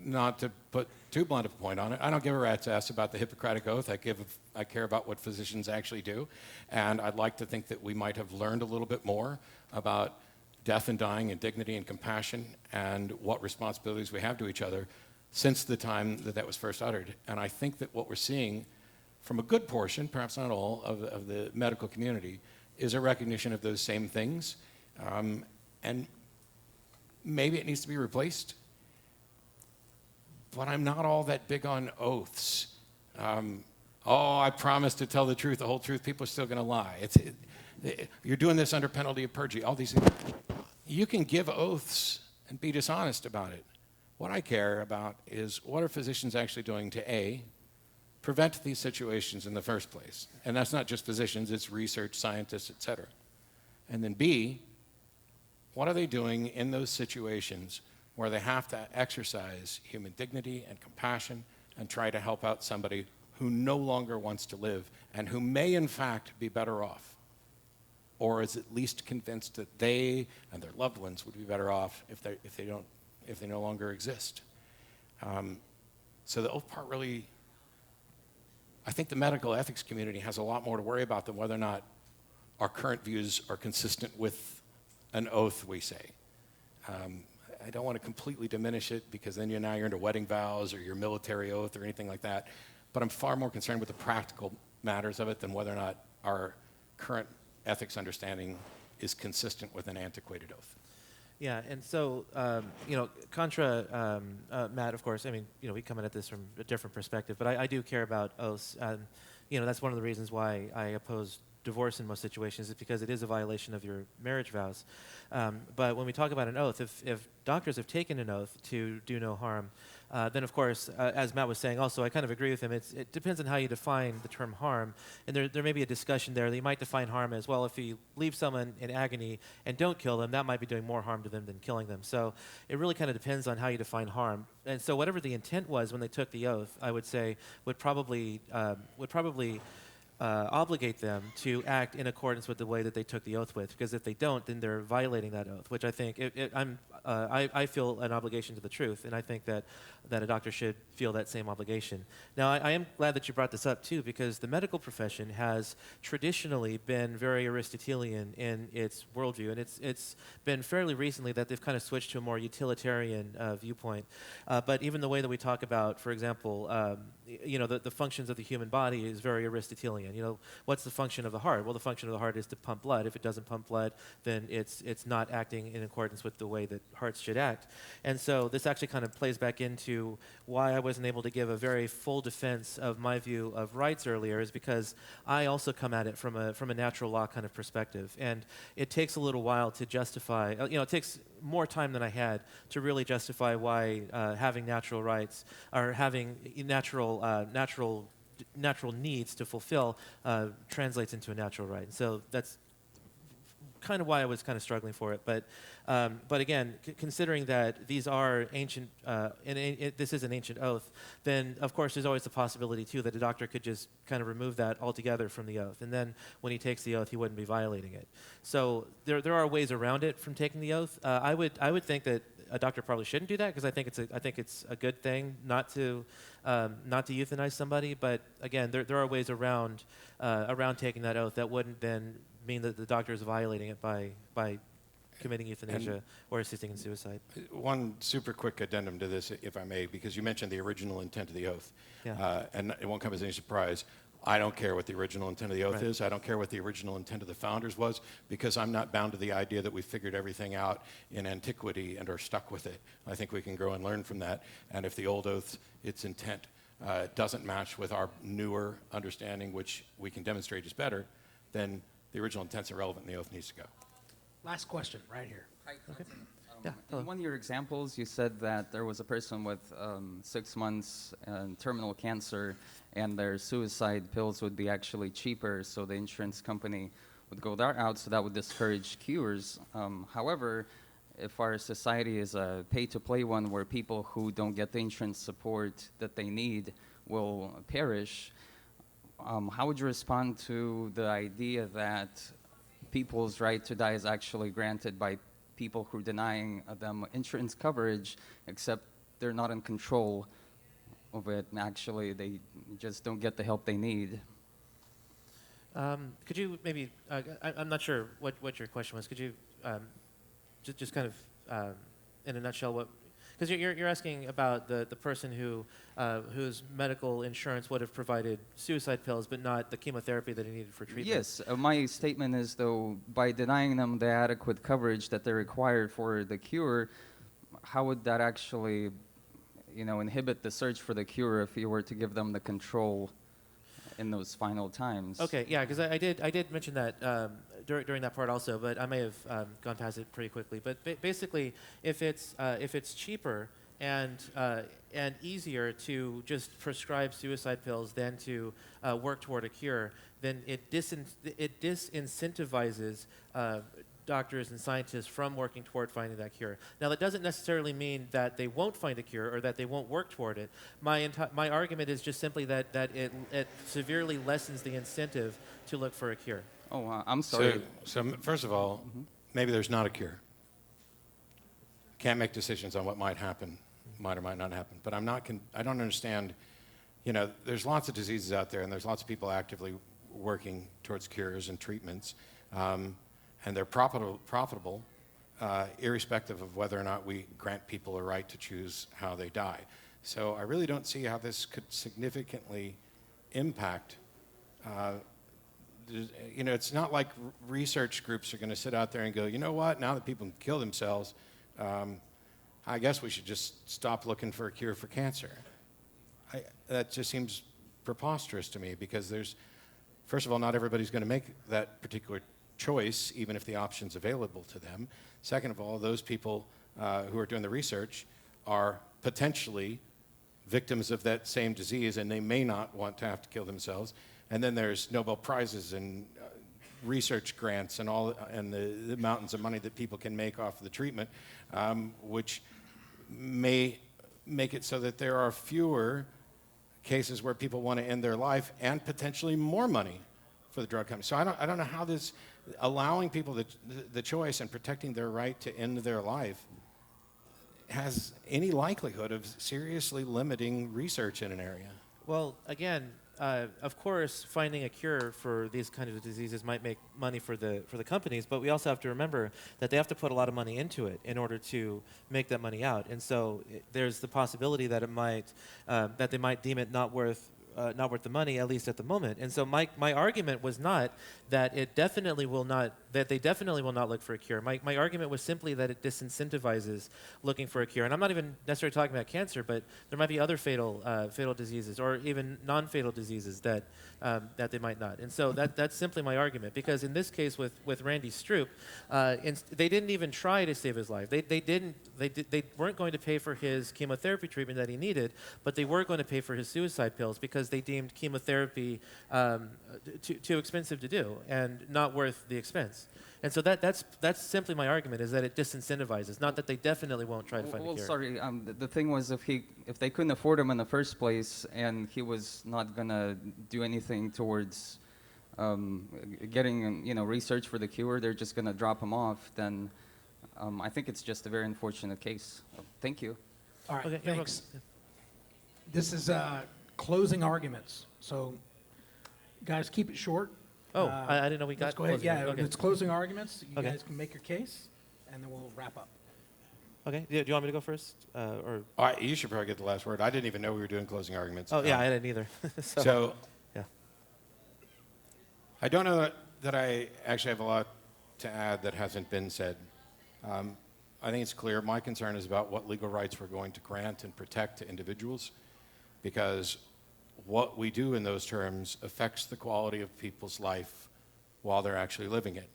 not to put too blunt of a point on it, I don't give a rat's ass about the Hippocratic Oath. I care about what physicians actually do, and I'd like to think that we might have learned a little bit more about death and dying and dignity and compassion and what responsibilities we have to each other since the time that was first uttered. And I think that what we're seeing from a good portion, perhaps not all, of the medical community is a recognition of those same things. And maybe it needs to be replaced, but I'm not all that big on oaths. I promise to tell the truth, the whole truth. People are still going to lie. You're doing this under penalty of perjury. All these things. You can give oaths and be dishonest about it. What I care about is what are physicians actually doing to A, prevent these situations in the first place. And that's not just physicians, it's research, scientists, et cetera. And then B, what are they doing in those situations where they have to exercise human dignity and compassion and try to help out somebody who no longer wants to live and who may in fact be better off, or is at least convinced that they and their loved ones would be better off if they no longer exist. So the oath part really, I think the medical ethics community has a lot more to worry about than whether or not our current views are consistent with an oath we say. I don't want to completely diminish it because then now you're into wedding vows or your military oath or anything like that. But I'm far more concerned with the practical matters of it than whether or not our current ethics understanding is consistent with an antiquated oath. Yeah, and so, contra Matt, of course, I mean, we come at this from a different perspective, but I do care about oaths. That's one of the reasons why I oppose divorce in most situations, is because it is a violation of your marriage vows. But when we talk about an oath, if doctors have taken an oath to do no harm, then of course, as Matt was saying also, I kind of agree with him, it depends on how you define the term harm. And there may be a discussion there that you might define harm as, well, if you leave someone in agony and don't kill them, that might be doing more harm to them than killing them. So it really kind of depends on how you define harm. And so whatever the intent was when they took the oath, I would say would probably obligate them to act in accordance with the way that they took the oath with, because if they don't, then they're violating that oath, which I think I feel an obligation to the truth, and I think that a doctor should feel that same obligation. Now, I am glad that you brought this up too, because the medical profession has traditionally been very Aristotelian in its worldview, and it's been fairly recently that they've kind of switched to a more utilitarian viewpoint. But even the way that we talk about, for example, the functions of the human body is very Aristotelian. What's the function of the heart? Well, the function of the heart is to pump blood. If it doesn't pump blood, then it's not acting in accordance with the way that hearts should act. And so this actually kind of plays back into why I wasn't able to give a very full defense of my view of rights earlier, is because I also come at it from a natural law kind of perspective. And it takes a little while to justify, it takes more time than I had to really justify why having natural rights or having natural needs to fulfill translates into a natural right. And so that's kind of why I was kind of struggling for it. But again, considering that these are ancient, this is an ancient oath, then of course there's always the possibility too that a doctor could just kind of remove that altogether from the oath. And then when he takes the oath, he wouldn't be violating it. So there are ways around it from taking the oath. I would think that a doctor probably shouldn't do that, because I think it's a good thing not to euthanize somebody. But again, there are ways around taking that oath that wouldn't then mean that the doctor is violating it by committing euthanasia or assisting in suicide. One super quick addendum to this, if I may, because you mentioned the original intent of the oath. Yeah. And it won't come as any surprise. I don't care what the original intent of the oath is. I don't care what the original intent of the founders was, because I'm not bound to the idea that we figured everything out in antiquity and are stuck with it. I think we can grow and learn from that. And if the old oath, its intent, doesn't match with our newer understanding, which we can demonstrate is better, then the original intent's irrelevant and the oath needs to go. Last question, right here. Hi, Okay. yeah. Hello. In one of your examples, you said that there was a person with 6 months and terminal cancer, and their suicide pills would be actually cheaper, so the insurance company would go that route, so that would discourage cures. However, if our society is a pay-to-play one where people who don't get the insurance support that they need will perish, how would you respond to the idea that people's right to die is actually granted by people who are denying them insurance coverage, except they're not in control of it, and actually they just don't get the help they need? Could you maybe, I'm not sure what your question was. Could you just kind of, in a nutshell, what, because you're asking about the person whose medical insurance would have provided suicide pills, but not the chemotherapy that he needed for treatment. Yes, my statement is, though, by denying them the adequate coverage that they required for the cure, how would that actually, inhibit the search for the cure if you were to give them the control in those final times? Okay, yeah, because I did mention that during that part also, but I may have gone past it pretty quickly. But basically, if it's cheaper and easier to just prescribe suicide pills than to work toward a cure, then it disincentivizes doctors and scientists from working toward finding that cure. Now, that doesn't necessarily mean that they won't find a cure or that they won't work toward it. My argument is just simply that it severely lessens the incentive to look for a cure. Oh, I'm sorry. So first of all, maybe there's not a cure. Can't make decisions on what might happen, might or might not happen. But I don't understand, there's lots of diseases out there, and there's lots of people actively working towards cures and treatments. And they're profitable. irrespective of whether or not we grant people a right to choose how they die. So I really don't see how this could significantly impact. It's not like research groups are going to sit out there and go, you know what, now that people can kill themselves, I guess we should just stop looking for a cure for cancer. That just seems preposterous to me, because first of all, not everybody's going to make that particular choice, even if the option's available to them. Second of all, those people who are doing the research are potentially victims of that same disease, and they may not want to have to kill themselves. And then there's Nobel Prizes and research grants and the mountains of money that people can make off of the treatment, which may make it so that there are fewer cases where people want to end their life, and potentially more money for the drug company. So I don't know how this, allowing people the choice and protecting their right to end their life, has any likelihood of seriously limiting research in an area. Well, again, of course, finding a cure for these kind of diseases might make money for the companies, but we also have to remember that they have to put a lot of money into it in order to make that money out. And so there's the possibility that that they might deem it not worth the money, at least at the moment. And so my argument was not that they definitely will not look for a cure. My argument was simply that it disincentivizes looking for a cure. And I'm not even necessarily talking about cancer, but there might be other fatal diseases, or even non-fatal diseases that they might not. And so that's simply my argument, because in this case with Randy Stroop, they didn't even try to save his life. They weren't going to pay for his chemotherapy treatment that he needed, but they were going to pay for his suicide pills, because they deemed chemotherapy too expensive to do and not worth the expense. And so that's simply my argument, is that it disincentivizes, not that they definitely won't try to find a cure. Sorry, the thing was, if they couldn't afford him in the first place, and he was not gonna do anything towards getting research for the cure, they're just gonna drop him off, then I think it's just a very unfortunate case. Thank you. All right, Okay, thanks. This is closing arguments. So, guys, keep it short. Oh, I didn't know we got Let's go ahead. closing Yeah, arguments. Okay. it's closing arguments. You Okay. guys can make your case, and then we'll wrap up. Okay. Do you want me to go first? Or All right, you should probably get the last word. I didn't even know we were doing closing arguments. Oh, yeah, I didn't either. So, yeah. I don't know that I actually have a lot to add that hasn't been said. I think it's clear my concern is about what legal rights we're going to grant and protect to individuals, because what we do in those terms affects the quality of people's life while they're actually living it.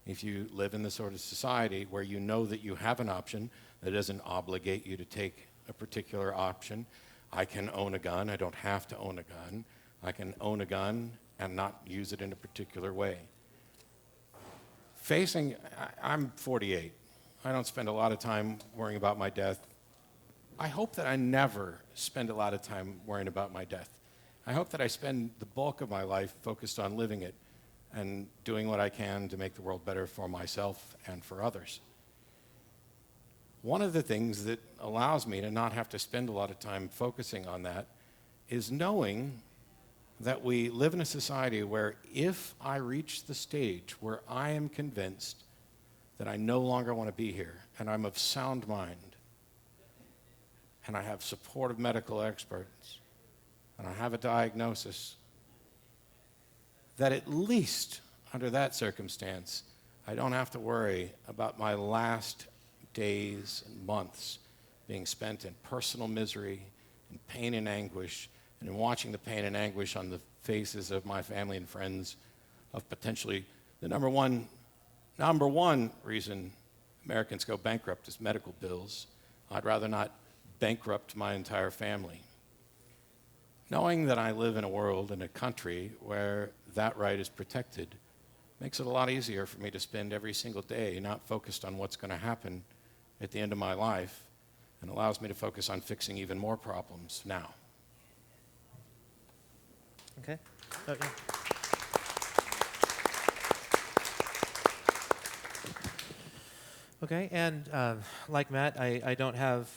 If you live in the sort of society where you know that you have an option that doesn't obligate you to take a particular option, I can own a gun, I don't have to own a gun. I can own a gun and not use it in a particular way. I'm 48. I don't spend a lot of time worrying about my death. I hope that I never spend a lot of time worrying about my death. I hope that I spend the bulk of my life focused on living it and doing what I can to make the world better for myself and for others. One of the things that allows me to not have to spend a lot of time focusing on that is knowing that we live in a society where if I reach the stage where I am convinced that I no longer want to be here, and I'm of sound mind, and I have support of medical experts, and I have a diagnosis, that at least under that circumstance, I don't have to worry about my last days and months being spent in personal misery, in pain and anguish, and in watching the pain and anguish on the faces of my family and friends of potentially the number one reason Americans go bankrupt is medical bills. I'd rather not bankrupt my entire family. Knowing that I live in a world, in a country, where that right is protected makes it a lot easier for me to spend every single day not focused on what's going to happen at the end of my life, and allows me to focus on fixing even more problems now. Okay. Oh, yeah. Okay, and like Matt, I don't have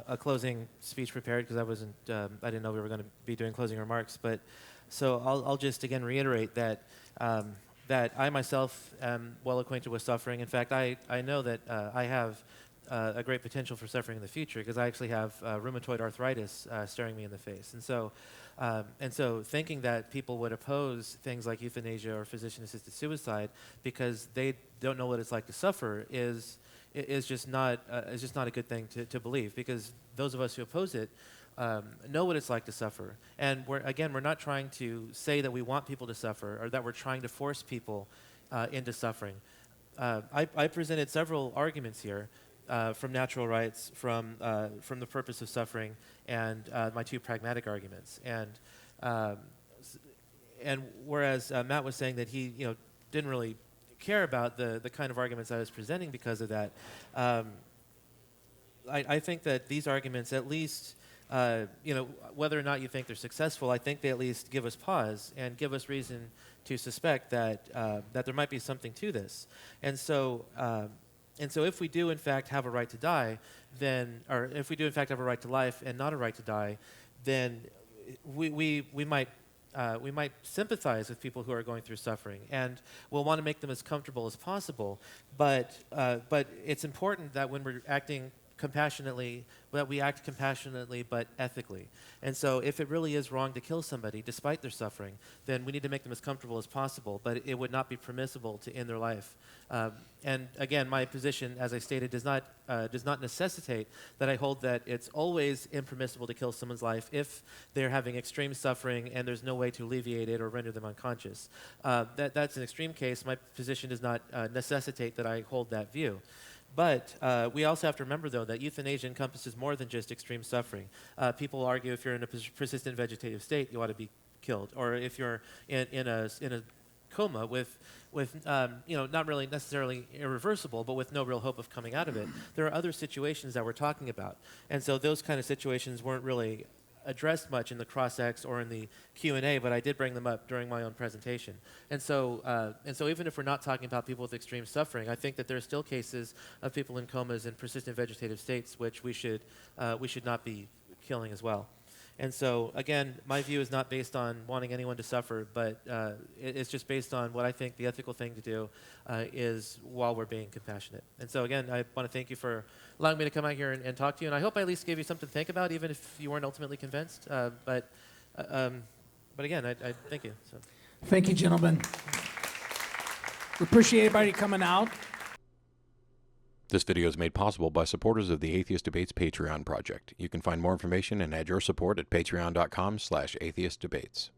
a closing speech prepared, because I didn't know we were going to be doing closing remarks. But so I'll just again reiterate that that I myself am well acquainted with suffering. In fact, I know that I have a great potential for suffering in the future because I actually have rheumatoid arthritis staring me in the face. And so thinking that people would oppose things like euthanasia or physician-assisted suicide because they don't know what it's like to suffer is just not a good thing to believe, because those of us who oppose it know what it's like to suffer. And we're not trying to say that we want people to suffer or that we're trying to force people into suffering. I presented several arguments here from natural rights, from the purpose of suffering, and my two pragmatic arguments. And whereas Matt was saying that he didn't really care about the kind of arguments I was presenting because of that, I think that these arguments, at least, whether or not you think they're successful, I think they at least give us pause and give us reason to suspect that there might be something to this. And so if we do in fact have a right to die, or if we do in fact have a right to life and not a right to die, then we might sympathize with people who are going through suffering, and we'll want to make them as comfortable as possible. But it's important that when we're acting compassionately, that we act compassionately but ethically. And so if it really is wrong to kill somebody despite their suffering, then we need to make them as comfortable as possible, but it would not be permissible to end their life. And again, my position, as I stated, does not necessitate that I hold that it's always impermissible to kill someone's life if they're having extreme suffering and there's no way to alleviate it or render them unconscious. That's an extreme case. My position does not necessitate that I hold that view. But we also have to remember, though, that euthanasia encompasses more than just extreme suffering. People argue if you're in a persistent vegetative state, you ought to be killed, or if you're in a coma with not really necessarily irreversible, but with no real hope of coming out of it. There are other situations that we're talking about, and so those kind of situations weren't really addressed much in the cross-ex or in the Q&A, but I did bring them up during my own presentation. And so even if we're not talking about people with extreme suffering, I think that there are still cases of people in comas and persistent vegetative states which we should not be killing as well. And so, again, my view is not based on wanting anyone to suffer, but it's just based on what I think the ethical thing to do is while we're being compassionate. And so, again, I want to thank you for allowing me to come out here and talk to you. And I hope I at least gave you something to think about, even if you weren't ultimately convinced. But again, I thank you. So. Thank you, gentlemen. We appreciate everybody coming out. This video is made possible by supporters of the Atheist Debates Patreon project. You can find more information and add your support at patreon.com/atheistdebates.